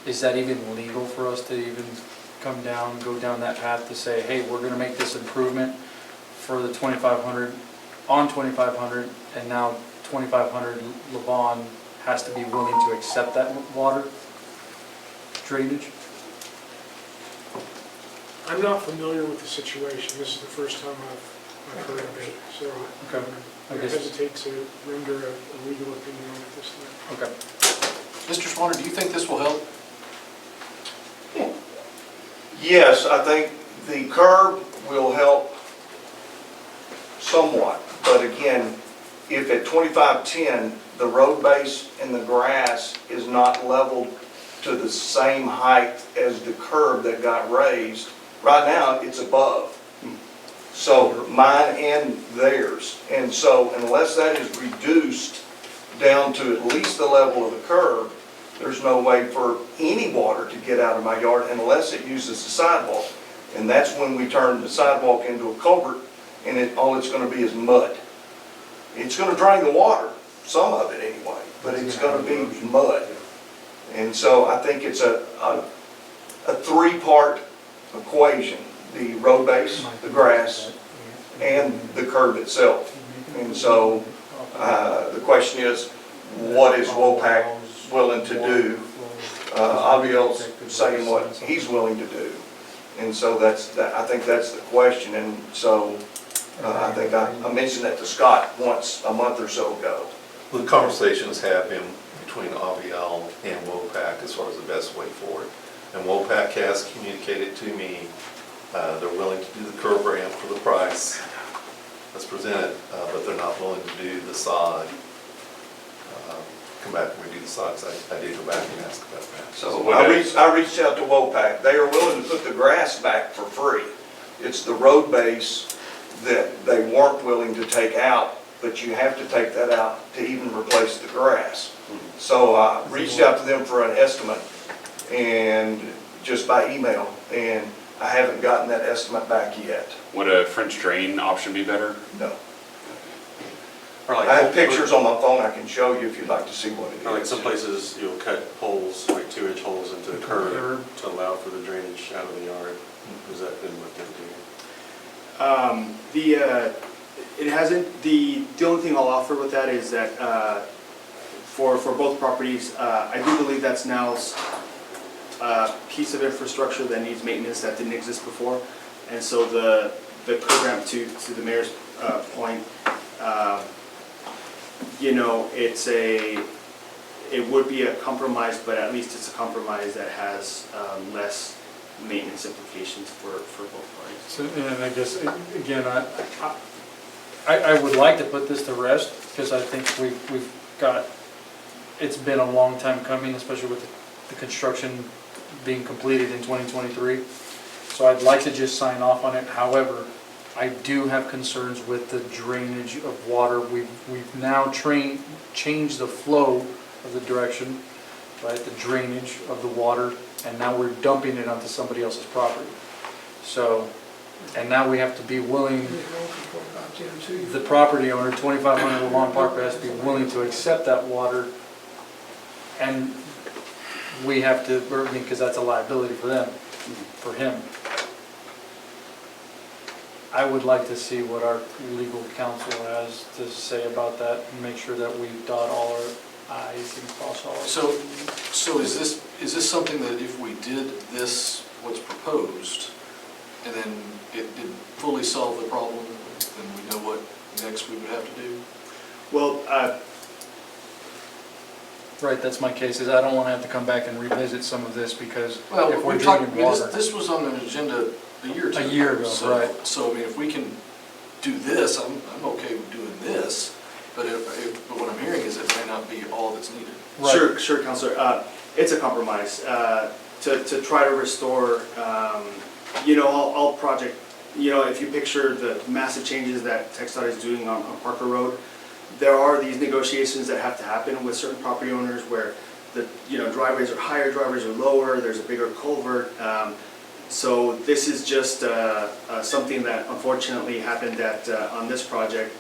I: Is that even legal for us to even go down that path to say, hey, we're going to make this improvement for the 2500 on 2500, and now 2500 Levon has to be willing to accept that water drainage?
K: I'm not familiar with the situation. This is the first time I've heard of it, so
I: Okay.
K: I hesitate to render a legal opinion on it this time.
I: Okay.
E: Mr. Swanner, do you think this will help?
O: Yes, I think the curb will help somewhat, but again, if at 2510, the road base and the grass is not leveled to the same height as the curb that got raised, right now it's above. So mine and theirs. And so unless that is reduced down to at least the level of the curb, there's no way for any water to get out of my yard unless it uses the sidewalk. And that's when we turn the sidewalk into a culvert, and all it's going to be is mud. It's going to drain the water, some of it anyway, but it's going to be mud. And so I think it's a three-part equation: the road base, the grass, and the curb itself. And so the question is, what is WOPAC willing to do? Aviel's saying what he's willing to do. And so I think that's the question. And so I think I mentioned that to Scott once a month or so ago.
A: The conversations have been between Aviel and WOPAC as far as the best way forward. And WOPAC has communicated to me they're willing to do the curb ramp for the price that's presented, but they're not willing to do the sod. Come back and redo the sod, because I did go back and ask about that.
O: So I reached out to WOPAC. They are willing to put the grass back for free. It's the road base that they weren't willing to take out, but you have to take that out to even replace the grass. So I reached out to them for an estimate, and just by email, and I haven't gotten that estimate back yet.
J: Would a French drain option be better?
O: No.
F: Or like,
O: I have pictures on my phone I can show you if you'd like to see what it is.
F: or like some places, you'll cut holes, like 2-inch holes into the curb to allow for the drainage out of the yard. Has that been looked into?
M: It hasn't. The only thing I'll offer with that is that for both properties, I do believe that's now a piece of infrastructure that needs maintenance that didn't exist before. And so the curb ramp, to the mayor's point, you know, it would be a compromise, but at least it's a compromise that has less maintenance implications for both parties.
I: So, and I guess, again, I would like to put this to rest, because I think we've got, it's been a long time coming, especially with the construction being completed in 2023. So I'd like to just sign off on it. However, I do have concerns with the drainage of water. We've now changed the flow of the direction, right, the drainage of the water, and now we're dumping it onto somebody else's property. So, and now we have to be willing, the property owner, 2500 Lawn Parker, has to be willing to accept that water, and we have to, because that's a liability for them, for him. I would like to see what our legal counsel has to say about that, and make sure that we dot all our i's and cross all our.
E: So is this something that if we did this, what's proposed, and then it fully solved the problem, then we know what next we would have to do?
M: Well,
I: Right, that's my case, is I don't want to have to come back and revisit some of this, because if
E: well,
I: we're
E: we talked,
I: drinking water.
E: this was on the agenda a year or two
I: A year ago,
E: So-
I: right.
E: So, I mean, if we can do this, I'm okay with doing this, but but what I'm hearing is it may not be all that's needed.
I: Right.
M: Sure, Counselor. It's a compromise to try to restore, you know, all project, you know, if you picture the massive changes that TxDOT is doing on Parker Road, there are these negotiations that have to happen with certain property owners where the, you know, driveways are higher, driveways are lower, there's a bigger culvert. So this is just something that unfortunately happened on this project.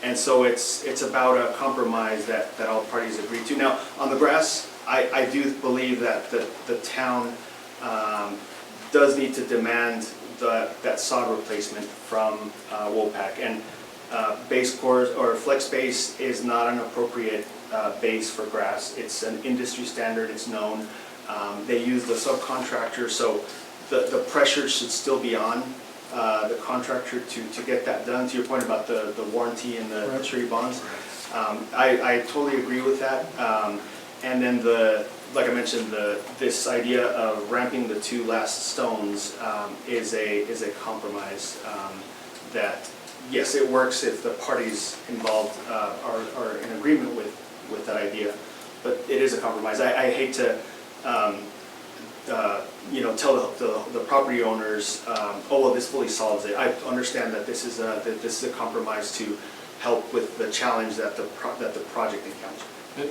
M: And so it's about a compromise that all parties agree to. Now, on the grass, I do believe that the town does need to demand that sod replacement from Wolpack. And base course or flex base is not an appropriate base for grass. It's an industry standard, it's known. They use the subcontractor, so the pressure should still be on the contractor to get that done. To your point about the warranty and the surety bonds, I totally agree with that. And then like I mentioned, this idea of ramping the two last stones is a compromise that, yes, it works if the parties involved are in agreement with that idea, but it is a compromise. I hate to you know, tell the property owners, oh well, this fully solves it. I understand that this is a compromise to help with the challenge that the project encounters.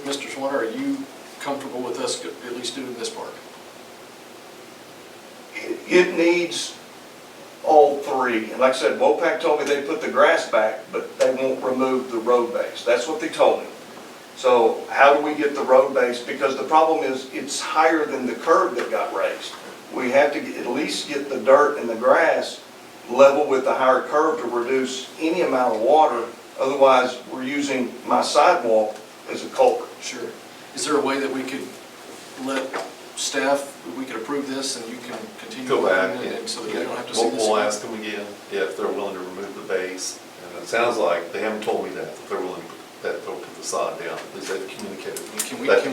E: Mr. Swanner, are you comfortable with us at least doing this part?
O: It needs all three. And like I said, Wolpack told me they put the grass back, but they won't remove the road base. That's what they told me. So how do we get the road base? Because the problem is it's higher than the curb that got raised. We have to at least get the dirt and the grass level with the higher curb to reduce any amount of water. Otherwise, we're using my sidewalk as a culvert.
E: Sure. Is there a way that we could let staff, we could approve this and you can continue?
A: Go back,
E: on it,
A: yeah.
E: and so that we don't have to see this?
A: We'll
E: again?
A: ask them again, if they're willing to remove the base. And it sounds like, they haven't told me that they're willing to that they'll put the sod down, at least they've communicated.
E: Can we
A: that
E: can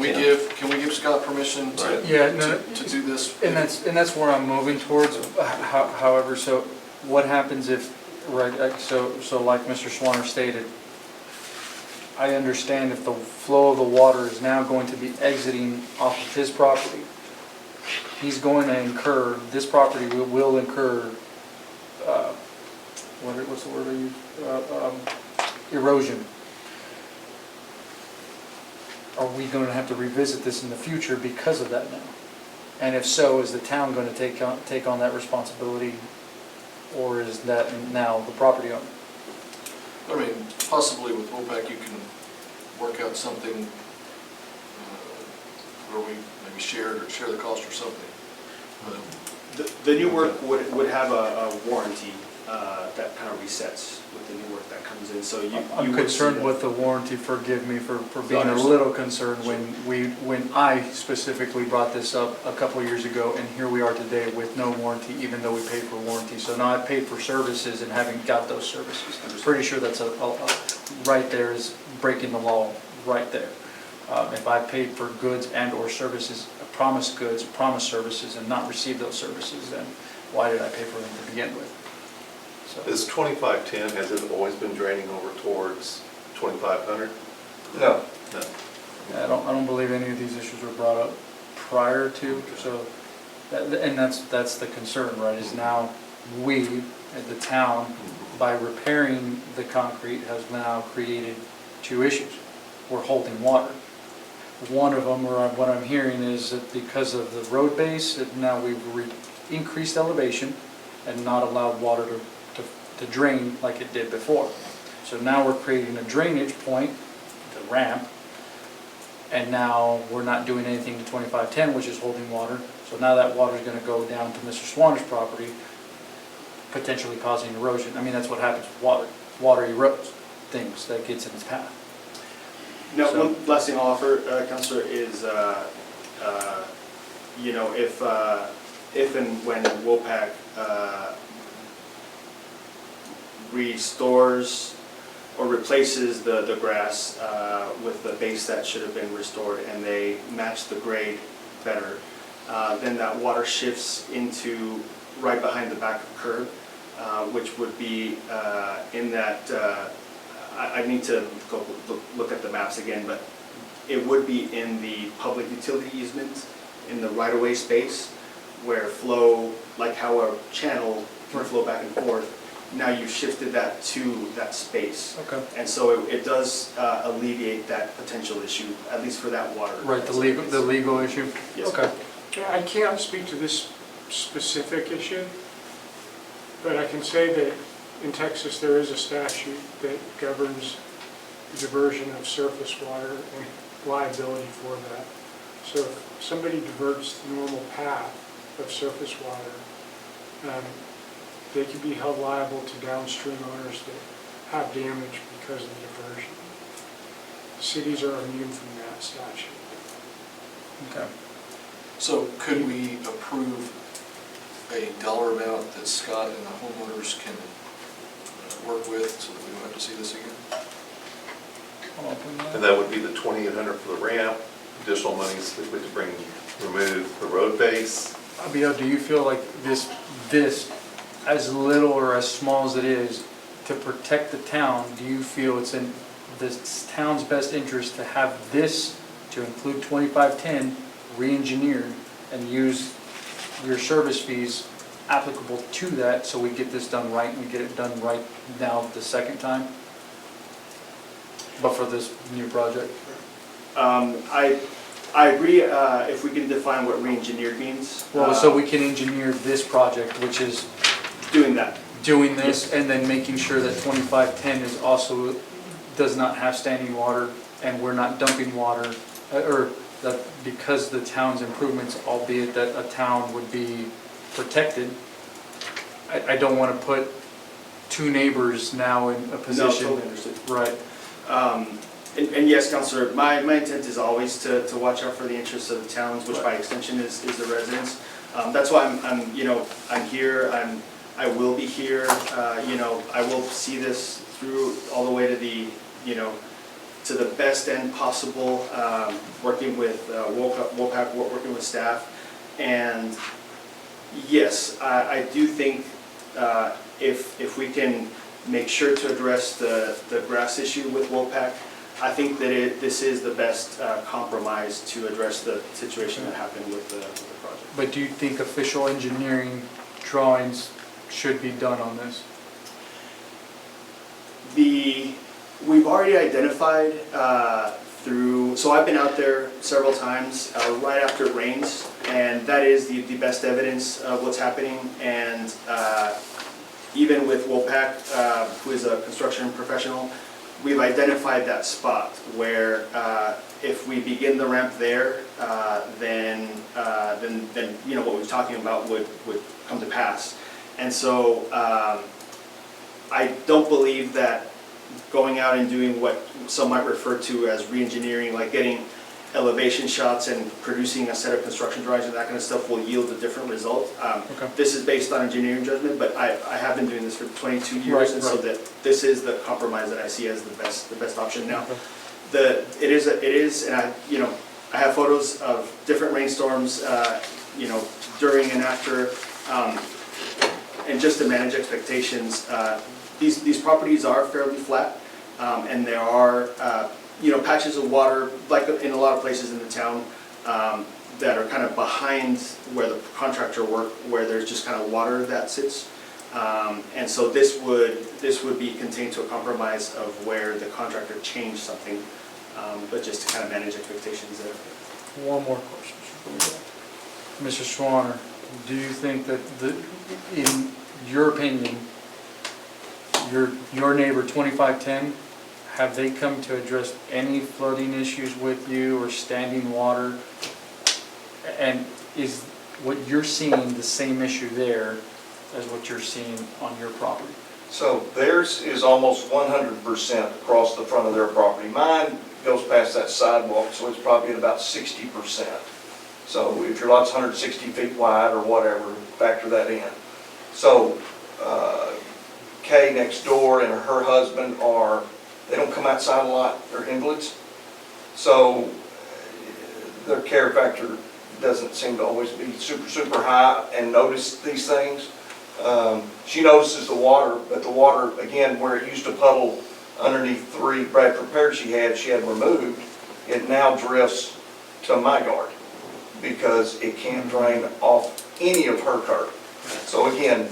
E: we give Scott permission to,
A: Right.
I: Yeah, no,
E: to do this?
I: and that's where I'm moving towards. However, so what happens if, right, so like Mr. Swanner stated, I understand if the flow of the water is now going to be exiting off of his property, he's going to incur, this property will incur, what's the word I use? Erosion. Are we going to have to revisit this in the future because of that now? And if so, is the town going to take on that responsibility, or is that now the property owner?
E: I mean, possibly with Wolpack, you can work out something where we maybe share the cost or something.
M: The new work would have a warranty that kind of resets with the new work that comes in, so you
I: I'm
M: would see
I: concerned
M: that.
I: with the warranty, forgive me for being a
M: Understood.
I: little concerned when I specifically brought this up a couple of years ago, and here we are today with no warranty, even though we paid for warranty. So now I paid for services and haven't got those services. I'm pretty sure that's right there is breaking the law, right there. If I paid for goods and/or services, promised goods, promised services, and not received those services, then why did I pay for them to begin with? So.
A: Is 2510, has it always been draining over towards 2500?
O: No.
A: No.
I: I don't believe any of these issues were brought up prior to, so, and that's the concern, right, is now we, at the town, by repairing the concrete, has now created two issues. We're holding water. One of them, or what I'm hearing, is that because of the road base, that now we've increased elevation and not allowed water to drain like it did before. So now we're creating a drainage point, the ramp, and now we're not doing anything to 2510, which is holding water. So now that water is going to go down to Mr. Swanner's property, potentially causing erosion. I mean, that's what happens with water. Water erodes things that gets in its path.
M: Now,
I: So-
M: one last thing I'll offer, Councilor, is, you know, if and when WOPAC restores or replaces the grass with the base that should have been restored, and they match the grade better, then that water shifts into right behind the back of curb, which would be in that, I need to go look at the maps again, but it would be in the public utility easement, in the right-of-way space, where flow, like how a channel can flow back and forth, now you've shifted that to that space.
I: Okay.
M: And so it does alleviate that potential issue, at least for that water.
I: Right, the legal issue?
M: Yes.
I: Okay.
K: Yeah, I can't speak to this specific issue, but I can say that in Texas, there is a statute that governs the diversion of surface water and liability for that. So if somebody diverts the normal path of surface water, they could be held liable to downstream owners that have damage because of the diversion. Cities are immune from that statute.
I: Okay.
E: So could we approve a dollar amount that Scott and the homeowners can work with so that we don't have to see this again?
A: And that would be the 2,800 for the ramp, additional monies if we could remove the road base.
I: Abiel, do you feel like this, as little or as small as it is, to protect the town, do you feel it's in the town's best interest to have this, to include 2510, re-engineered and use your service fees applicable to that, so we get this done right and we get it done right now the second time? But for this new project?
M: I agree, if we can define what re-engineered means.
I: Well, so we can engineer this project, which is
M: Doing that.
I: doing this and then making sure that 2510 is also, does not have standing water and we're not dumping water, or that because the town's improvements, albeit that a town would be protected, I don't want to put two neighbors now in a position.
M: No, totally understood.
I: Right.
M: And yes, Councilor, my intent is always to watch out for the interests of the towns, which by extension is the residents. That's why I'm here, I will be here, I will see this through all the way to the, to the best end possible, working with WOPAC, working with staff. And yes, I do think if we can make sure to address the grass issue with WOPAC, I think that this is the best compromise to address the situation that happened with the project.
I: But do you think official engineering drawings should be done on this?
M: We've already identified so I've been out there several times right after it rains, and that is the best evidence of what's happening. And even with WOPAC, who is a construction professional, we've identified that spot where if we begin the ramp there, then what we're talking about would come to pass. And so I don't believe that going out and doing what some might refer to as re-engineering, like getting elevation shots and producing a set of construction drawings and that kind of stuff will yield a different result.
I: Okay.
M: This is based on engineering judgment, but I have been doing this for 22 years,
I: Right,
M: and so
I: right.
M: that this is the compromise that I see as the best option now.
I: Okay.
M: It is, and I have photos of different rainstorms, during and after, and just to manage expectations, these properties are fairly flat, and there are, patches of water, like in a lot of places in the town, that are kind of behind where the contractor worked, where there's just kind of water that sits. And so this would be contained to a compromise of where the contractor changed something, but just to kind of manage expectations there.
I: One more question before we go. Mr. Schwanner, do you think that in your opinion, your neighbor 2510, have they come to address any flooding issues with you or standing water? And is what you're seeing the same issue there as what you're seeing on your property?
O: So theirs is almost 100% across the front of their property. Mine goes past that sidewalk, so it's probably at about 60%. So if your lot's 160 feet wide or whatever, factor that in. So Kay next door and her husband they don't come outside a lot, they're invalids. So their care factor doesn't seem to always be super high and notice these things. She notices the water, but the water, again, where it used to puddle underneath 3 Bradford pears she had removed, it now drifts to my yard because it can't drain off any of her curb. So again,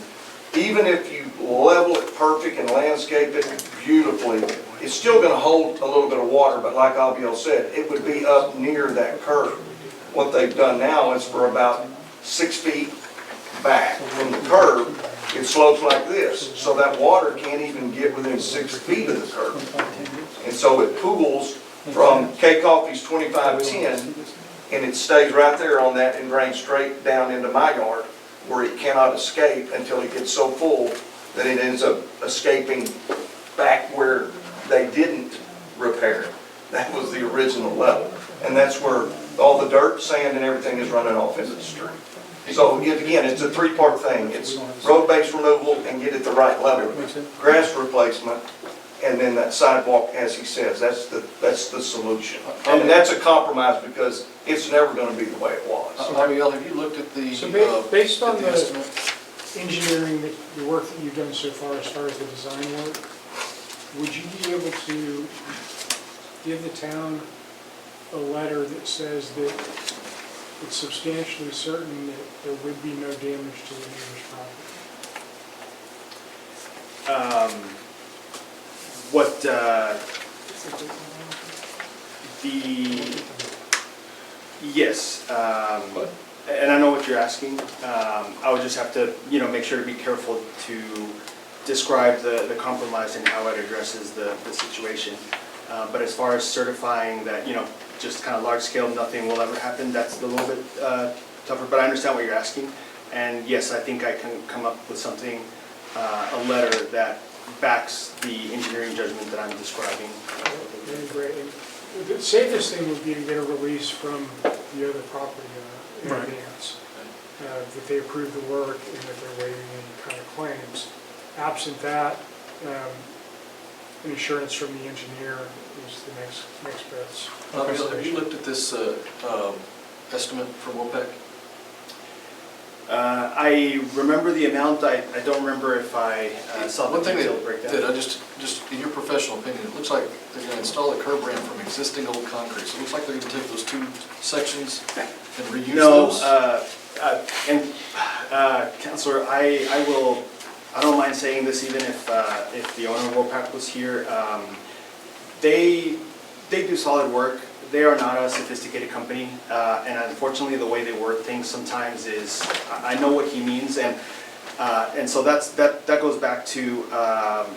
O: even if you level it perfect and landscape it beautifully, it's still going to hold a little bit of water, but like Abiel said, it would be up near that curb. What they've done now is for about 6 feet back from the curb, it slopes like this, so that water can't even get within 6 feet of the curb. And so it pools from K Coffee's 2510, and it stays right there on that and drains straight down into my yard, where it cannot escape until it gets so full that it ends up escaping back where they didn't repair it. That was the original level. And that's where all the dirt, sand, and everything is running off into the street. So again, it's a 3-part thing. It's road base removal and get it the right level, grass replacement, and then that sidewalk, as he says, that's the solution. And that's a compromise because it's never going to be the way it was.
E: Abiel, have you looked at the
K: So based on the
E: estimate?
K: engineering, the work that you've done so far as the design work, would you be able to give the town a letter that says that it's substantially certain that there would be no damage to the neighbor's property?
M: Yes, and I know what you're asking. I would just have to, make sure to be careful to describe the compromise and how it addresses the situation. But as far as certifying that, just kind of large scale, nothing will ever happen, that's a little bit tougher, but I understand what you're asking. And yes, I think I can come up with something, a letter that backs the engineering judgment that I'm describing.
K: Very great. And the safest thing would be to get a release from the other property owner in advance, that they approve the work and that they're waiving any kind of claims. Absent that, an assurance from the engineer is the next best.
E: Abiel, have you looked at this estimate from OPEC?
M: I remember the amount. I don't remember if I saw the
E: One thing
M: detailed breakdown.
E: that I just in your professional opinion, it looks like they're going to install a curb ramp from existing old concrete. So it looks like they're going to take those 2 sections and reuse those.
M: Councilor, I don't mind saying this even if the owner of OPAC was here. They do solid work. They are not a sophisticated company, and unfortunately the way they word things sometimes is, I know what he means, and so that goes back to,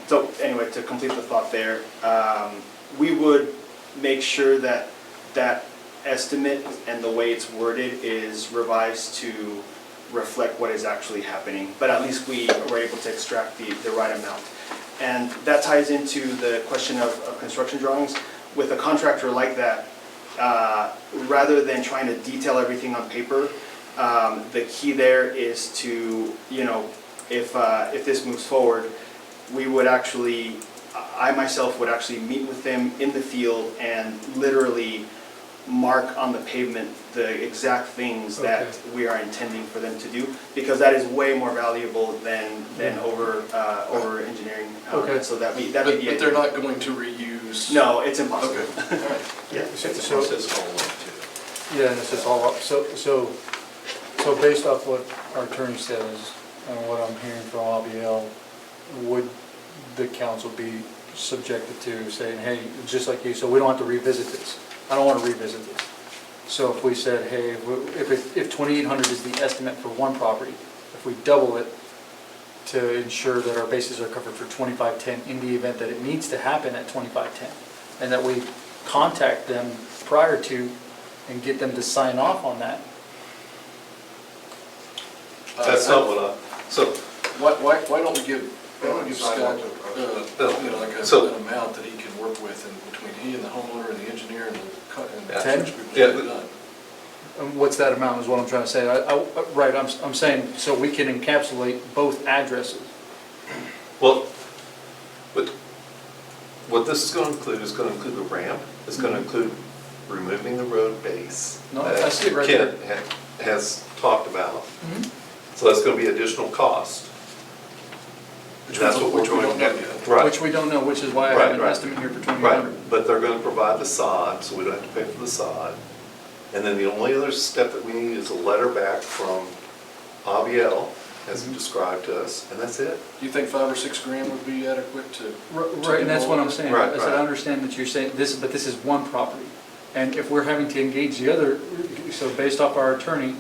M: so anyway, to complete the thought there, we would make sure that that estimate and the way it's worded is revised to reflect what is actually happening, but at least we were able to extract the right amount. And that ties into the question of construction drawings. With a contractor like that, rather than trying to detail everything on paper, the key there is to, if this moves forward, we would actually, I myself would actually meet with them in the field and literally mark on the pavement the exact things that we are intending for them to do, because that is way more valuable than over engineering.
I: Okay.
M: So that'd be
E: But
M: the
E: they're not going to reuse?
M: No, it's impossible.
E: Okay, all right.
M: Yeah.
N: So it says all up to.
I: Yeah, and this is all up, so based off what our attorney says, and what I'm hearing from ABL, would the council be subjected to saying, hey, just like you, so we don't have to revisit this? I don't want to revisit this. So if we said, hey, if 2,800 is the estimate for one property, if we double it to ensure that our bases are covered for 2510 in the event that it needs to happen at 2510, and that we contact them prior to and get them to sign off on that.
A: That's not what so,
E: Why don't we give Scott, like an amount that he can work with, and between he and the homeowner and the engineer and the construction people
A: Yeah.
E: get it done?
I: What's that amount is what I'm trying to say. Right, I'm saying, so we can encapsulate both addresses.
A: well, what this is going to include the ramp, it's going to include removing the road base.
I: No, I see it right
A: Ken has talked about. So that's going to be additional cost.
E: Which
A: That's what we're
E: we
A: going
E: don't
A: to
E: know
A: get.
E: yet.
A: Right.
I: Which we don't know, which is why I
A: Right,
I: have an
A: right.
I: estimate here for
A: Right,
I: 2,800.
A: but they're going to provide the sod, so we don't have to pay for the sod. And then the only other step that we need is a letter back from ABL, as he described to us, and that's it.
E: Do you think 5 or 6 grand would be adequate to?
I: Right, and that's what I'm saying.
A: Right,
I: I said, I
A: right.
I: understand that you're saying this, but this is one property. And if we're having to engage the other, so based off our attorney,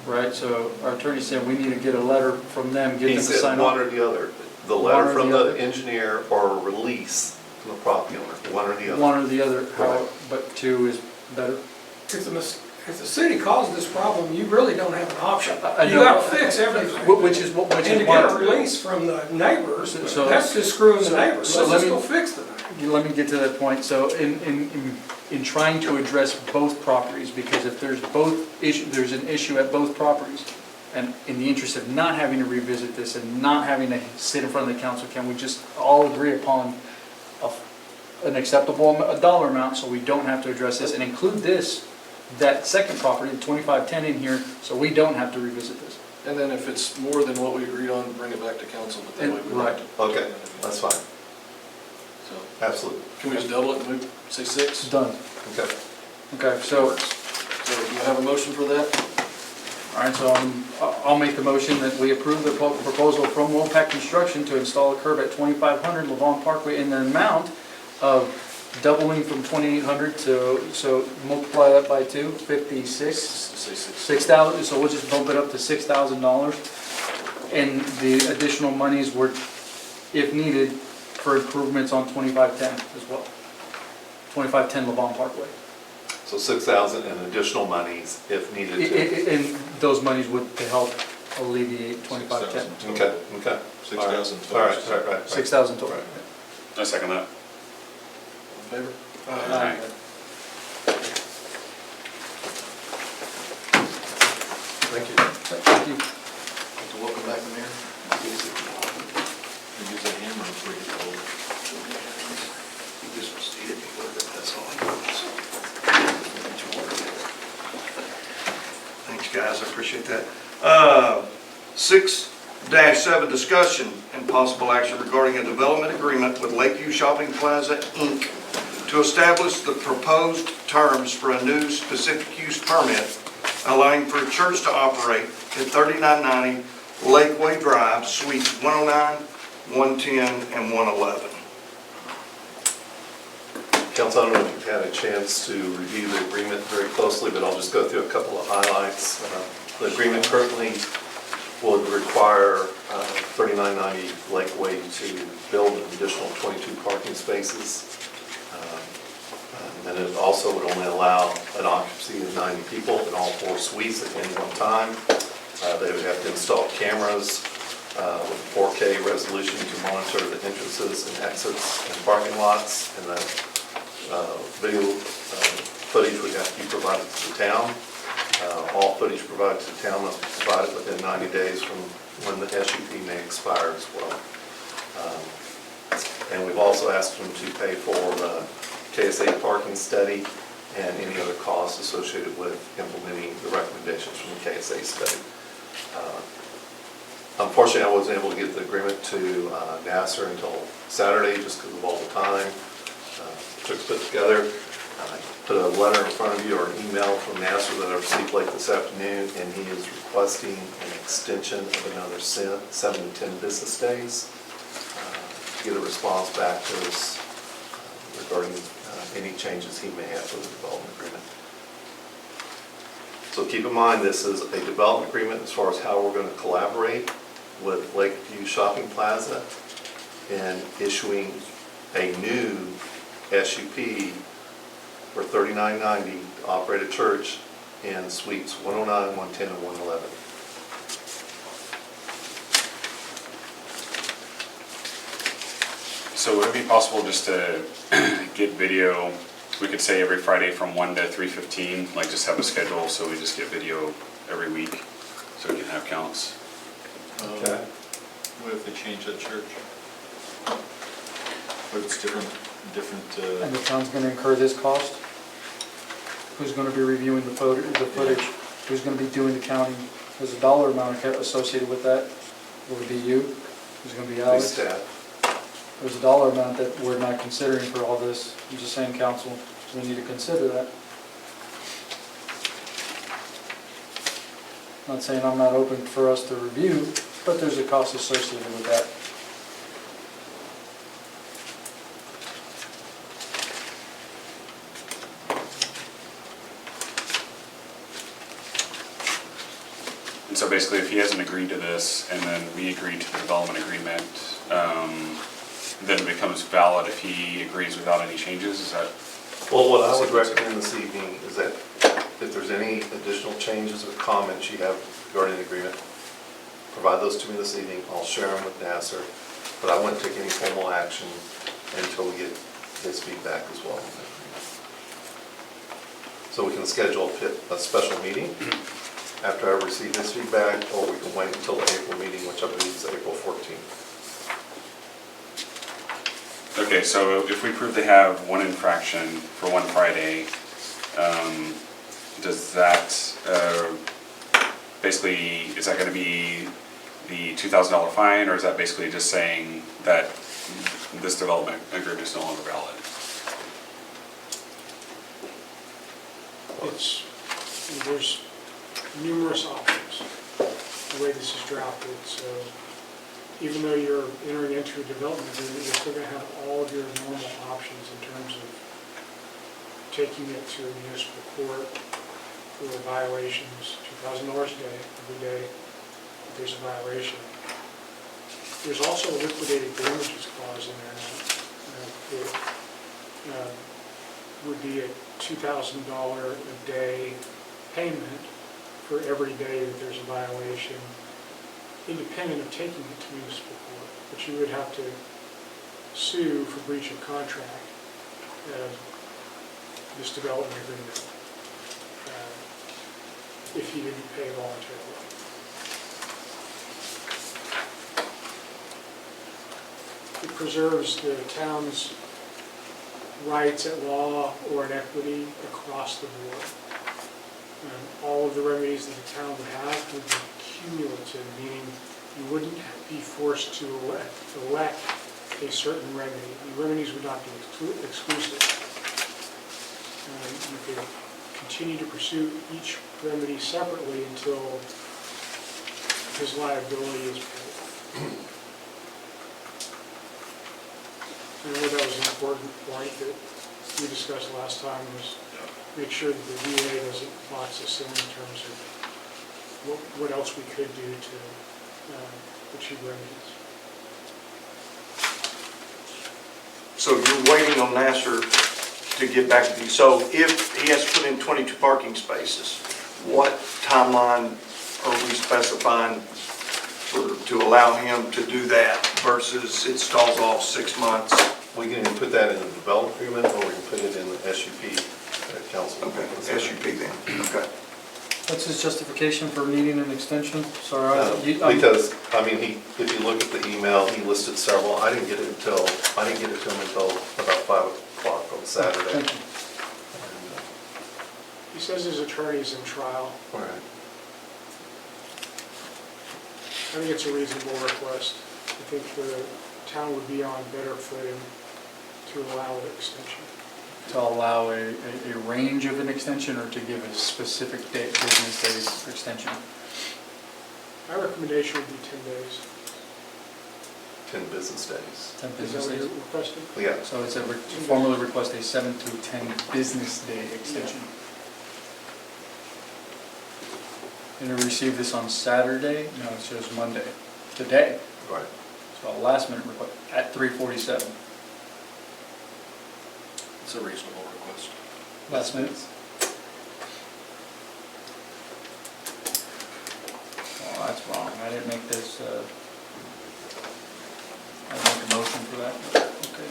I: right, so our attorney said we need to get a letter from them, get
A: He
I: them to
A: said
I: sign
A: one
I: off.
A: or the other, the
I: One
A: letter
I: or
A: from
I: the
A: the
I: other.
A: engineer or a release from the property owner, one or the other.
I: One or the other, how,
A: Right.
I: but two is better.
K: If the city caused this problem, you really don't have an option.
I: I
K: You
I: know.
K: gotta fix everything.
I: Which is
K: And to get a
I: why,
K: release from the neighbors,
I: So-
K: that's just screwing the neighbors.
I: so
K: Let's
I: let
K: just
I: me-
K: go fix the neighbors.
I: let me get to that point. So in trying to address both properties, because if there's there's an issue at both properties, and in the interest of not having to revisit this and not having to sit in front of the council, can we just all agree upon an acceptable dollar amount so we don't have to address this and include that second property, the 2510 in here, so we don't have to revisit this?
E: And then if it's more than what we agreed on, bring it back to council, but that way we don't have to.
A: Okay, that's fine,
E: So,
A: absolutely.
E: can we just double it and move, say 6?
I: Done.
A: Okay.
I: Okay, so,
E: So do you have a motion for that?
I: all right, so I'll make the motion that we approve the proposal from Wolfpack Construction to install a curb at 2500 Levon Parkway in the amount of doubling from 2,800 to, so multiply that by 2, 56,
E: Say 6.
I: 6,000, so we'll just bump it up to $6,000. And the additional monies were, if needed, for improvements on 2510 as well. 2510 Levon Parkway.
A: So 6,000 and additional monies if needed to.
I: And those monies would to help alleviate 2510.
N: 6,000
A: Okay, okay.
N: 6,000
A: All right, all right.
I: 6,000 total.
A: Right.
J: I second that.
E: In favor?
I: Aye.
A: Thank you.
I: Thank you.
E: Like to welcome back the mayor.
N: Use a hammer before you get older.
A: You just was hit me with it, that's all.
O: Thanks, guys, I appreciate that. 6-7, discussion and possible action regarding a development agreement with Lakeview Shopping Plaza, Inc. to establish the proposed terms for a new specific use permit allowing for a church to operate at 3990 Lakeway Drive, Suites 109, 110, and 111.
A: Council, I don't know if you've had a chance to review the agreement very closely, but I'll just go through a couple of highlights. The agreement currently would require 3990 Lakeway to build an additional 22 parking spaces. And it also would only allow an occupancy of 90 people in all 4 suites at any one time. They would have to install cameras with 4K resolution to monitor the entrances and exits and parking lots, and the video footage would have to be provided to the town. All footage provided to the town must be provided within 90 days from when the SUP may expire as well. And we've also asked them to pay for the KSA parking study and any other costs associated with implementing the recommendations from the KSA study. Unfortunately, I wasn't able to get the agreement to Nasser until Saturday just because of all the time it took to put together. I put a letter in front of you or an email from Nasser that I received late this afternoon, and he is requesting an extension of another 7 to 10 business days to get a response back to us regarding any changes he may have to the development agreement. So keep in mind, this is a development agreement as far as how we're going to collaborate with Lakeview Shopping Plaza in issuing a new SUP for $39.90 to operate a church in suites 109, 110, and 111.
J: So would it be possible just to get video, we could say every Friday from 1 to 3:15, like just have a schedule so we just get video every week so we can have counts?
A: Okay.
N: What if they change that church? What if it's different,
I: And the town's gonna incur this cost? Who's gonna be reviewing the footage? Who's gonna be doing the counting? There's a dollar amount associated with that. Will it be you? Who's gonna be Alex?
A: Staff.
I: There's a dollar amount that we're not considering for all this. I'm just saying, council, we need to consider that. Not saying I'm not open for us to review, but there's a cost associated with that.
J: And so basically, if he hasn't agreed to this, and then we agree to the development agreement, then it becomes valid if he agrees without any changes, is that?
A: Well, what I would recommend this evening is that if there's any additional changes or comments you have regarding the agreement, provide those to me this evening. I'll share them with Nasser, but I wouldn't take any formal action until we get his feedback as well. So we can schedule a special meeting after I receive his feedback, or we can wait until the April meeting, which I believe is April 14th.
J: Okay, so if we prove they have one infraction for one Friday, does that, basically, is that going to be the $2,000 fine, or is that basically just saying that this development agreement is no longer valid?
K: There's numerous options, the way this is drafted, so even though you're entering into a development agreement, you're still going to have all of your normal options in terms of taking it to a municipal court for violations, $2,000 a day, every day if there's a violation. There's also a liquidated damages clause in there that would be a $2,000 a day payment for every day that there's a violation, independent of taking it to municipal court. But you would have to sue for breach of contract, this development agreement, if you didn't pay voluntarily. It preserves the town's rights at law or in equity across the board. All of the remedies that the town would have would be cumulative, meaning you wouldn't be forced to elect a certain remedy. The remedies would not be exclusive. You could continue to pursue each remedy separately until his liability is paid. I know that was an important point that we discussed last time, was make sure that the VA doesn't box us in terms of what else we could do to achieve remedies.
O: So you're waiting on Nasser to get back to you. So if he has to put in 22 parking spaces, what timeline are we specifying to allow him to do that versus it stalls off 6 months?
A: We can either put that in the development agreement, or we can put it in the SUP council.
O: Okay, SUP then, okay.
I: What's his justification for needing an extension? Sorry,
A: Because, I mean, if you look at the email, he listed several. I didn't get it to him until about 5 o'clock on Saturday.
I: Thank you.
K: He says his attorney's in trial.
A: All right.
K: I think it's a reasonable request. I think the town would be on better footing to allow an extension.
I: To allow a range of an extension or to give a specific date, business days extension?
K: My recommendation would be 10 days.
A: 10 business days.
I: 10
K: Is that
I: business
K: what
I: days?
K: you're requesting?
A: Yeah.
I: So it's formally request a 7 to 10 business day extension. And we received this on Saturday? No, it says Monday. Today.
A: Right.
I: So a last minute request at 3:47.
E: It's a reasonable request.
I: Last minute? Oh, that's wrong. I didn't make this, I didn't make a motion for that, but okay.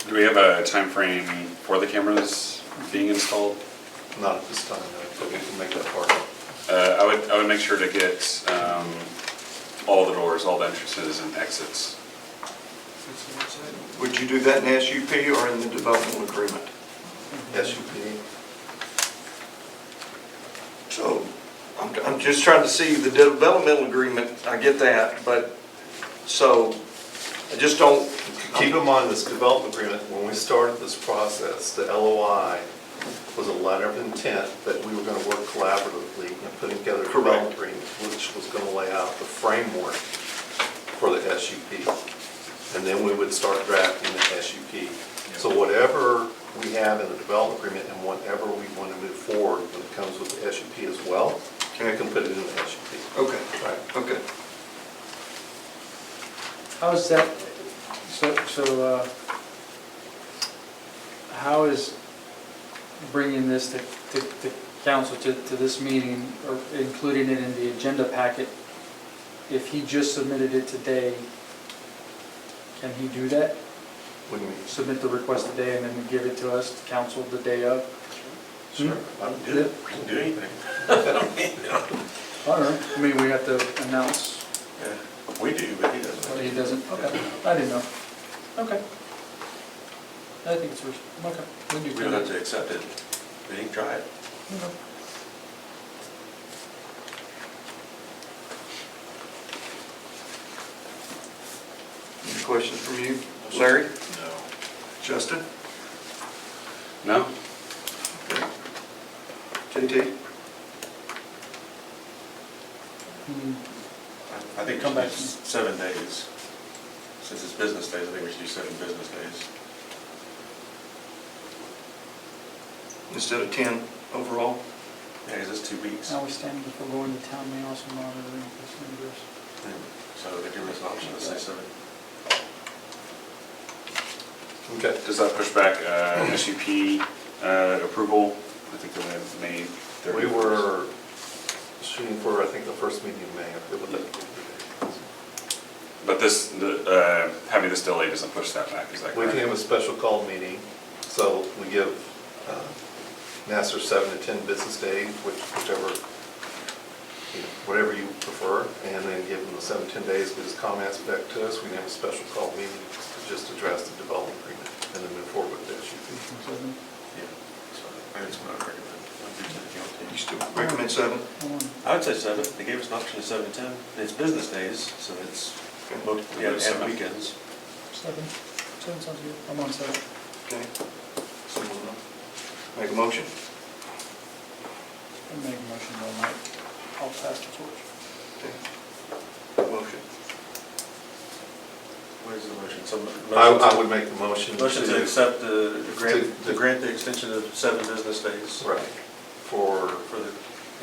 J: Do we have a time frame for the cameras being installed?
A: Not at this time, no, but we can make that part of it.
J: I would make sure to get all the doors, all the entrances and exits.
O: Would you do that in the SUP or in the developmental agreement?
A: SUP.
O: So, I'm just trying to see the developmental agreement, I get that, but, so, I just don't.
A: Keep in mind, this development agreement, when we started this process, the LOI was a letter of intent that we were going to work collaboratively in putting together a development agreement, which was going to lay out the framework for the SUP. And then we would start drafting the SUP. So whatever we have in the development agreement and whatever we want to move forward when it comes with the SUP as well, we can put it in the SUP.
O: Okay,
A: Right.
O: okay.
I: How is that, how is bringing this to council, to this meeting, or including it in the agenda packet, if he just submitted it today, can he do that?
A: What do you mean?
I: Submit the request today and then give it to us, to council the day of?
F: Sure, I don't do it, I can do anything.
I: I don't know, I mean, we have to announce,
F: Yeah, we do, but he doesn't.
I: but he doesn't, okay, I didn't know. Okay. I think it's reasonable, okay. We can do
F: We don't have
I: 10.
F: to accept it, we can try it.
I: Okay.
O: Any questions from you, Larry?
N: No.
O: Justin?
J: No?
O: JT?
I: Hmm.
F: I think we
I: Come
F: should
I: back
F: do
I: to me.
F: 7 days. Since it's business days, I think we should do 7 business days.
O: Instead of 10 overall?
F: Yeah, because it's 2 weeks.
I: Now we stand before going to town may also monitor this numbers.
F: So they give us an option to say 7.
A: Okay.
J: Does that push back SUP approval? I think that we have May 30th.
A: We were shooting for, I think, the first meeting in May. I forget what that.
J: But this, having this delay doesn't push that back, is that
A: We
J: correct?
A: can have a special call meeting, so we give Nassar 7 to 10 business days, whichever, whatever you prefer, and then give him the 7 to 10 days, get his comments back to us. We can have a special call meeting to just address the development agreement and then move forward with the SUP.
F: Yeah, so I just want to recommend.
O: You still recommend 7?
F: I would say 7. They gave us an option of 7 to 10. It's business days, so it's, yeah, and
J: 7.
F: weekends.
I: 7 sounds good, I'm on 7.
O: Okay. Someone make a motion?
I: I'll make a motion all night. I'll pass the torch.
O: Okay. Motion.
F: What is the motion?
A: I would make the motion.
F: Motion to accept the grant,
A: to
F: grant the extension of 7 business days.
A: Right, for
F: For the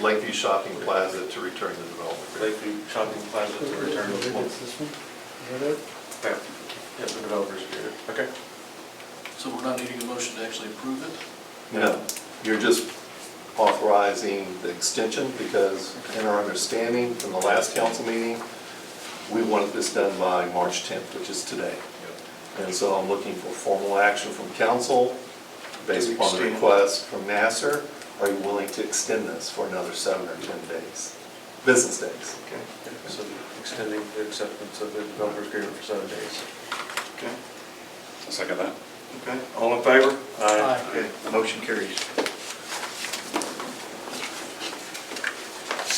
A: Lakeview Shopping Plaza to return to development agreement.
F: Lakeview Shopping Plaza to return.
I: It's this one, is that it?
F: Yeah. Yeah, the developers agreement, okay.
E: So we're not needing a motion to actually approve it?
A: No, you're just authorizing the extension because in our understanding from the last council meeting, we wanted this done by March 10th, which is today. And so I'm looking for formal action from council based upon the
O: extend.
A: request from Nasser. Are you willing to extend this for another 7 or 10 days, business days?
O: Okay.
F: So extending the acceptance of the developers agreement for 7 days.
O: Okay.
J: I'll second that.
O: Okay, all in favor?
I: Aye.
O: Okay, motion carries.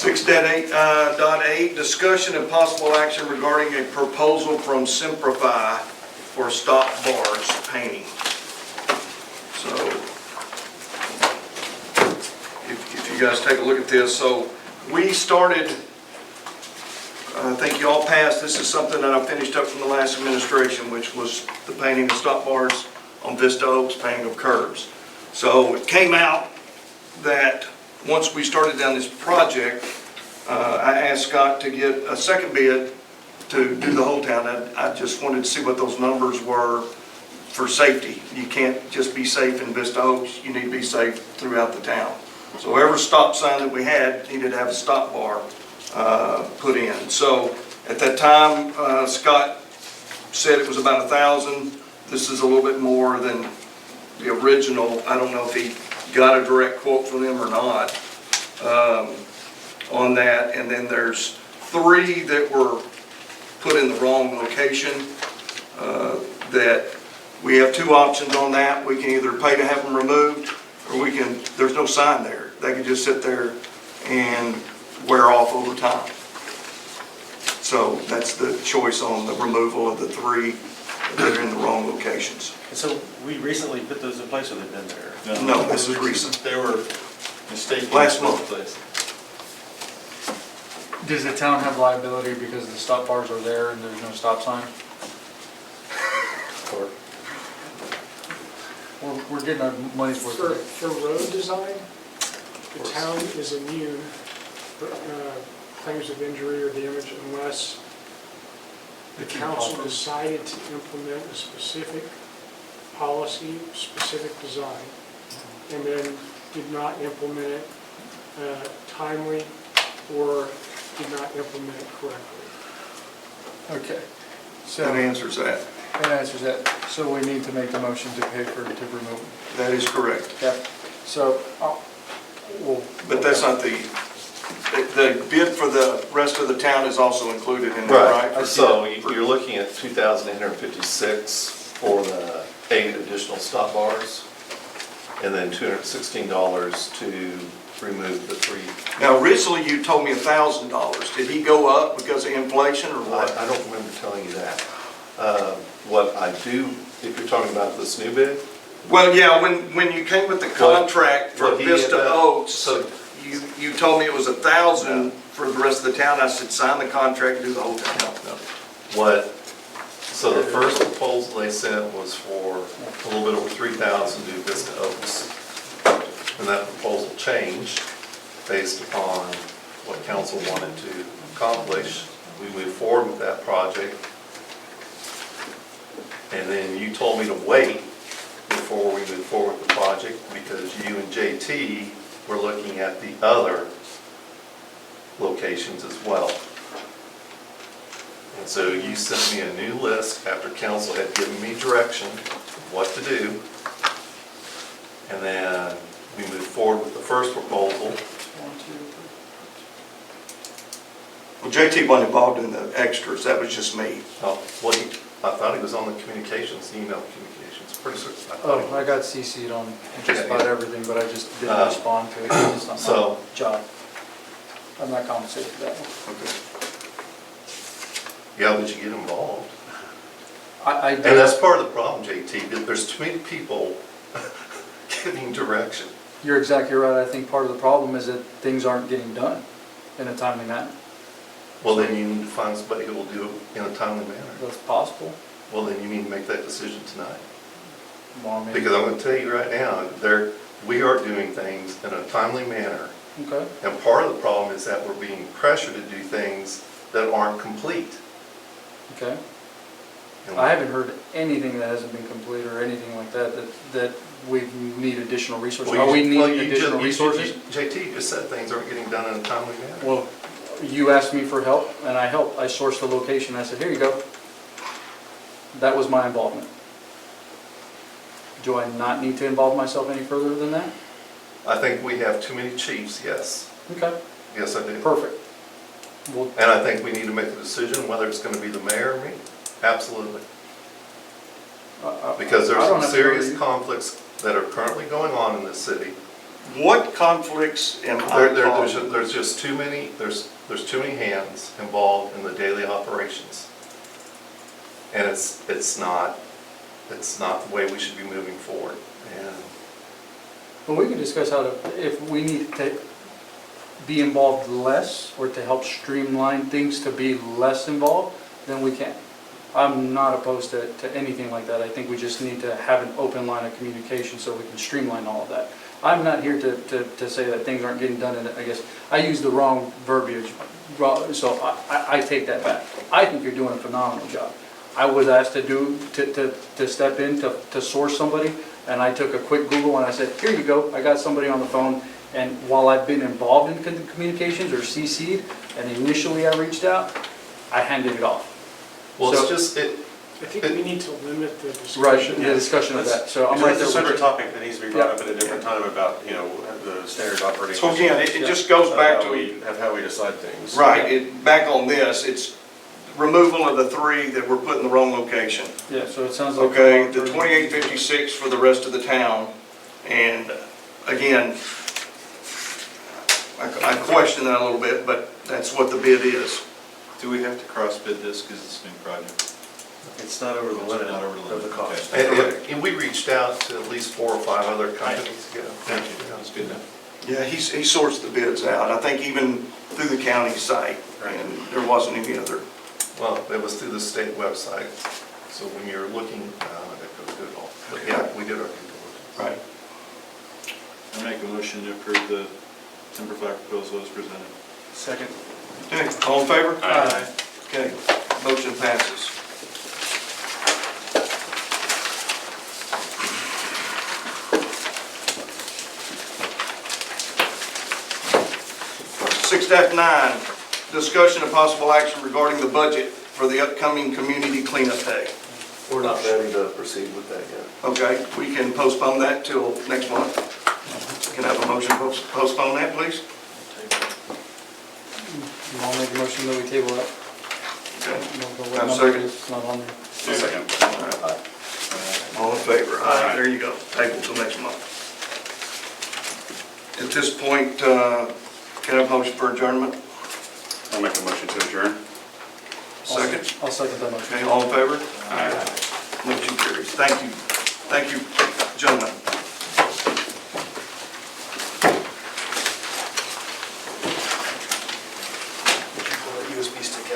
O: 6.8, discussion and possible action regarding a proposal from Simplify for stop bars painting. So, if you guys take a look at this, so we started, I think y'all passed, this is something that I finished up from the last administration, which was the painting of stop bars on Vista Oaks, painting of curbs. So it came out that once we started down this project, I asked Scott to get a second bid to do the whole town. I just wanted to see what those numbers were for safety. You can't just be safe in Vista Oaks, you need to be safe throughout the town. So every stop sign that we had needed to have a stop bar put in. So at that time, Scott said it was about 1,000. This is a little bit more than the original. I don't know if he got a direct quote from them or not on that. And then there's 3 that were put in the wrong location that we have 2 options on that. We can either pay to have them removed or we can, there's no sign there. They can just sit there and wear off over time. So that's the choice on the removal of the 3 that are in the wrong locations.
F: And so we recently put those in place, or they've been there?
O: No, this is recent.
N: They were mistaken.
O: Last month.
I: Does the town have liability because the stop bars are there and there's no stop sign?
A: Or
I: We're getting our money's worth.
K: For road design, the town is immune for claims of injury or damage unless the council decided to implement a specific policy, specific design, and then did not implement it timely or did not implement it correctly.
I: Okay, so
O: That answers that.
I: that answers that. So we need to make the motion to pay for, to remove them.
O: That is correct.
I: Yeah, so, we'll.
O: But that's not the bid for the rest of the town is also included in that, right?
A: Right, so you're looking at $2,856 for the 8 additional stop bars, and then $216 to remove the 3.
O: Now, originally you told me $1,000. Did he go up because of inflation or what?
A: I don't remember telling you that. What I do, if you're talking about this new bid.
O: Well, yeah, when you came with the contract for
A: what he
O: Vista
A: had,
O: Oaks,
A: so-
O: you told me it was 1,000 for the rest of the town. I said, sign the contract and do the whole town.
A: So the first proposal they sent was for a little bit over 3,000 to do Vista Oaks. And that proposal changed based upon what council wanted to accomplish. We moved forward with that project. And then you told me to wait before we move forward with the project because you and JT were looking at the other locations as well. And so you sent me a new list after council had given me direction of what to do. And then we moved forward with the first proposal.
O: Well, JT wasn't involved in the extras. That was just me.
A: Oh, well, I thought he was on the communications, email communications, pretty certain.
I: Oh, I got CC'd on just about everything, but I just didn't respond to it. It's just not
A: So-
I: my job. I'm not compensated for that one.
O: Okay.
A: Yeah, but you get involved.
I: I
A: And
I: did,
A: that's part of the problem, JT, that there's too many people giving direction.
I: you're exactly right. I think part of the problem is that things aren't getting done in a timely manner.
A: Well, then you need to find somebody who will do it in a timely manner.
I: That's possible.
A: Well, then you need to make that decision tonight.
I: Well, I mean,
A: Because I'm going to tell you right now, we are doing things in a timely manner.
I: okay,
A: And part of the problem is that we're being pressured to do things that aren't complete.
I: okay.
A: And
I: I haven't heard anything that hasn't been completed or anything like that, that we need additional resources. Are we
A: Well,
I: needing additional resources?
A: JT just said things aren't getting done in a timely manner.
I: Well, you asked me for help, and I helped. I sourced the location. I said, here you go. That was my involvement. Do I not need to involve myself any further than that?
A: I think we have too many chiefs, yes.
I: Okay,
A: Yes, I do.
I: perfect. Well,
A: And I think we need to make a decision whether it's going to be the mayor or me. Absolutely. Because there's
I: I don't
A: some
I: have to
A: serious
I: agree.
A: conflicts that are currently going on in this city.
B: What conflicts am I causing?
A: There's just too many, there's too many hands involved in the daily operations. And it's not the way we should be moving forward. And
I: Well, we can discuss how to, if we need to be involved less or to help streamline things to be less involved, then we can. I'm not opposed to anything like that. I think we just need to have an open line of communication so we can streamline all of that. I'm not here to say that things aren't getting done, and I guess I used the wrong verbiage, so I take that back. I think you're doing a phenomenal job. I was asked to step in to source somebody, and I took a quick Google and I said, here you go, I got somebody on the phone. And while I've been involved in communications or CC'd, and initially I reached out, I handed it off.
A: well, it's
I: So-
A: just,
K: I think we need to limit the discussion.
I: Right, the discussion of that, so I'm right
F: It's
I: there
F: a separate
I: with you.
F: topic that needs to be brought up at a different time about, the standard operating.
B: So again, it just goes back
F: How we
B: to,
F: decide things.
B: right, back on this, it's removal of the 3 that were put in the wrong lolocation.
I: Yeah, so it sounds like.
B: Okay, the 2856 for the rest of the town, and again, I question that a little bit, but that's what the bid is.
N: Do we have to cross bid this because it's a new project?
F: It's not over the limit
N: Not over the
F: of the
N: limit,
F: cost.
A: and we reached out to at least 4 or 5 other companies. Yeah.
N: That's good enough.
B: Yeah, he sourced the bids out, I think even through the county site, and there wasn't any other.
A: Well, it was through the state website, so when you're looking, that goes good all. But yeah, we did our due diligence.
B: Right.
N: I make a motion to approve the timber fire proposal as presented.
E: Second.
B: Okay, all in favor?
I: Aye.
B: Okay, motion passes. Six nine, discussion of possible action regarding the budget for the upcoming community cleanup day.
A: We're not ready to proceed with that yet.
B: Okay, we can postpone that till next month. Can I have a motion to postpone that, please?
I: I'll make a motion that we table that.
B: Okay.
I: No, but what
B: Have a
I: number
B: second?
I: it is, it's not on there.
J: Second.
B: All in favor? Aye. There you go. Table till next month. At this point, can I have a motion for adjournment?
J: I'll make a motion to adjourn.
B: Second?
I: I'll second that motion.
B: Okay, all in favor? Motion carries. Thank you. Thank you, gentlemen.